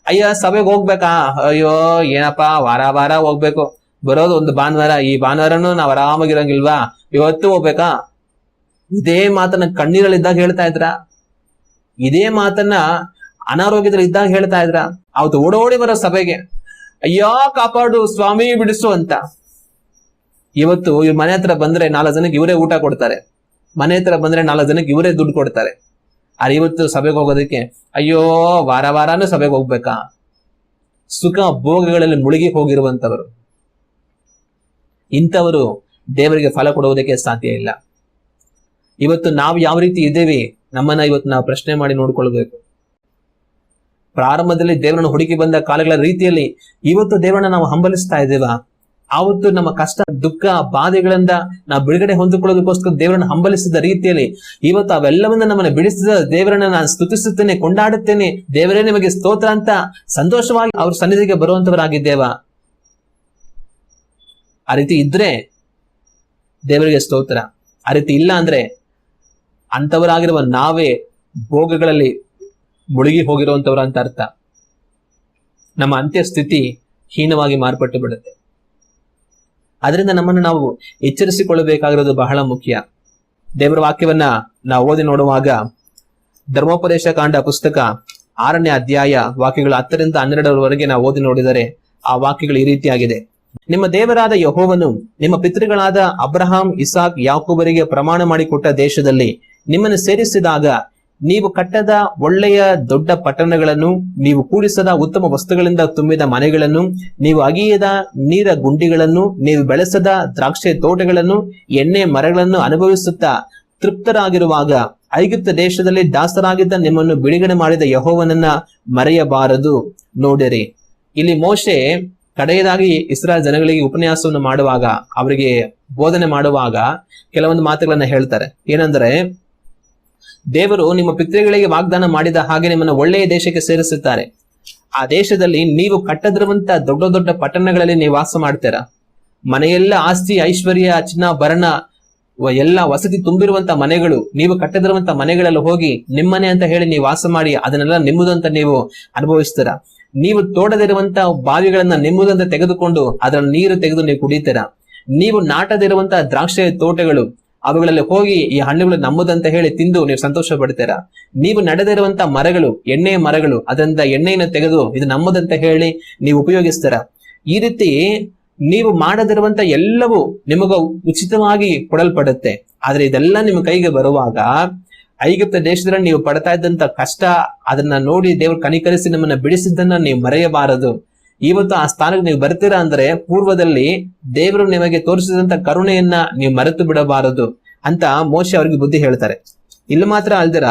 ಅಯ್ಯ ಸಭೆಗೆ ಹೋಗ್ಬೇಕಾ, ಅಯ್ಯೋ ಏನಪ್ಪಾ ವಾರ ವಾರ ಹೋಗ್ಬೇಕು, ಬರೋದು ಒಂದು ಭಾನುವಾರ, ಈ ಭಾನುವಾರನು ನಾವ್ ಆರಾಮಾಗಿರಂಗಿಲ್ವಾ, ಇವತ್ತು ಹೋಗ್ಬೇಕಾ? ಇದೇ ಮಾತನ್ನ ಕಣ್ಣೀರಲ್ಲಿದ್ದಾಗ ಹೇಳ್ತಾ ಇದ್ರ? ಇದೇ ಮಾತನ್ನ ಅನಾರೋಗ್ಯದಲ್ಲಿ ಇದ್ದಾಗ ಹೇಳ್ತಾ ಇದ್ರ? ಅವತ್ತು ಓಡೋಡಿ ಬರೋ ಸಭೆಗೆ, ಅಯ್ಯೋ ಕಾಪಾಡು ಸ್ವಾಮಿ ಬಿಡಿಸು ಅಂತ. ಇವತ್ತು ಇವ್ರ ಮನೆ ಹತ್ರ ಬಂದ್ರೆ 4 ಜನಕ್ಕೆ ಇವರೇ ಊಟ ಕೊಡ್ತಾರೆ, ಮನೆ ಹತ್ರ ಬಂದ್ರೆ 4 ಜನಕ್ಕೆ ಇವರೇ ದುಡ್ಡು ಕೊಡ್ತಾರೆ. ಆದ್ರೆ ಇವತ್ತು ಸಭೆಗೆ ಹೋಗೋದಕ್ಕೆ ಅಯ್ಯೋ ವಾರ ವಾರಾನು ಸಭೆಗೆ ಹೋಗ್ಬೇಕಾ? ಸುಖ ಭೋಗಗಳಲ್ಲಿ ಮುಳುಗಿ ಹೋಗಿರುವಂತವರು, ಇಂಥವರು ದೇವರಿಗೆ ಫಲ ಕೊಡುವುದಕ್ಕೆ ಸಾಧ್ಯ ಇಲ್ಲ. ಇವತ್ತು ನಾವು ಯಾವ ರೀತಿ ಇದ್ದೇವೆ, ನಮ್ಮನ್ನ ಇವತ್ತು ನಾವು ಪ್ರಶ್ನೆ ಮಾಡಿ ನೋಡ್ಕೊಳ್ಬೇಕು. ಪ್ರಾರಂಭದಲ್ಲಿ ದೇವರನ್ನು ಹುಡುಕಿ ಬಂದ ಕಾಲಗಳ ರೀತಿಯಲ್ಲಿ ಇವತ್ತು ದೇವರನ್ನ ನಾವು ಹಂಬಲಿಸ್ತಾ ಇದ್ದೇವಾ? ಆವತ್ತು ನಮ್ಮ ಕಷ್ಟ ದುಃಖ ಬಾಧೆಗಳಿಂದ ನಾವು ಬಿಡುಗಡೆ ಹೊಂದಿಕೊಳ್ಳೋದಕ್ಕೋಸ್ಕರ ದೇವರನ್ನ ಹಂಬಲಿಸಿದ ರೀತಿಯಲ್ಲಿ ಇವತ್ತು ಅವೆಲ್ಲವನ್ನ ನಮ್ಮನ್ನ ಬಿಡಿಸಿದ ದೇವರನ್ನ ನಾನು ಸ್ತುತಿಸುತ್ತೇನೆ, ಕೊಂಡಾಡುತ್ತೇನೆ, ದೇವರೇ ನಿಮಗೆ ಸ್ತೋತ್ರ ಅಂತ ಸಂತೋಷವಾಗಿ ಅವ್ರ ಸನ್ನಿಧಿಗೆ ಬರುವಂತವರಾಗಿದ್ದೇವಾ? ಆ ರೀತಿ ಇದ್ರೆ ದೇವರಿಗೆ ಸ್ತೋತ್ರ. ಆ ರೀತಿ ಇಲ್ಲ ಅಂದ್ರೆ ಅಂತವರಾಗಿರುವ ನಾವೇ ಭೋಗಗಳಲ್ಲಿ ಮುಳುಗಿ ಹೋಗಿರುವಂತವ್ರ ಅಂತ ಅರ್ಥ. ನಮ್ಮ ಅಂತ್ಯ ಸ್ಥಿತಿ ಹೀನವಾಗಿ ಮಾರ್ಪಟ್ಟು ಬಿಡುತ್ತೆ. ಅದರಿಂದ ನಮ್ಮನ್ನು ನಾವು ಎಚ್ಚರಿಸಿಕೊಳ್ಳಬೇಕಾಗಿರೋದು ಬಹಳ ಮುಖ್ಯ. ದೇವರ ವಾಕ್ಯವನ್ನ ನಾವು ಓದಿ ನೋಡುವಾಗ ಧರ್ಮೋಪದೇಶ ಕಾಂಡ ಪುಸ್ತಕ 6ನೇ ಅಧ್ಯಾಯ ವಾಕ್ಯಗಳು 10ರಿಂದ 12ರವರೆಗೆ ನಾವು ಓದಿ ನೋಡಿದರೆ ಆ ವಾಕ್ಯಗಳು ಈ ರೀತಿಯಾಗಿದೆ. ನಿಮ್ಮ ದೇವರಾದ ಯೆಹೋವನು ನಿಮ್ಮ ಪಿತೃಗಳಾದ ಅಬ್ರಹಾಂ, ಇಸಾಕ್, ಯಾಕೋಬರಿಗೆ ಪ್ರಮಾಣ ಮಾಡಿಕೊಟ್ಟ ದೇಶದಲ್ಲಿ ನಿಮ್ಮನ್ನು ಸೇರಿಸಿದಾಗ ನೀವು ಕಟ್ಟದ ಒಳ್ಳೆಯ ದೊಡ್ಡ ಪಟ್ಟಣಗಳನ್ನು, ನೀವು ಕೂಡಿಸದ ಉತ್ತಮ ವಸ್ತುಗಳಿಂದ ತುಂಬಿದ ಮನೆಗಳನ್ನು, ನೀವು ಅಗಿಯದ ನೀರ ಗುಂಡಿಗಳನ್ನು, ನೀವು ಬೆಳೆಸದ ದ್ರಾಕ್ಷಿ ತೋಟಗಳನ್ನು, ಎಣ್ಣೆ ಮರಗಳನ್ನು ಅನುಭವಿಸುತ್ತಾ ತೃಪ್ತರಾಗಿರುವಾಗ ಐಗುಪ್ತ ದೇಶದಲ್ಲಿ ದಾಸರಾಗಿದ್ದ ನಿಮ್ಮನ್ನು ಬಿಡುಗಡೆ ಮಾಡಿದ ಯೆಹೋವನನ್ನ ಮರೆಯಬಾರದು. ನೋಡಿರಿ, ಇಲ್ಲಿ ಮೋಶೆ ಕಡೆಯದಾಗಿ ಇಸ್ರಾಯೇಲ್ ಜನಗಳಿಗೆ ಉಪನ್ಯಾಸವನ್ನು ಮಾಡುವಾಗ, ಅವರಿಗೆ ಬೋಧನೆ ಮಾಡುವಾಗ ಕೆಲವೊಂದು ಮಾತುಗಳನ್ನ ಹೇಳ್ತಾರೆ. ಏನಂದ್ರೆ, ದೇವರು ನಿಮ್ಮ ಪಿತೃಗಳಿಗೆ ವಾಗ್ದಾನ ಮಾಡಿದ ಹಾಗೆ ನಿಮ್ಮನ್ನು ಒಳ್ಳೆಯ ದೇಶಕ್ಕೆ ಸೇರಿಸುತ್ತಾರೆ. ಆ ದೇಶದಲ್ಲಿ ನೀವು ಕಟ್ಟದಿರುವಂತ ದೊಡ್ಡ ದೊಡ್ಡ ಪಟ್ಟಣಗಳಲ್ಲಿ ನೀವು ವಾಸ ಮಾಡ್ತೀರಾ. ಮನೆಯೆಲ್ಲ ಆಸ್ತಿ ಐಶ್ವರ್ಯ ಚಿನ್ನಾಭರಣ ಎಲ್ಲ ವಸತಿ ತುಂಬಿರುವಂತ ಮನೆಗಳು, ನೀವು ಕಟ್ಟದಿರುವಂತ ಮನೆಗಳಲ್ಲಿ ಹೋಗಿ ನಿಮ್ಮನೆ ಅಂತ ಹೇಳಿ ನೀವು ವಾಸ ಮಾಡಿ ಅದನ್ನೆಲ್ಲ ನಿಮ್ಮದಂತ ನೀವು ಅನುಭವಿಸ್ತೀರಾ. ನೀವು ತೋಡದಿರುವಂತ ಬಾವಿಗಳನ್ನ ನಿಮ್ಮದಂತ ತೆಗೆದುಕೊಂಡು ಅದರ ನೀರು ತೆಗೆದು ನೀವು ಕುಡಿತೀರಾ. ನೀವು ನಾಟದಿರುವಂತ ದ್ರಾಕ್ಷಿ ತೋಟಗಳು, ಅವುಗಳಲ್ಲಿ ಹೋಗಿ ಈ ಹಣ್ಣುಗಳು ನಮ್ಮದಂತ ಹೇಳಿ ತಿಂದು ನೀವು ಸಂತೋಷ ಪಡ್ತೀರಾ. ನೀವು ನಡೆದಿರುವಂತ ಮರಗಳು, ಎಣ್ಣೆಯ ಮರಗಳು, ಅದರಿಂದ ಎಣ್ಣೆಯನ್ನು ತೆಗೆದು ಇದು ನಮ್ಮದಂತ ಹೇಳಿ ನೀವು ಉಪಯೋಗಿಸ್ತೀರಾ. ಈ ರೀತಿ ನೀವು ಮಾಡದಿರುವಂತ ಎಲ್ಲವೂ ನಿಮಗ ಉಚಿತವಾಗಿ ಕೊಡಲ್ಪಡುತ್ತೆ. ಆದ್ರೆ ಇದೆಲ್ಲ ನಿಮ್ಮ ಕೈಗೆ ಬರುವಾಗ ಐಗುಪ್ತ ದೇಶದಲ್ಲಿ ನೀವು ಪಡ್ತಾ ಇದ್ದಂತ ಕಷ್ಟ, ಅದನ್ನ ನೋಡಿ ದೇವರು ಕನಿಕರಿಸಿ ನಿಮ್ಮನ್ನ ಬಿಡಿಸಿದ್ದನ್ನ ನೀವು ಮರೆಯಬಾರದು. ಇವತ್ತು ಆ ಸ್ಥಾನಕ್ಕೆ ನೀವು ಬರ್ತೀರಾ ಅಂದ್ರೆ ಪೂರ್ವದಲ್ಲಿ ದೇವರು ನಿಮಗೆ ತೋರಿಸಿದಂತ ಕರುಣೆಯನ್ನ ನೀವು ಮರೆತು ಬಿಡಬಾರದು ಅಂತ ಮೋಶೆ ಅವರಿಗೆ ಬುದ್ಧಿ ಹೇಳ್ತಾರೆ. ಇಲ್ಲಿ ಮಾತ್ರ ಅಲ್ದಿರ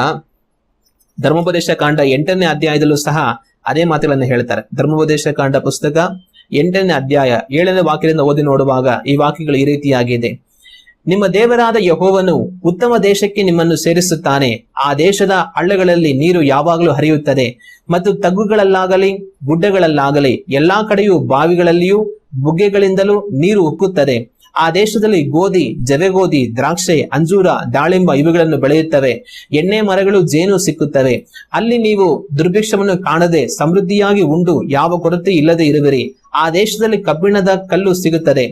ಧರ್ಮೋಪದೇಶ ಕಾಂಡ 8ನೇ ಅಧ್ಯಾಯದಲ್ಲೂ ಸಹ ಅದೇ ಮಾತುಗಳನ್ನ ಹೇಳ್ತಾರೆ. ಧರ್ಮೋಪದೇಶ ಕಾಂಡ ಪುಸ್ತಕ 8ನೇ ಅಧ್ಯಾಯ 7ನೇ ವಾಕ್ಯದಿಂದ ಓದಿ ನೋಡುವಾಗ ಈ ವಾಕ್ಯಗಳು ಈ ರೀತಿಯಾಗಿದೆ. ನಿಮ್ಮ ದೇವರಾದ ಯೆಹೋವನು ಉತ್ತಮ ದೇಶಕ್ಕೆ ನಿಮ್ಮನ್ನು ಸೇರಿಸುತ್ತಾನೆ. ಆ ದೇಶದ ಹಳ್ಳಗಳಲ್ಲಿ ನೀರು ಯಾವಾಗಲೂ ಹರಿಯುತ್ತದೆ ಮತ್ತು ತಗ್ಗುಗಳಲ್ಲಾಗಲಿ ಗುಡ್ಡಗಳಲ್ಲಾಗಲಿ ಎಲ್ಲಾ ಕಡೆಯೂ ಬಾವಿಗಳಲ್ಲಿಯೂ ಬುಗ್ಗೆಗಳಿಂದಲೂ ನೀರು ಉಕ್ಕುತ್ತದೆ. ಆ ದೇಶದಲ್ಲಿ ಗೋಧಿ, ಜವೆಗೋಧಿ, ದ್ರಾಕ್ಷೆ, ಅಂಜೂರ, ದಾಳಿಂಬ ಇವುಗಳನ್ನು ಬೆಳೆಯುತ್ತವೆ. ಎಣ್ಣೆ ಮರಗಳು, ಜೇನು ಸಿಕ್ಕುತ್ತವೆ. ಅಲ್ಲಿ ನೀವು ದುರ್ಭಿಕ್ಷವನ್ನು ಕಾಣದೆ ಸಮೃದ್ಧಿಯಾಗಿ ಉಂಡು ಯಾವ ಕೊರತೆ ಇಲ್ಲದೆ ಇರುವಿರಿ. ಆ ದೇಶದಲ್ಲಿ ಕಬ್ಬಿಣದ ಕಲ್ಲು ಸಿಗುತ್ತದೆ.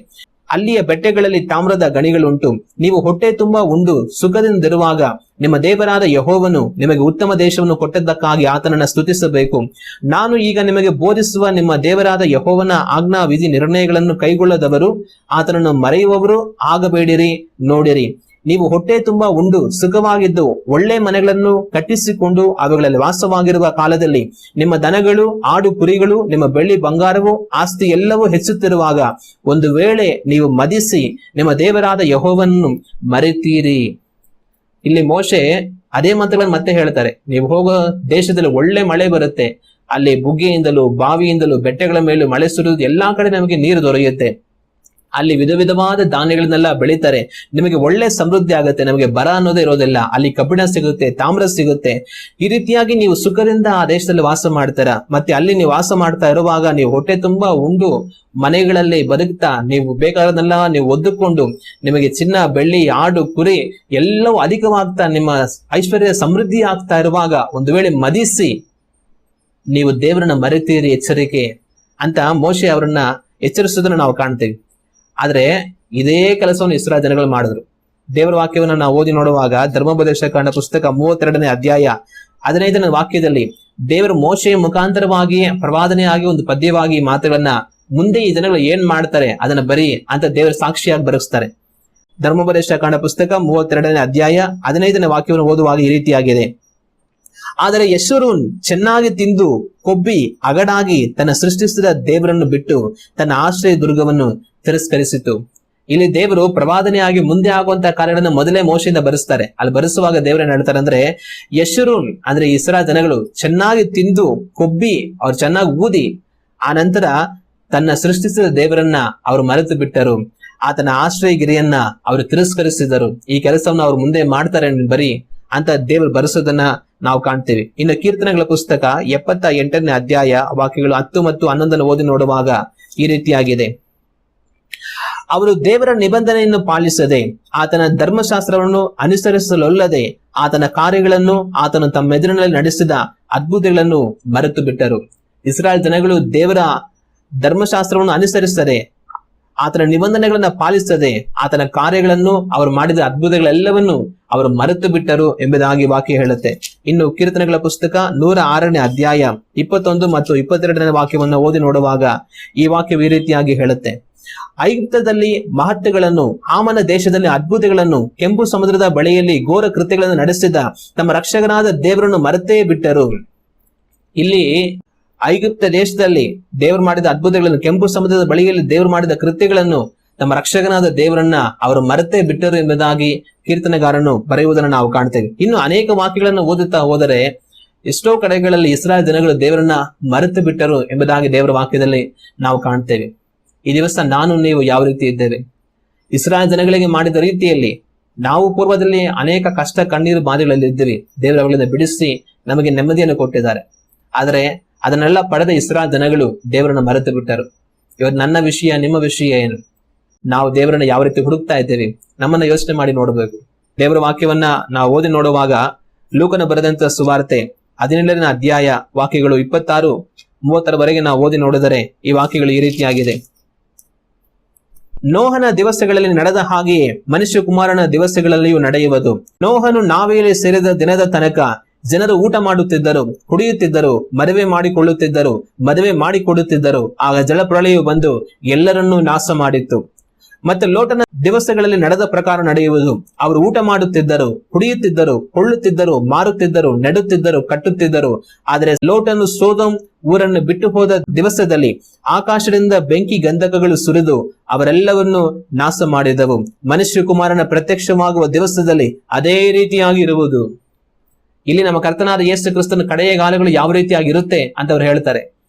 ಅಲ್ಲಿಯ ಬೆಟ್ಟಗಳಲ್ಲಿ ತಾಮ್ರದ ಗಣಿಗಳುಂಟು. ನೀವು ಹೊಟ್ಟೆ ತುಂಬಾ ಉಂಡು ಸುಖದಿಂದಿರುವಾಗ ನಿಮ್ಮ ದೇವರಾದ ಯೆಹೋವನು ನಿಮಗೆ ಉತ್ತಮ ದೇಶವನ್ನು ಕೊಟ್ಟದ್ದಕ್ಕಾಗಿ ಆತನನ್ನ ಸ್ತುತಿಸಬೇಕು. ನಾನು ಈಗ ನಿಮಗೆ ಬೋಧಿಸುವ ನಿಮ್ಮ ದೇವರಾದ ಯೆಹೋವನ ಆಜ್ಞಾ ವಿಧಿ ನಿರ್ಣಯಗಳನ್ನು ಕೈಗೊಳ್ಳದವರು ಆತನನ್ನು ಮರೆಯುವವರು ಆಗಬೇಡಿರಿ. ನೋಡಿರಿ, ನೀವು ಹೊಟ್ಟೆ ತುಂಬಾ ಉಂಡು ಸುಖವಾಗಿದ್ದು ಒಳ್ಳೆ ಮನೆಗಳನ್ನು ಕಟ್ಟಿಸಿಕೊಂಡು ಅವುಗಳಲ್ಲಿ ವಾಸವಾಗಿರುವ ಕಾಲದಲ್ಲಿ ನಿಮ್ಮ ದನಗಳು, ಆಡು ಕುರಿಗಳು, ನಿಮ್ಮ ಬೆಳ್ಳಿ ಬಂಗಾರವು, ಆಸ್ತಿ ಎಲ್ಲವೂ ಹೆಚ್ಚುತ್ತಿರುವಾಗ ಒಂದು ವೇಳೆ ನೀವು ಮದಿಸಿ ನಿಮ್ಮ ದೇವರಾದ ಯೆಹೋವನನ್ನು ಮರೆತೀರಿ. ಇಲ್ಲಿ ಮೋಶೆ ಅದೇ ಮಾತುಗಳನ್ನು ಮತ್ತೆ ಹೇಳ್ತಾರೆ. ನೀವು ಹೋಗೋ ದೇಶದಲ್ಲಿ ಒಳ್ಳೆ ಮಳೆ ಬರುತ್ತೆ, ಅಲ್ಲಿ ಬುಗ್ಗೆಯಿಂದಲೂ ಬಾವಿಯಿಂದಲೂ ಬೆಟ್ಟಗಳ ಮೇಲೂ ಮಳೆ ಸುರಿಯುವುದು, ಎಲ್ಲಾ ಕಡೆ ನಮಗೆ ನೀರು ದೊರೆಯುತ್ತೆ. ಅಲ್ಲಿ ವಿಧ ವಿಧವಾದ ಧಾನ್ಯಗಳನ್ನೆಲ್ಲ ಬೆಳೀತಾರೆ. ನಿಮಗೆ ಒಳ್ಳೆ ಸಮೃದ್ಧಿ ಆಗುತ್ತೆ, ನಮಗೆ ಬರ ಅನ್ನೋದೇ ಇರೋದಿಲ್ಲ. ಅಲ್ಲಿ ಕಬ್ಬಿಣ ಸಿಗುತ್ತೆ, ತಾಮ್ರ ಸಿಗುತ್ತೆ. ಈ ರೀತಿಯಾಗಿ ನೀವು ಸುಖದಿಂದ ಆ ದೇಶದಲ್ಲಿ ವಾಸ ಮಾಡ್ತೀರಾ. ಮತ್ತೆ ಅಲ್ಲಿ ನೀವು ವಾಸ ಮಾಡ್ತಾ ಇರುವಾಗ ನೀವು ಹೊಟ್ಟೆ ತುಂಬಾ ಉಂಡು ಮನೆಗಳಲ್ಲಿ ಬದುಕ್ತಾ ನೀವು ಬೇಕಾದನ್ನೆಲ್ಲ ನೀವು ಒದ್ದುಕೊಂಡು ನಿಮಗೆ ಚಿನ್ನ, ಬೆಳ್ಳಿ, ಆಡು, ಕುರಿ ಎಲ್ಲವೂ ಅಧಿಕವಾಗ್ತಾ ನಿಮ್ಮ ಐಶ್ವರ್ಯ ಸಮೃದ್ಧಿ ಆಗ್ತಾ ಇರುವಾಗ ಒಂದು ವೇಳೆ ಮದಿಸಿ ನೀವು ದೇವರನ್ನ ಮರೆತೀರಿ, ಎಚ್ಚರಿಕೆ ಅಂತ ಮೋಶೆ ಅವರನ್ನ ಎಚ್ಚರಿಸೋದನ್ನ ನಾವು ಕಾಣ್ತೇವೆ. ಆದ್ರೆ ಇದೇ ಕೆಲಸವನ್ನು ಇಸ್ರಾಯೇಲ್ ಜನಗಳು ಮಾಡಿದ್ರು. ದೇವರ ವಾಕ್ಯವನ್ನು ನಾವು ಓದಿ ನೋಡುವಾಗ ಧರ್ಮೋಪದೇಶ ಕಾಂಡ ಪುಸ್ತಕ 32ನೇ ಅಧ್ಯಾಯ 15ನೇ ವಾಕ್ಯದಲ್ಲಿ ದೇವರು ಮೋಶೆಯ ಮುಖಾಂತರವಾಗಿ ಪ್ರವಾದನೆಯಾಗಿ ಒಂದು ಪದ್ಯವಾಗಿ ಮಾತುಗಳನ್ನ ಮುಂದೆ ಈ ಜನಗಳು ಏನ್ ಮಾಡ್ತಾರೆ ಅದನ್ನ ಬರಿ ಅಂತ ದೇವರ ಸಾಕ್ಷಿಯಾಗಿ ಬರೆಸ್ತಾರೆ. ಧರ್ಮೋಪದೇಶ ಕಾಂಡ ಪುಸ್ತಕ 32ನೇ ಅಧ್ಯಾಯ 15ನೇ ವಾಕ್ಯವನ್ನು ಓದುವಾಗ ಈ ರೀತಿಯಾಗಿದೆ: ಆದರೆ ಯೆಶುರೂನ್ ಚೆನ್ನಾಗಿ ತಿಂದು ಕೊಬ್ಬಿ ಅಗಡಾಗಿ ತನ್ನ ಸೃಷ್ಟಿಸಿದ ದೇವರನ್ನು ಬಿಟ್ಟು ತನ್ನ ಆಶ್ರಯ ದುರ್ಗವನ್ನು ತಿರಸ್ಕರಿಸಿತು. ಇಲ್ಲಿ ದೇವರು ಪ್ರವಾದನೆಯಾಗಿ ಮುಂದೆ ಆಗುವಂತಹ ಕಾರ್ಯಗಳನ್ನು ಮೊದಲೇ ಮೋಶೆಯಿಂದ ಬರೆಸ್ತಾರೆ. ಅಲ್ಲಿ ಬರೆಸುವಾಗ ದೇವರೇನ್ ಹೇಳ್ತಾರೆ ಅಂದ್ರೆ, ಯೆಶುರೂನ್ ಅಂದ್ರೆ ಇಸ್ರಾಯೇಲ್ ಜನಗಳು ಚೆನ್ನಾಗಿ ತಿಂದು ಕೊಬ್ಬಿ ಅವ್ರು ಚೆನ್ನಾಗಿ ಊದಿ ಆ ನಂತರ ತನ್ನ ಸೃಷ್ಟಿಸಿದ ದೇವರನ್ನ ಅವರು ಮರೆತು ಬಿಟ್ಟರು, ಆತನ ಆಶ್ರಯಗಿರಿಯನ್ನ ಅವರು ತಿರಸ್ಕರಿಸಿದರು. ಈ ಕೆಲಸವನ್ನು ಅವ್ರು ಮುಂದೆ ಮಾಡ್ತಾರೆ ಬರೀ ಅಂತ ದೇವರು ಬರೆಸೋದನ್ನ ನಾವು ಕಾಣ್ತೇವೆ. ಇನ್ನು ಕೀರ್ತನೆಗಳ ಪುಸ್ತಕ 78ನೇ ಅಧ್ಯಾಯ ವಾಕ್ಯಗಳು 10 ಮತ್ತು 11 ಓದಿ ನೋಡುವಾಗ ಈ ರೀತಿಯಾಗಿದೆ: ಅವರು ದೇವರ ನಿಬಂಧನೆಯನ್ನು ಪಾಲಿಸದೆ ಆತನ ಧರ್ಮಶಾಸ್ತ್ರವನ್ನು ಅನುಸರಿಸಲೊಲ್ಲದೆ ಆತನ ಕಾರ್ಯಗಳನ್ನು ಆತನು ತಮ್ಮ ಎದುರಿನಲ್ಲಿ ನಡೆಸಿದ ಅದ್ಭುತಗಳನ್ನು ಮರೆತು ಬಿಟ್ಟರು. ಇಸ್ರಾಯೇಲ್ ಜನಗಳು ದೇವರ ಧರ್ಮಶಾಸ್ತ್ರವನ್ನು ಅನುಸರಿಸದೆ ಆತನ ನಿಬಂಧನೆಗಳನ್ನ ಪಾಲಿಸದೆ ಆತನ ಕಾರ್ಯಗಳನ್ನು ಅವರು ಮಾಡಿದ ಅದ್ಭುತಗಳೆಲ್ಲವನ್ನು ಅವರು ಮರೆತು ಬಿಟ್ಟರು ಎಂಬುದಾಗಿ ವಾಕ್ಯ ಹೇಳುತ್ತೆ. ಇನ್ನು ಕೀರ್ತನೆಗಳ ಪುಸ್ತಕ 106ನೇ ಅಧ್ಯಾಯ 21 ಮತ್ತು 22ನೇ ವಾಕ್ಯವನ್ನು ಓದಿ ನೋಡುವಾಗ ಈ ವಾಕ್ಯವು ಈ ರೀತಿಯಾಗಿ ಹೇಳುತ್ತೆ: ಐಗುಪ್ತದಲ್ಲಿ ಮಹತ್ವಗಳನ್ನು, ಆಮನ ದೇಶದಲ್ಲಿ ಅದ್ಭುತಗಳನ್ನು, ಕೆಂಪು ಸಮುದ್ರದ ಬಳಿಯಲ್ಲಿ ಘೋರ ಕೃತ್ಯಗಳನ್ನು ನಡೆಸಿದ ತಮ್ಮ ರಕ್ಷಕನಾದ ದೇವರನ್ನು ಮರೆತೇ ಬಿಟ್ಟರು. ಇಲ್ಲಿ ಐಗುಪ್ತ ದೇಶದಲ್ಲಿ ದೇವರು ಮಾಡಿದ ಅದ್ಭುತಗಳನ್ನು, ಕೆಂಪು ಸಮುದ್ರದ ಬಳಿಯಲ್ಲಿ ದೇವರು ಮಾಡಿದ ಕೃತ್ಯಗಳನ್ನು, ತಮ್ಮ ರಕ್ಷಕನಾದ ದೇವರನ್ನ ಅವರು ಮರೆತೇ ಬಿಟ್ಟರು ಎಂಬುದಾಗಿ ಕೀರ್ತನೆಗಾರನು ಬರೆಯುವುದನ್ನು ನಾವು ಕಾಣ್ತೇವೆ. ಇನ್ನು ಅನೇಕ ವಾಕ್ಯಗಳನ್ನು ಓದುತ್ತಾ ಹೋದರೆ ಎಷ್ಟೋ ಕಡೆಗಳಲ್ಲಿ ಇಸ್ರಾಯೇಲ್ ಜನಗಳು ದೇವರನ್ನ ಮರೆತು ಬಿಟ್ಟರು ಎಂಬುದಾಗಿ ದೇವರ ವಾಕ್ಯದಲ್ಲಿ ನಾವು ಕಾಣ್ತೇವೆ. ಈ ದಿವಸ ನಾನು ನೀವು ಯಾವ ರೀತಿ ಇದ್ದೇವೆ? ಇಸ್ರಾಯೇಲ್ ಜನಗಳಿಗೆ ಮಾಡಿದ ರೀತಿಯಲ್ಲಿ ನಾವು ಪೂರ್ವದಲ್ಲಿ ಅನೇಕ ಕಷ್ಟ ಕಣ್ಣೀರು ಬಾಧೆಗಳಲ್ಲಿ ಇದ್ದೀವಿ. ದೇವರು ಅವುಗಳಿಂದ ಬಿಡಿಸಿ ನಮಗೆ ನೆಮ್ಮದಿಯನ್ನು ಕೊಟ್ಟಿದ್ದಾರೆ. ಆದರೆ ಅದನ್ನೆಲ್ಲ ಪಡೆದ ಇಸ್ರಾಯೇಲ್ ಜನಗಳು ದೇವರನ್ನ ಮರೆತು ಬಿಟ್ಟರು. ಇವತ್ತು ನನ್ನ ವಿಷಯ, ನಿಮ್ಮ ವಿಷಯ ಏನು? ನಾವು ದೇವರನ್ನ ಯಾವ ರೀತಿ ಹುಡುಕ್ತಾ ಇದ್ದೇವೆ? ನಮ್ಮನ್ನ ಯೋಚನೆ ಮಾಡಿ ನೋಡಬೇಕು. ದೇವರ ವಾಕ್ಯವನ್ನ ನಾವು ಓದಿ ನೋಡುವಾಗ ಲೂಕನ ಬರೆದಂತ ಸುವಾರ್ತೆ 17ನೇ ಅಧ್ಯಾಯ ವಾಕ್ಯಗಳು 26-30 ನಾವು ಓದಿ ನೋಡಿದರೆ ಈ ವಾಕ್ಯಗಳು ಈ ರೀತಿಯಾಗಿದೆ: ನೋಹನ ದಿವಸಗಳಲ್ಲಿ ನಡೆದ ಹಾಗೆಯೇ ಮನುಷ್ಯ ಕುಮಾರನ ದಿವಸಗಳಲ್ಲಿಯೂ ನಡೆಯುವುದು. ನೋಹನು ನಾವೆಯಲ್ಲಿ ಸೇರಿದ ದಿನದ ತನಕ ಜನರು ಊಟ ಮಾಡುತ್ತಿದ್ದರು, ಕುಡಿಯುತ್ತಿದ್ದರು, ಮದುವೆ ಮಾಡಿಕೊಳ್ಳುತ್ತಿದ್ದರು, ಮದುವೆ ಮಾಡಿಕೊಡುತ್ತಿದ್ದರು. ಆಗ ಜಲಪ್ರಳಯವು ಬಂದು ಎಲ್ಲರನ್ನೂ ನಾಶ ಮಾಡಿತ್ತು. ಮತ್ತೆ ಲೋಟನ ದಿವಸಗಳಲ್ಲಿ ನಡೆದ ಪ್ರಕಾರ ನಡೆಯುವುದು. ಅವರು ಊಟ ಮಾಡುತ್ತಿದ್ದರು, ಕುಡಿಯುತ್ತಿದ್ದರು, ಕೊಳ್ಳುತ್ತಿದ್ದರು, ಮಾರುತ್ತಿದ್ದರು, ನೆಡುತ್ತಿದ್ದರು, ಕಟ್ಟುತ್ತಿದ್ದರು. ಆದರೆ ಲೋಟನು ಸೋದೋಮ್ ಊರನ್ನು ಬಿಟ್ಟು ಹೋದ ದಿವಸದಲ್ಲಿ ಆಕಾಶದಿಂದ ಬೆಂಕಿ ಗಂಧಕಗಳು ಸುರಿದು ಅವರೆಲ್ಲವನ್ನೂ ನಾಶ ಮಾಡಿದವು. ಮನುಷ್ಯ ಕುಮಾರನ ಪ್ರತ್ಯಕ್ಷವಾಗುವ ದಿವಸದಲ್ಲಿ ಅದೇ ರೀತಿಯಾಗಿ ಇರುವುದು. ಇಲ್ಲಿ ನಮ್ಮ ಕರ್ತನಾದ ಯೇಸು ಕ್ರಿಸ್ತನ ಕಡೆಯ ಕಾಲಗಳು ಯಾವ ರೀತಿಯಾಗಿರುತ್ತೆ ಅಂತ ಅವ್ರು ಹೇಳ್ತಾರೆ.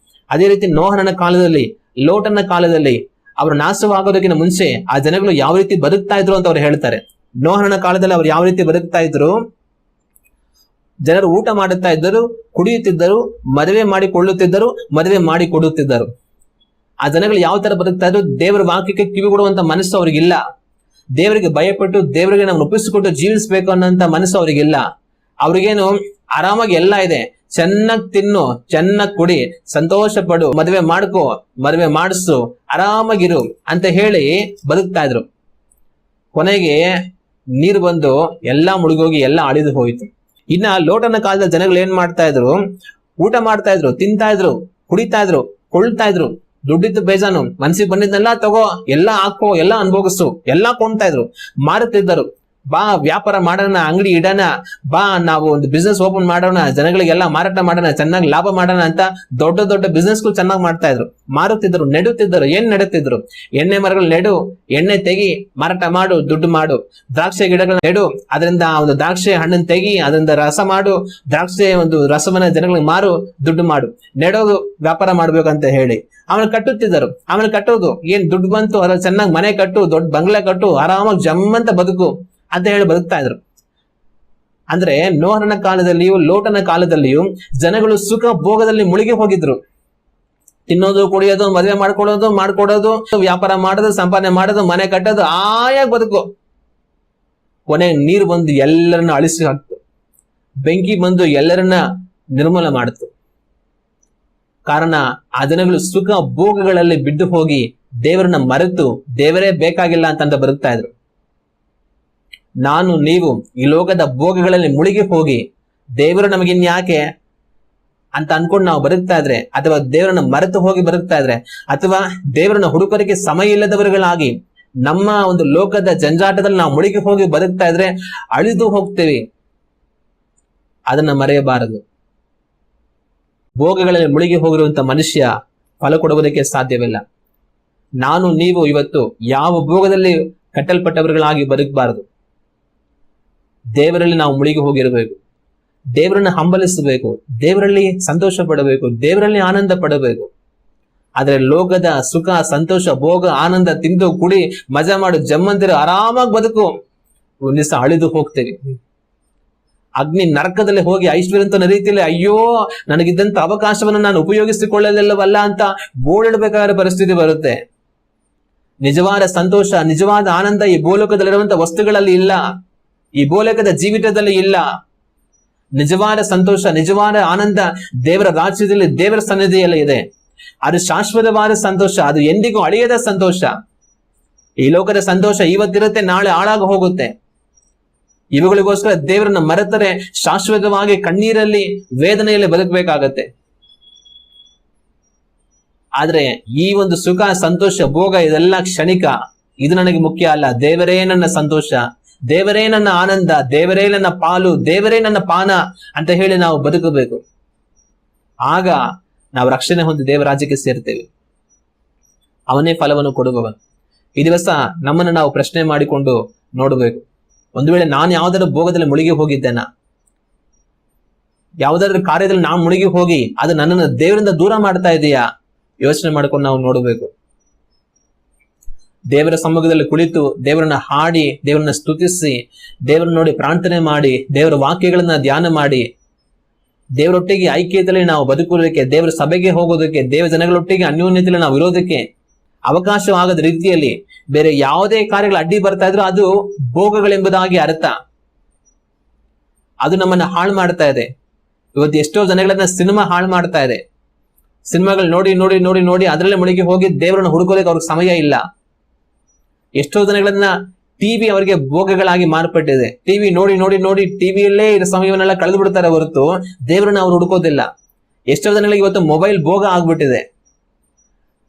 ಅದೇ ರೀತಿ ನೋಹನ ಕಾಲದಲ್ಲಿ, ಲೋಟನ ಕಾಲದಲ್ಲಿ ಅವರು ನಾಶವಾಗೋದಕ್ಕಿಂತ ಮುಂಚೆ ಆ ಜನಗಳು ಯಾವ ರೀತಿ ಬದುಕ್ತಾ ಇದ್ರು ಅಂತ ಅವ್ರು ಹೇಳ್ತಾರೆ. ನೋಹನ ಕಾಲದಲ್ಲಿ ಅವ್ರು ಯಾವ ರೀತಿ ಬದುಕ್ತಾ ಇದ್ರು? ಜನರು ಊಟ ಮಾಡುತ್ತಾ ಇದ್ದರು, ಕುಡಿಯುತ್ತಿದ್ದರು, ಮದುವೆ ಮಾಡಿಕೊಳ್ಳುತ್ತಿದ್ದರು, ಮದುವೆ ಮಾಡಿ ಕೊಡುತ್ತಿದ್ದರು. ಆ ಜನಗಳು ಯಾವ ತರ ಬದುಕ್ತಾ ಇದ್ರು? ದೇವರ ವಾಕ್ಯಕ್ಕೆ ಕಿವಿ ಕೊಡುವಂತ ಮನಸ್ಸು ಅವ್ರಿಗಿಲ್ಲ. ದೇವರಿಗೆ ಭಯಪಟ್ಟು ದೇವರಿಗೆ ನಾವು ಒಪ್ಪಿಸಿಕೊಟ್ಟು ಜೀವಿಸಬೇಕು ಅನ್ನೋಂತ ಮನಸ್ಸು ಅವ್ರಿಗಿಲ್ಲ. ಅವ್ರಿಗೇನು ಆರಾಮಾಗಿ ಎಲ್ಲ ಇದೆ, ಚೆನ್ನಾಗಿ ತಿನ್ನು, ಚೆನ್ನಾಗಿ ಕುಡಿ, ಸಂತೋಷ ಪಡು, ಮದುವೆ ಮಾಡ್ಕೋ, ಮದುವೆ ಮಾಡಿಸು, ಆರಾಮಾಗಿರು ಅಂತ ಹೇಳಿ ಬದುಕ್ತಾ ಇದ್ರು. ಕೊನೆಗೆ ನೀರು ಬಂದು ಎಲ್ಲಾ ಮುಳುಗೋಗಿ ಎಲ್ಲ ಅಳಿದು ಹೋಯಿತು. ಇನ್ನ ಲೋಟನ ಕಾಲದ ಜನಗಳು ಏನ್ ಮಾಡ್ತಾ ಇದ್ರು? ಊಟ ಮಾಡ್ತಾ ಇದ್ರು, ತಿಂತಾ ಇದ್ರು, ಕುಡಿತಾ ಇದ್ರು, ಕೊಳ್ತಾ ಇದ್ರು. ದುಡ್ಡಿದ್ದು ಬೇಜಾನು, ಮನ್ಸಿಗೆ ಬಂದಿದ್ದೆಲ್ಲ ತಗೋ, ಎಲ್ಲ ಹಾಕೋ, ಎಲ್ಲ ಅನುಭವಿಸು, ಎಲ್ಲಾ ಕೊಂಡ್ತಾ ಇದ್ರು, ಮಾರುತ್ತಿದ್ದರು. ಬಾ ವ್ಯಾಪಾರ ಮಾಡೋಣ, ಅಂಗಡಿ ಇಡೋಣ, ಬಾ ನಾವು ಒಂದು ಬಿಸ್ನೆಸ್ ಓಪನ್ ಮಾಡೋಣ, ಜನಗಳಿಗೆಲ್ಲ ಮಾರಾಟ ಮಾಡೋಣ, ಚೆನ್ನಾಗಿ ಲಾಭ ಮಾಡೋಣ ಅಂತ ದೊಡ್ಡ ದೊಡ್ಡ ಬಿಸ್ನೆಸ್ ಗಳು ಚೆನ್ನಾಗಿ ಮಾಡ್ತಾ ಇದ್ರು, ಮಾರುತ್ತಿದ್ರು, ನೆಡುತ್ತಿದ್ದರು. ಏನ್ ನೆಡುತ್ತಿದ್ರು? ಎಣ್ಣೆ ಮರಗಳು ನೆಡು, ಎಣ್ಣೆ ತೆಗಿ, ಮಾರಾಟ ಮಾಡು, ದುಡ್ಡು ಮಾಡು. ದ್ರಾಕ್ಷಿ ಗಿಡಗಳನ್ನ ನೆಡು, ಅದರಿಂದ ಒಂದು ದ್ರಾಕ್ಷಿ ಹಣ್ಣನ್ನು ತೆಗಿ, ಅದರಿಂದ ರಸ ಮಾಡು, ದ್ರಾಕ್ಷಿ ಒಂದು ರಸವನ್ನ ಜನಗಳಿಗೆ ಮಾರು, ದುಡ್ಡು ಮಾಡು. ನೆಡೋದು ವ್ಯಾಪಾರ ಮಾಡ್ಬೇಕಂತ ಹೇಳಿ ಆಮೇಲೆ ಕಟ್ಟುತ್ತಿದ್ದರು. ಆಮೇಲೆ ಕಟ್ಟೋದು, ಏನ್ ದುಡ್ಡು ಬಂತು ಅದ್ರಲ್ಲಿ ಚೆನ್ನಾಗಿ ಮನೆ ಕಟ್ಟು, ದೊಡ್ಡ ಬಂಗ್ಲೆ ಕಟ್ಟು, ಆರಾಮಾಗಿ ಜಮ್ಮಂತ ಬದುಕು ಅಂತ ಹೇಳಿ ಬದುಕ್ತಾ ಇದ್ರು. ಅಂದ್ರೆ ನೋಹನ ಕಾಲದಲ್ಲಿಯೂ ಲೋಟನ ಕಾಲದಲ್ಲಿಯೂ ಜನಗಳು ಸುಖ ಭೋಗದಲ್ಲಿ ಮುಳುಗಿ ಹೋಗಿದ್ರು. ತಿನ್ನೋದು, ಕುಡಿಯೋದು, ಮದುವೆ ಮಾಡ್ಕೊಡೋದು, ವ್ಯಾಪಾರ ಮಾಡೋದು, ಸಂಪಾದನೆ ಮಾಡೋದು, ಮನೆ ಕಟ್ಟೋದು, ಆಯಾಗಿ ಬದುಕು. ಕೊನೆ ನೀರು ಬಂದು ಎಲ್ಲರನ್ನ ಅಳಿಸಿ ಹಾಕ್ತು, ಬೆಂಕಿ ಬಂದು ಎಲ್ಲರನ್ನ ನಿರ್ಮೂಲ ಮಾಡಿತು. ಕಾರಣ ಆ ದಿನಗಳು ಸುಖ ಭೋಗಗಳಲ್ಲಿ ಬಿದ್ದು ಹೋಗಿ ದೇವರನ್ನ ಮರೆತು ದೇವರೇ ಬೇಕಾಗಿಲ್ಲ ಅಂತ ಬದುಕ್ತಾ ಇದ್ರು. ನಾನು ನೀವು ಈ ಲೋಕದ ಭೋಗಗಳಲ್ಲಿ ಮುಳುಗಿ ಹೋಗಿ ದೇವರು ನಮಗಿನ್ಯಾಕೆ ಅಂತ ಅನ್ಕೊಂಡು ನಾವು ಬದುಕ್ತಾ ಇದ್ರೆ, ಅಥವಾ ದೇವರನ್ನ ಮರೆತು ಹೋಗಿ ಬದುಕ್ತಾ ಇದ್ರೆ, ಅಥವಾ ದೇವರನ್ನ ಹುಡುಕಲಿಕ್ಕೆ ಸಮಯ ಇಲ್ಲದವರುಗಳಾಗಿ ನಮ್ಮ ಒಂದು ಲೋಕದ ಜಂಜಾಟದಲ್ಲಿ ನಾವು ಮುಳುಗಿ ಹೋಗಿ ಬದುಕ್ತಾ ಇದ್ರೆ ಅಳಿದು ಹೋಗ್ತೇವೆ. ಅದನ್ನ ಮರೆಯಬಾರದು. ಭೋಗಗಳಲ್ಲಿ ಮುಳುಗಿ ಹೋಗಿರುವಂತ ಮನುಷ್ಯ ಫಲ ಕೊಡುವುದಕ್ಕೆ ಸಾಧ್ಯವಿಲ್ಲ. ನಾನು ನೀವು ಇವತ್ತು ಯಾವ ಭೋಗದಲ್ಲಿ ಕಟ್ಟಲ್ಪಟ್ಟವರುಗಳಾಗಿ ಬದುಕಬಾರದು. ದೇವರಲ್ಲಿ ನಾವು ಮುಳುಗಿ ಹೋಗಿರಬೇಕು. ದೇವರನ್ನ ಹಂಬಲಿಸಬೇಕು, ದೇವರಲ್ಲಿ ಸಂತೋಷ ಪಡಬೇಕು, ದೇವರಲ್ಲಿ ಆನಂದ ಪಡಬೇಕು. ಆದ್ರೆ ಲೋಕದ ಸುಖ, ಸಂತೋಷ, ಭೋಗ, ಆನಂದ ತಿಂದು ಕುಡಿ ಮಜಾ ಮಾಡು ಜಮ್ಮಂತಿರು ಆರಾಮಾಗಿ ಬದುಕು, ಒಂದಿವ್ಸ ಅಳಿದು ಹೋಗ್ತೇವೆ. ಅಗ್ನಿ ನರಕದಲ್ಲಿ ಹೋಗಿ ಐಶ್ವರ್ಯಂತ ರೀತಿಯಲ್ಲಿ ಅಯ್ಯೋ ನನಗಿದ್ದಂತ ಅವಕಾಶವನ್ನು ನಾನು ಉಪಯೋಗಿಸಿಕೊಳ್ಳಲಿಲ್ಲವಲ್ಲ ಅಂತ ಬೋಳಿಡಬೇಕಾದ ಪರಿಸ್ಥಿತಿ ಬರುತ್ತೆ. ನಿಜವಾದ ಸಂತೋಷ, ನಿಜವಾದ ಆನಂದ ಈ ಭೂಲೋಕದಲ್ಲಿರುವಂತ ವಸ್ತುಗಳಲ್ಲಿ ಇಲ್ಲ, ಈ ಭೂಲೋಕದ ಜೀವಿತದಲ್ಲಿ ಇಲ್ಲ. ನಿಜವಾದ ಸಂತೋಷ, ನಿಜವಾದ ಆನಂದ ದೇವರ ರಾಜ್ಯದಲ್ಲಿ, ದೇವರ ಸನ್ನಿಧಿಯಲ್ಲಿ ಇದೆ. ಅದು ಶಾಶ್ವತವಾದ ಸಂತೋಷ, ಅದು ಎಂದಿಗೂ ಅಳಿಯದ ಸಂತೋಷ. ಈ ಲೋಕದ ಸಂತೋಷ ಇವತ್ತಿರುತ್ತೆ, ನಾಳೆ ಹಾಳಾಗಿ ಹೋಗುತ್ತೆ. ಇವುಗಳಿಗೋಸ್ಕರ ದೇವರನ್ನ ಮರೆತರೆ ಶಾಶ್ವತವಾಗಿ ಕಣ್ಣೀರಲ್ಲಿ, ವೇದನೆಯಲ್ಲಿ ಬದುಕಬೇಕಾಗತ್ತೆ. ಆದ್ರೆ ಈ ಒಂದು ಸುಖ, ಸಂತೋಷ, ಭೋಗ ಇದೆಲ್ಲ ಕ್ಷಣಿಕ. ಇದು ನನಗೆ ಮುಖ್ಯ ಅಲ್ಲ. ದೇವರೇ ನನ್ನ ಸಂತೋಷ, ದೇವರೇ ನನ್ನ ಆನಂದ, ದೇವರೇ ನನ್ನ ಪಾಲು, ದೇವರೇ ನನ್ನ ಪಾನ ಅಂತ ಹೇಳಿ ನಾವು ಬದುಕಬೇಕು. ಆಗ ನಾವು ರಕ್ಷಣೆ ಹೊಂದಿ ದೇವರ ರಾಜ್ಯಕ್ಕೆ ಸೇರ್ತೇವೆ. ಅವನೇ ಫಲವನ್ನು ಕೊಡುವವನು. ಈ ದಿವಸ ನಮ್ಮನ್ನು ನಾವು ಪ್ರಶ್ನೆ ಮಾಡಿಕೊಂಡು ನೋಡಬೇಕು. ಒಂದು ವೇಳೆ ನಾನು ಯಾವ್ದಾದ್ರು ಭೋಗದಲ್ಲಿ ಮುಳುಗಿ ಹೋಗಿದ್ದೇನಾ, ಯಾವ್ದಾದ್ರು ಕಾರ್ಯದಲ್ಲಿ ನಾನು ಮುಳುಗಿ ಹೋಗಿ ಅದು ನನ್ನನ್ನು ದೇವರಿಂದ ದೂರ ಮಾಡ್ತಾ ಇದೆಯಾ, ಯೋಚನೆ ಮಾಡ್ಕೊಂಡು ನಾವು ನೋಡಬೇಕು. ದೇವರ ಸಮ್ಮುಖದಲ್ಲಿ ಕುಳಿತು ದೇವರನ್ನ ಹಾಡಿ, ದೇವರನ್ನ ಸ್ತುತಿಸಿ, ದೇವರನ್ನ ನೋಡಿ ಪ್ರಾರ್ಥನೆ ಮಾಡಿ, ದೇವರ ವಾಕ್ಯಗಳನ್ನ ಧ್ಯಾನ ಮಾಡಿ, ದೇವರೊಟ್ಟಿಗೆ ಐಕ್ಯತೆಯಲ್ಲಿ ನಾವು ಬದುಕುವುದಕ್ಕೆ, ದೇವರ ಸಭೆಗೆ ಹೋಗೋದಕ್ಕೆ, ದೇವ ಜನಗಳೊಟ್ಟಿಗೆ ಅನ್ಯೋನ್ಯತೆಯಲ್ಲಿ ನಾವು ಇರೋದಕ್ಕೆ ಅವಕಾಶವಾಗದ ರೀತಿಯಲ್ಲಿ ಬೇರೆ ಯಾವುದೇ ಕಾರ್ಯಗಳು ಅಡ್ಡಿ ಬರ್ತಾ ಇದ್ರು ಅದು ಭೋಗಗಳೆಂಬುದಾಗಿ ಅರ್ಥ. ಅದು ನಮ್ಮನ್ನ ಹಾಳು ಮಾಡ್ತಾ ಇದೆ. ಇವತ್ತು ಎಷ್ಟೋ ಜನಗಳನ್ನ ಸಿನಿಮಾ ಹಾಳು ಮಾಡ್ತಾ ಇದೆ. ಸಿನಿಮಾಗಳು ನೋಡಿ ನೋಡಿ ನೋಡಿ ನೋಡಿ ಅದರಲ್ಲೇ ಮುಳುಗಿ ಹೋಗಿ ದೇವರನ್ನ ಹುಡುಕೋದಕ್ಕೆ ಅವ್ರಿಗೆ ಸಮಯ ಇಲ್ಲ. ಎಷ್ಟೋ ಜನಗಳನ್ನ ಟಿವಿ ಅವರಿಗೆ ಭೋಗಗಳಾಗಿ ಮಾರ್ಪಟ್ಟಿದೆ. ಟಿವಿ ನೋಡಿ ನೋಡಿ ನೋಡಿ ಟಿವಿಯಲ್ಲೇ ಸಮಯವನ್ನೆಲ್ಲ ಕಳೆದು ಬಿಡ್ತಾರೆ ಹೊರತು ದೇವರನ್ನ ಅವ್ರು ಹುಡುಕೋದಿಲ್ಲ. ಎಷ್ಟೋ ಜನಗಳಿಗೆ ಇವತ್ತು ಮೊಬೈಲ್ ಭೋಗ ಆಗ್ಬಿಟ್ಟಿದೆ.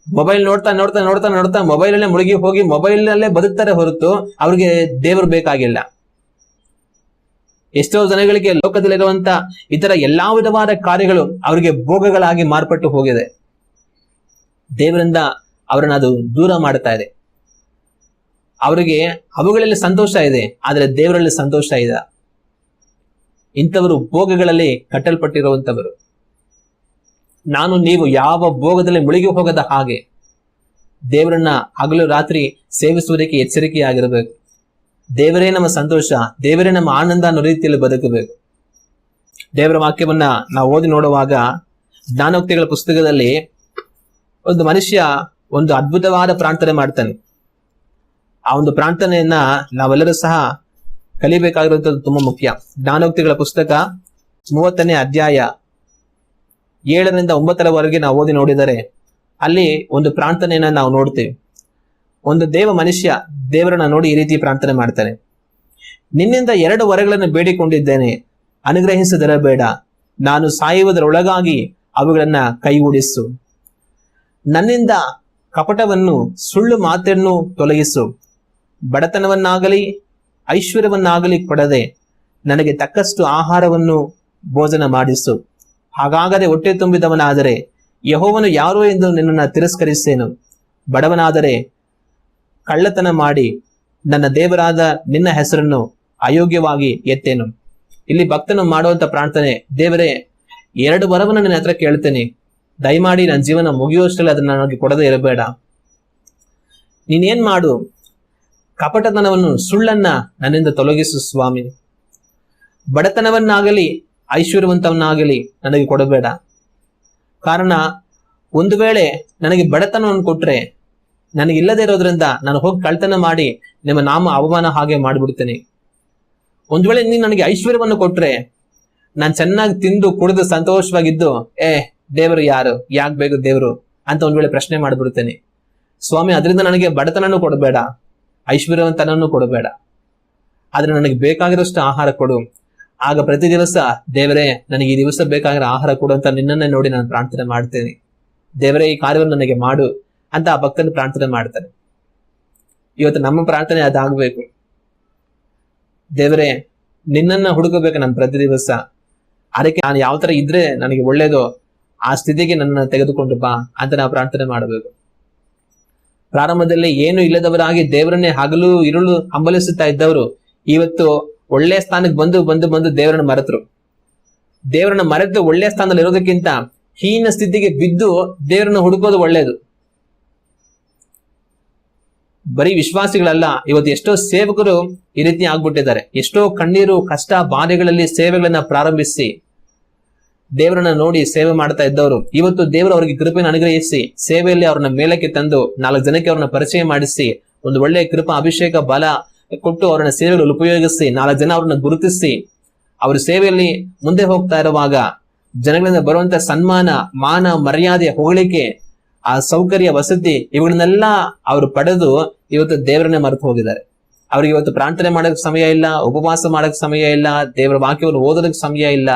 ಮೊಬೈಲ್ ನೋಡ್ತಾ ನೋಡ್ತಾ ನೋಡ್ತಾ ನೋಡ್ತಾ ಮೊಬೈಲ್ ಅಲ್ಲೇ ಮುಳುಗಿ ಹೋಗಿ ಮೊಬೈಲ್ ನಲ್ಲೇ ಬದುಕ್ತಾರೆ ಹೊರತು ಅವ್ರಿಗೆ ದೇವರು ಬೇಕಾಗಿಲ್ಲ. ಎಷ್ಟೋ ಜನಗಳಿಗೆ ಲೋಕದಲ್ಲಿರುವಂತ ಇತರ ಎಲ್ಲಾ ವಿಧವಾದ ಕಾರ್ಯಗಳು ಅವರಿಗೆ ಭೋಗಗಳಾಗಿ ಮಾರ್ಪಟ್ಟು ಹೋಗಿದೆ. ದೇವರಿಂದ ಅವರನ್ನ ಅದು ದೂರ ಮಾಡ್ತಾ ಇದೆ. ಅವರಿಗೆ ಅವುಗಳಲ್ಲಿ ಸಂತೋಷ ಇದೆ, ಆದ್ರೆ ದೇವರಲ್ಲಿ ಸಂತೋಷ ಇಲ್ಲ. ಇಂಥವರು ಭೋಗಗಳಲ್ಲಿ ಕಟ್ಟಲ್ಪಟ್ಟಿರುವಂತವರು. ನಾನು ನೀವು ಯಾವ ಭೋಗದಲ್ಲಿ ಮುಳುಗಿ ಹೋಗದ ಹಾಗೆ ದೇವರನ್ನ ಹಗಲು ರಾತ್ರಿ ಸೇವಿಸುವುದಕ್ಕೆ ಎಚ್ಚರಿಕೆಯಾಗಿರಬೇಕು. ದೇವರೇ ನಮ್ಮ ಸಂತೋಷ, ದೇವರೇ ನಮ್ಮ ಆನಂದ ಅನ್ನೋ ರೀತಿಯಲ್ಲಿ ಬದುಕಬೇಕು. ದೇವರ ವಾಕ್ಯವನ್ನ ನಾವು ಓದಿ ನೋಡುವಾಗ ಜ್ಞಾನೋಕ್ತಿಗಳ ಪುಸ್ತಕದಲ್ಲಿ ಒಂದು ಮನುಷ್ಯ ಒಂದು ಅದ್ಭುತವಾದ ಪ್ರಾರ್ಥನೆ ಮಾಡ್ತಾನೆ. ಆ ಒಂದು ಪ್ರಾರ್ಥನೆಯನ್ನ ನಾವೆಲ್ಲರೂ ಸಹ ಕಲಿಬೇಕಾಗಿರುವಂತದ್ದು ತುಂಬಾ ಮುಖ್ಯ. ಜ್ಞಾನೋಕ್ತಿಗಳ ಪುಸ್ತಕ 30ನೇ ಅಧ್ಯಾಯ 7ರಿಂದ 9ರವರೆಗೆ ನಾವು ಓದಿ ನೋಡಿದರೆ ಅಲ್ಲಿ ಒಂದು ಪ್ರಾರ್ಥನೆಯನ್ನ ನಾವು ನೋಡ್ತೇವೆ. ಒಂದು ಮನುಷ್ಯ ದೇವರನ್ನ ನೋಡಿ ಈ ರೀತಿ ಪ್ರಾರ್ಥನೆ ಮಾಡ್ತಾನೆ. ನಿನ್ನಿಂದ 2 ವರಗಳನ್ನು ಬೇಡಿಕೊಂಡಿದ್ದೇನೆ, ಅನುಗ್ರಹಿಸದಿರಬೇಡ. ನಾನು ಸಾಯುವುದರೊಳಗಾಗಿ ಅವುಗಳನ್ನ ಕೈಗೂಡಿಸು. ನನ್ನಿಂದ ಕಪಟವನ್ನು, ಸುಳ್ಳು ಮಾತನ್ನು ತೊಲಗಿಸು. ಬಡತನವನ್ನಾಗಲಿ ಐಶ್ವರ್ಯವನ್ನಾಗಲಿ ಕೊಡದೆ ನನಗೆ ತಕ್ಕಷ್ಟು ಆಹಾರವನ್ನು ಭೋಜನ ಮಾಡಿಸು. ಹಾಗಾಗದೆ ಹೊಟ್ಟೆ ತುಂಬಿದವನಾದರೆ ಯೆಹೋವನು ಯಾರೋ ಎಂದು ನಿನ್ನನ್ನು ತಿರಸ್ಕರಿಸೇನು. ಬಡವನಾದರೆ ಕಳ್ಳತನ ಮಾಡಿ ನನ್ನ ದೇವರಾದ ನಿನ್ನ ಹೆಸರನ್ನು ಅಯೋಗ್ಯವಾಗಿ ಎತ್ತೇನು. ಇಲ್ಲಿ ಭಕ್ತನು ಮಾಡುವಂತ ಪ್ರಾರ್ಥನೆ, ದೇವರೇ 2 ವರವನ್ನು ನಿನ್ನ ಹತ್ರ ಕೇಳ್ತೇನೆ, ದಯಮಾಡಿ ನನ್ನ ಜೀವನ ಮುಗಿಯುವಷ್ಟರಲ್ಲಿ ಅದನ್ನ ನನಗೆ ಕೊಡದೇ ಇರಬೇಡ. ನೀನೇನ್ ಮಾಡು, ಕಪಟತನವನ್ನು, ಸುಳ್ಳನ್ನ ನನ್ನಿಂದ ತೊಲಗಿಸು ಸ್ವಾಮಿ. ಬಡತನವನ್ನಾಗಲಿ ಐಶ್ವರ್ಯವಂತವನ್ನಾಗಲಿ ನನಗೆ ಕೊಡಬೇಡ. ಕಾರಣ ಒಂದು ವೇಳೆ ನನಗೆ ಬಡತನವನ್ನು ಕೊಟ್ರೆ ನನಗಿಲ್ಲದೆ ಇರೋದ್ರಿಂದ ನಾನು ಹೋಗಿ ಕಳ್ತನ ಮಾಡಿ ನಿಮ್ಮ ನಾಮ ಅವಮಾನ ಹಾಗೆ ಮಾಡಿಬಿಡ್ತೇನೆ. ಒಂದ್ ವೇಳೆ ನೀನು ನನಗೆ ಐಶ್ವರ್ಯವನ್ನು ಕೊಟ್ರೆ ನಾನು ಚೆನ್ನಾಗಿ ತಿಂದು ಕುಡಿದು ಸಂತೋಷವಾಗಿದ್ದು ದೇವರು ಯಾರು, ಯಾಕೆ ಬೇಕು ದೇವರು ಅಂತ ಒಂದ್ ವೇಳೆ ಪ್ರಶ್ನೆ ಮಾಡ್ಬಿಡ್ತೇನೆ. ಸ್ವಾಮಿ ಅದರಿಂದ ನನಗೆ ಬಡತನನೂ ಕೊಡಬೇಡ, ಐಶ್ವರ್ಯವಂತನನ್ನು ಕೊಡಬೇಡ, ಆದ್ರೆ ನನಗೆ ಬೇಕಾಗಿರೋಷ್ಟು ಆಹಾರ ಕೊಡು. ಆಗ ಪ್ರತಿ ದಿವಸ ದೇವರೇ ನನಗೆ ಈ ದಿವಸ ಬೇಕಾಗಿರೋ ಆಹಾರ ಕೊಡು ಅಂತ ನಿನ್ನನ್ನೇ ನೋಡಿ ನಾನು ಪ್ರಾರ್ಥನೆ ಮಾಡ್ತೇನೆ. ದೇವರೇ ಈ ಕಾರ್ಯವನ್ನು ನನಗೆ ಮಾಡು ಅಂತ ಆ ಭಕ್ತನ ಪ್ರಾರ್ಥನೆ ಮಾಡ್ತಾನೆ. ಇವತ್ತು ನಮ್ಮ ಪ್ರಾರ್ಥನೆ ಅದಾಗಬೇಕು. ದೇವರೇ ನಿನ್ನನ್ನ ಹುಡುಕಬೇಕು ನಾನು ಪ್ರತಿ ದಿವಸ, ಅದಕ್ಕೆ ನಾನು ಯಾವ ತರ ಇದ್ರೆ ನನಗೆ ಒಳ್ಳೇದೋ ಆ ಸ್ಥಿತಿಗೆ ನನ್ನ ತೆಗೆದುಕೊಂಡು ಬಾ ಅಂತ ನಾವು ಪ್ರಾರ್ಥನೆ ಮಾಡಬೇಕು. ಪ್ರಾರಂಭದಲ್ಲಿ ಏನು ಇಲ್ಲದವರಾಗಿ ದೇವರನ್ನೇ ಹಗಲು ಇರುಳು ಹಂಬಲಿಸುತ್ತಾ ಇದ್ದವರು ಇವತ್ತು ಒಳ್ಳೆ ಸ್ಥಾನಕ್ಕೆ ಬಂದು ದೇವರನ್ನ ಮರೆತರು. ದೇವರನ್ನ ಮರೆತು ಒಳ್ಳೆ ಸ್ಥಾನದಲ್ಲಿ ಇರೋದಕ್ಕಿಂತ ಹೀನ ಸ್ಥಿತಿಗೆ ಬಿದ್ದು ದೇವರನ್ನ ಹುಡುಕೋದು ಒಳ್ಳೇದು. ಬರೀ ವಿಶ್ವಾಸಿಗಳಲ್ಲ, ಇವತ್ತು ಎಷ್ಟೋ ಸೇವಕರು ಈ ರೀತಿ ಆಗ್ಬಿಟ್ಟಿದ್ದಾರೆ. ಎಷ್ಟೋ ಕಣ್ಣೀರು ಕಷ್ಟ ಬಾಧೆಗಳಲ್ಲಿ ಸೇವೆಗಳನ್ನ ಪ್ರಾರಂಭಿಸಿ ದೇವರನ್ನ ನೋಡಿ ಸೇವೆ ಮಾಡ್ತಾ ಇದ್ದವರು ಇವತ್ತು ದೇವರು ಅವರಿಗೆ ಕೃಪೆಯನ್ನು ಅನುಗ್ರಹಿಸಿ ಸೇವೆಯಲ್ಲಿ ಅವ್ರನ್ನ ಮೇಲಕ್ಕೆ ತಂದು 4 ಜನಕ್ಕೆ ಅವ್ರನ್ನ ಪರಿಚಯ ಮಾಡಿಸಿ ಒಂದು ಒಳ್ಳೆಯ ಕೃಪಾ ಅಭಿಷೇಕ ಬಲ ಕೊಟ್ಟು ಅವರನ್ನ ಸೇವೆಗಳಲ್ಲಿ ಉಪಯೋಗಿಸಿ 4 ಜನ ಅವ್ರನ್ನ ಗುರುತಿಸಿ ಅವ್ರ ಸೇವೆಯಲ್ಲಿ ಮುಂದೆ ಹೋಗ್ತಾ ಇರುವಾಗ ಜನಗಳಿಂದ ಬರುವಂತ ಸನ್ಮಾನ, ಮಾನ, ಮರ್ಯಾದೆ, ಹೊಗಳಿಕೆ, ಆ ಸೌಕರ್ಯ, ವಸತಿ ಇವುಗಳನ್ನೆಲ್ಲ ಅವರು ಪಡೆದು ಇವತ್ತು ದೇವರನ್ನೇ ಮರೆತು ಹೋಗಿದ್ದಾರೆ. ಅವ್ರಿಗೆ ಇವತ್ತು ಪ್ರಾರ್ಥನೆ ಮಾಡೋದಕ್ಕೆ ಸಮಯ ಇಲ್ಲ, ಉಪವಾಸ ಮಾಡೋಕ್ ಸಮಯ ಇಲ್ಲ, ದೇವರ ವಾಕ್ಯವನ್ನು ಓದೋದಕ್ಕೆ ಸಮಯ ಇಲ್ಲ.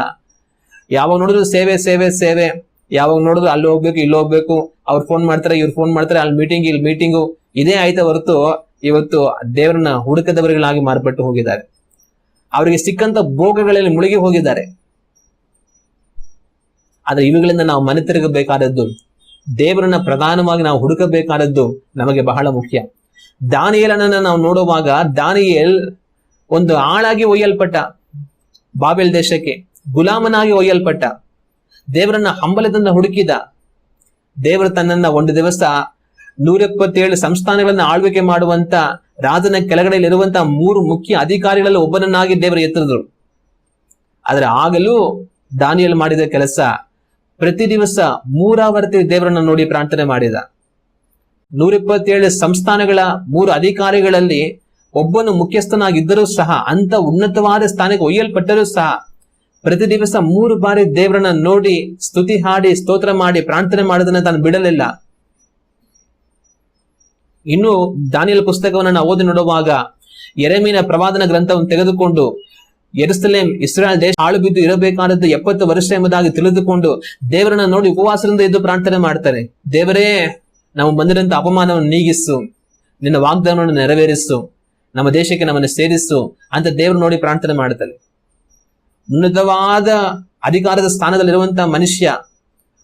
ಯಾವಾಗ ನೋಡಿದ್ರು ಸೇವೆ ಸೇವೆ ಸೇವೆ, ಯಾವಾಗ ನೋಡಿದ್ರು ಅಲ್ಲಿ ಹೋಗ್ಬೇಕು ಇಲ್ಲಿ ಹೋಗ್ಬೇಕು, ಅವ್ರು ಫೋನ್ ಮಾಡ್ತಾರೆ ಇವ್ರು ಫೋನ್ ಮಾಡ್ತಾರೆ, ಅಲ್ಲಿ ಮೀಟಿಂಗ್ ಇಲ್ಲಿ ಮೀಟಿಂಗು, ಇದೇ ಆಯ್ತಾ ಹೊರತು ಇವತ್ತು ದೇವರನ್ನ ಹುಡುಕದವರುಗಳಾಗಿ ಮಾರ್ಪಟ್ಟು ಹೋಗಿದ್ದಾರೆ. ಅವರಿಗೆ ಸಿಕ್ಕಂತ ಭೋಗಗಳಲ್ಲಿ ಮುಳುಗಿ ಹೋಗಿದ್ದಾರೆ. ಆದ್ರೆ ಇವುಗಳಿಂದ ನಾವು ಮನೆ ತಿರುಗಬೇಕಾದದ್ದು, ದೇವರನ್ನ ಪ್ರಧಾನವಾಗಿ ನಾವು ಹುಡುಕಬೇಕಾದದ್ದು ನಮಗೆ ಬಹಳ ಮುಖ್ಯ. ದಾನಿಯೇಲನನ್ನ ನಾವು ನೋಡುವಾಗ ದಾನಿಯೇಲ್ ಒಂದು ಆಳಾಗಿ ಒಯ್ಯಲ್ಪಟ್ಟ, ಬಾಬೆಲ್ ದೇಶಕ್ಕೆ ಗುಲಾಮನಾಗಿ ಒಯ್ಯಲ್ಪಟ್ಟ, ದೇವರನ್ನ ಹಂಬಲದಿಂದ ಹುಡುಕಿದ. ದೇವರು ತನ್ನನ್ನ ಒಂದು ದಿವಸ 177 ಸಂಸ್ಥಾನಗಳನ್ನ ಆಳ್ವಿಕೆ ಮಾಡುವಂತ ರಾಜನ ಕೆಳಗಡೆಯಲ್ಲಿ ಇರುವಂತ 3 ಮುಖ್ಯ ಅಧಿಕಾರಿಗಳಲ್ಲಿ ಒಬ್ಬನನ್ನಾಗಿ ದೇವರು ಎತ್ತಿದ್ರು. ಆದ್ರೆ ಆಗಲೂ ದಾನಿಯೇಲ್ ಮಾಡಿದ ಕೆಲಸ ಪ್ರತಿ ದಿವಸ 3 ಆವರ್ತಿ ದೇವರನ್ನ ನೋಡಿ ಪ್ರಾರ್ಥನೆ ಮಾಡಿದ. 127 ಸಂಸ್ಥಾನಗಳ 3 ಅಧಿಕಾರಿಗಳಲ್ಲಿ ಒಬ್ಬನು ಮುಖ್ಯಸ್ಥನಾಗಿದ್ದರೂ ಸಹ, ಅಂತ ಉನ್ನತವಾದ ಸ್ಥಾನಕ್ಕೆ ಒಯ್ಯಲ್ಪಟ್ಟರೂ ಸಹ ಪ್ರತಿ ದಿವಸ 3 ಬಾರಿ ದೇವರನ್ನ ನೋಡಿ ಸ್ತುತಿ ಹಾಡಿ ಸ್ತೋತ್ರ ಮಾಡಿ ಪ್ರಾರ್ಥನೆ ಮಾಡೋದನ್ನ ತಾನು ಬಿಡಲಿಲ್ಲ. ಇನ್ನು ದಾನಿಯೇಲ್ ಪುಸ್ತಕವನ್ನು ನಾವು ಓದಿ ನೋಡುವಾಗ ಯೆರೆಮೀಯನ ಪ್ರವಾದನ ಗ್ರಂಥವನ್ನು ತೆಗೆದುಕೊಂಡು ಯೆರೂಸಲೇಮ್ ಇಸ್ರಾಯೇಲ್ ದೇಶ ಹಾಳು ಬಿದ್ದು ಇರಬೇಕಾದದ್ದು 70 ವರ್ಷ ಎಂಬುದಾಗಿ ತಿಳಿದುಕೊಂಡು ದೇವರನ್ನ ನೋಡಿ ಉಪವಾಸದಿಂದ ಎದ್ದು ಪ್ರಾರ್ಥನೆ ಮಾಡ್ತಾರೆ. ದೇವರೇ ನಾವು ಬಂದಿರಂತ ಅಪಮಾನವನ್ನು ನೀಗಿಸು, ನಿನ್ನ ವಾಗ್ದಾನವನ್ನು ನೆರವೇರಿಸು, ನಮ್ಮ ದೇಶಕ್ಕೆ ನಮ್ಮನ್ನು ಸೇರಿಸು ಅಂತ ದೇವರು ನೋಡಿ ಪ್ರಾರ್ಥನೆ ಮಾಡ್ತಾರೆ. ಉನ್ನತವಾದ ಅಧಿಕಾರದ ಸ್ಥಾನದಲ್ಲಿರುವಂತಹ ಮನುಷ್ಯ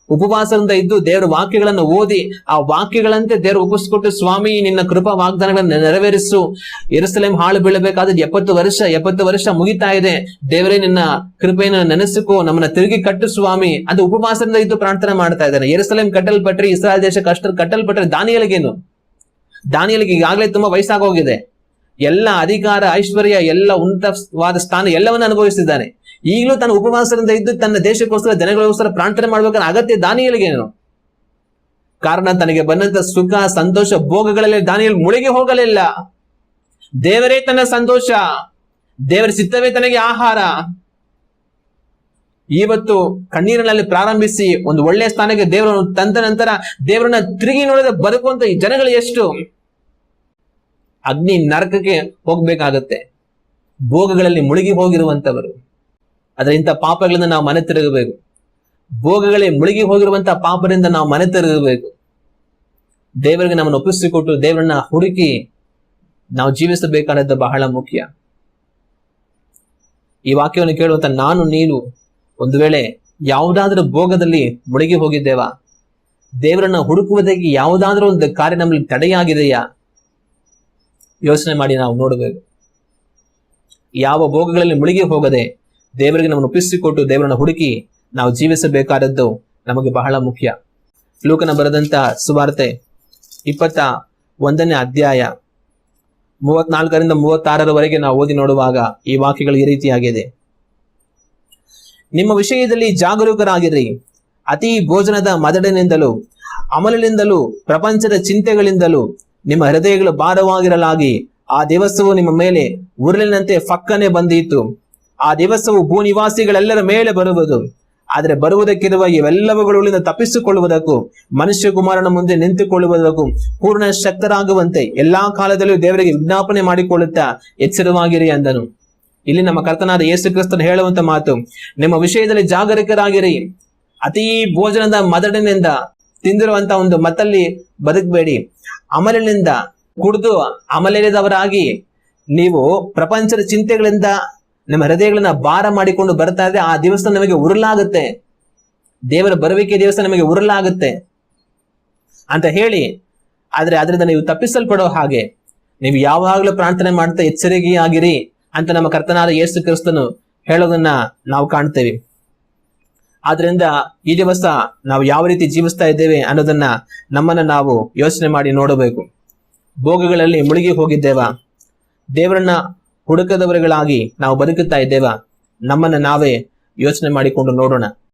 ಉಪವಾಸದಿಂದ ಇದ್ದು ದೇವರ ವಾಕ್ಯಗಳನ್ನು ಓದಿ ಆ ವಾಕ್ಯಗಳಂತೆ ದೇವರು ಒಪ್ಪಿಸಿಕೊಟ್ಟು, ಸ್ವಾಮಿ ನಿನ್ನ ಕೃಪಾ ವಾಗ್ದಾನಗಳನ್ನು ನೆರವೇರಿಸು, ಯೆರೂಸಲೇಮ್ ಹಾಳು ಬೀಳಬೇಕಾದ 70 ವರ್ಷ ಮುಗಿತಾ ಇದೆ, ದೇವರೇ ನಿನ್ನ ಕೃಪೆಯನ್ನು ನೆನೆಸಿಕೋ, ನಮ್ಮನ್ನ ತಿರುಗಿ ಕಟ್ಟು ಸ್ವಾಮಿ ಅಂತ ಉಪವಾಸದಿಂದ ಇದ್ದು ಪ್ರಾರ್ಥನೆ ಮಾಡ್ತಾ ಇದ್ದಾನೆ. ಯೆರೂಸಲೇಮ್ ಕಟ್ಟಲ್ಪಟ್ರೆ, ಇಸ್ರಾಯೇಲ್ ದೇಶ ಕಟ್ಟಲ್ಪಟ್ರೆ ದಾನಿಯೇಲಗೇನು? ದಾನಿಯೇಲಗೆ ಈಗಾಗಲೇ ತುಂಬಾ ವಯಸ್ಸಾಗೋಗಿದೆ, ಎಲ್ಲ ಅಧಿಕಾರ ಐಶ್ವರ್ಯ ಎಲ್ಲ ಉನ್ನತವಾದ ಸ್ಥಾನ ಎಲ್ಲವನ್ನ ಅನುಭವಿಸಿದ್ದಾನೆ. ಈಗಲೂ ತನ್ನ ಉಪವಾಸದಿಂದ ಇದ್ದು ತನ್ನ ದೇಶಕ್ಕೋಸ್ಕರ ಜನಗಳಿಗೋಸ್ಕರ ಪ್ರಾರ್ಥನೆ ಮಾಡ್ಬೇಕಾದ್ರೆ ಅಗತ್ಯ ದಾನಿಯೇಲಗೇನು? ಕಾರಣ ತನಗೆ ಬಂದಂತ ಸುಖ ಸಂತೋಷ ಭೋಗಗಳಲ್ಲಿ ದಾನಿಯೇಲ್ ಮುಳುಗಿ ಹೋಗಲಿಲ್ಲ. ದೇವರೇ ತನ್ನ ಸಂತೋಷ, ದೇವರ ಚಿತ್ತವೇ ತನಗೆ ಆಹಾರ. ಇವತ್ತು ಕಣ್ಣೀರಿನಲ್ಲಿ ಪ್ರಾರಂಭಿಸಿ ಒಂದು ಒಳ್ಳೆಯ ಸ್ಥಾನಕ್ಕೆ ದೇವರನ್ನು ತಂದ ನಂತರ ದೇವರನ್ನ ತಿರುಗಿ ನೋಡಿದ ಬದುಕುವಂತ ಜನಗಳು ಎಷ್ಟು? ಅಗ್ನಿ ನರಕಕ್ಕೆ ಹೋಗ್ಬೇಕಾಗತ್ತೆ ಭೋಗಗಳಲ್ಲಿ ಮುಳುಗಿ ಹೋಗಿರುವಂತವರು. ಆದ್ರೆ ಇಂಥ ಪಾಪಗಳಿಂದ ನಾವು ಮನೆ ತಿರುಗಬೇಕು. ಭೋಗಗಳೇ ಮುಳುಗಿ ಹೋಗಿರುವಂತಹ ಪಾಪದಿಂದ ನಾವು ಮನೆ ತಿರುಗಬೇಕು. ದೇವರಿಗೆ ನಮ್ಮನ್ನು ಒಪ್ಪಿಸಿಕೊಟ್ಟು ದೇವರನ್ನ ಹುಡುಕಿ ನಾವು ಜೀವಿಸಬೇಕಾದದ್ದು ಬಹಳ ಮುಖ್ಯ. ಈ ವಾಕ್ಯವನ್ನು ಕೇಳುವಂತ ನಾನು ನೀನು ಒಂದು ವೇಳೆ ಯಾವುದಾದ್ರೂ ಭೋಗದಲ್ಲಿ ಮುಳುಗಿ ಹೋಗಿದ್ದೇವಾ? ದೇವರನ್ನ ಹುಡುಕುವುದಕ್ಕೆ ಯಾವುದಾದ್ರೂ ಒಂದು ಕಾರ್ಯ ನಮ್ಮಲ್ಲಿ ತಡೆಯಾಗಿದೆಯಾ? ಯೋಚನೆ ಮಾಡಿ ನಾವು ನೋಡಬೇಕು. ಯಾವ ಭೋಗಗಳಲ್ಲಿ ಮುಳುಗಿ ಹೋಗದೆ ದೇವರಿಗೆ ನಮ್ಮನ್ನು ಒಪ್ಪಿಸಿಕೊಟ್ಟು ದೇವರನ್ನ ಹುಡುಕಿ ನಾವು ಜೀವಿಸಬೇಕಾದದ್ದು ನಮಗೆ ಬಹಳ ಮುಖ್ಯ. ಲೂಕನ ಬರೆದಂತ ಸುವಾರ್ತೆ 21ನೇ ಅಧ್ಯಾಯ 34ರಿಂದ 36ರವರೆಗೆ ನಾವು ಓದಿ ನೋಡುವಾಗ ಈ ವಾಕ್ಯಗಳು ಈ ರೀತಿಯಾಗಿದೆ. ನಿಮ್ಮ ವಿಷಯದಲ್ಲಿ ಜಾಗರೂಕರಾಗಿರಿ. ಅತಿ ಭೋಜನದ ಮದಡಿನಿಂದಲೂ ಅಮಲಿನಿಂದಲೂ ಪ್ರಪಂಚದ ಚಿಂತೆಗಳಿಂದಲೂ ನಿಮ್ಮ ಹೃದಯಗಳು ಭಾರವಾಗಿರಲಾಗಿ ಆ ದಿವಸವು ನಿಮ್ಮ ಮೇಲೆ ಉರುಳಿನಂತೆ ಫಕ್ಕನೆ ಬಂದೀತು. ಆ ದಿವಸವು ಭೂನಿವಾಸಿಗಳೆಲ್ಲರ ಮೇಲೆ ಬರುವುದು. ಆದ್ರೆ ಬರುವುದಕ್ಕಿರುವ ಇವೆಲ್ಲವುಗಳಿಂದ ತಪ್ಪಿಸಿಕೊಳ್ಳುವುದಕ್ಕೂ ಮನುಷ್ಯ ಕುಮಾರನ ಮುಂದೆ ನಿಂತುಕೊಳ್ಳುವುದಕ್ಕೂ ಪೂರ್ಣ ಶಕ್ತರಾಗುವಂತೆ ಎಲ್ಲಾ ಕಾಲದಲ್ಲೂ ದೇವರಿಗೆ ವಿಜ್ಞಾಪನೆ ಮಾಡಿಕೊಳ್ಳುತ್ತಾ ಎಚ್ಚರವಾಗಿರಿ ಅಂದನು. ಇಲ್ಲಿ ನಮ್ಮ ಕರ್ತನಾದ ಯೇಸು ಕ್ರಿಸ್ತನು ಹೇಳುವಂತ ಮಾತು, ನಿಮ್ಮ ವಿಷಯದಲ್ಲಿ ಜಾಗರೂಕರಾಗಿರಿ. ಅತೀ ಭೋಜನದ ಮದಡಿನಿಂದ ತಿಂದಿರುವಂತ ಒಂದು ಮತ್ತಲ್ಲಿ ಬದುಕಬೇಡಿ. ಅಮಲಿನಿಂದ ಕುಡಿದು ಅಮಲೇರಿದವರಾಗಿ ನೀವು ಪ್ರಪಂಚದ ಚಿಂತೆಗಳಿಂದ ನಿಮ್ಮ ಹೃದಯಗಳನ್ನ ಭಾರ ಮಾಡಿಕೊಂಡು ಬರ್ತಾ ಇದ್ರೆ ಆ ದಿವಸ ನಮಗೆ ಉರುಲಾಗುತ್ತೆ, ದೇವರ ಬರುವಿಕೆ ದಿವಸ ನಮಗೆ ಉರುಲಾಗುತ್ತೆ ಅಂತ ಹೇಳಿ, ಆದ್ರೆ ಅದರಿಂದ ನೀವು ತಪ್ಪಿಸಲ್ಪಡೋ ಹಾಗೆ ನೀವು ಯಾವಾಗಲೂ ಪ್ರಾರ್ಥನೆ ಮಾಡ್ತಾ ಎಚ್ಚರಿಕೆಯಾಗಿರಿ ಅಂತ ನಮ್ಮ ಕರ್ತನಾದ ಯೇಸು ಕ್ರಿಸ್ತನು ಹೇಳೋದನ್ನ ನಾವು ಕಾಣ್ತೇವೆ. ಆದ್ರಿಂದ ಈ ದಿವಸ ನಾವು ಯಾವ ರೀತಿ ಜೀವಿಸ್ತಾ ಇದ್ದೇವೆ ಅನ್ನೋದನ್ನ ನಮ್ಮನ್ನ ನಾವು ಯೋಚನೆ ಮಾಡಿ ನೋಡಬೇಕು. ಭೋಗಗಳಲ್ಲಿ ಮುಳುಗಿ ಹೋಗಿದ್ದೇವಾ? ದೇವರನ್ನ ಹುಡುಕದವರುಗಳಾಗಿ ನಾವು ಬದುಕುತ್ತಾ ಇದ್ದೇವಾ? ನಮ್ಮನ್ನ ನಾವೇ ಯೋಚನೆ ಮಾಡಿಕೊಂಡು ನೋಡೋಣ.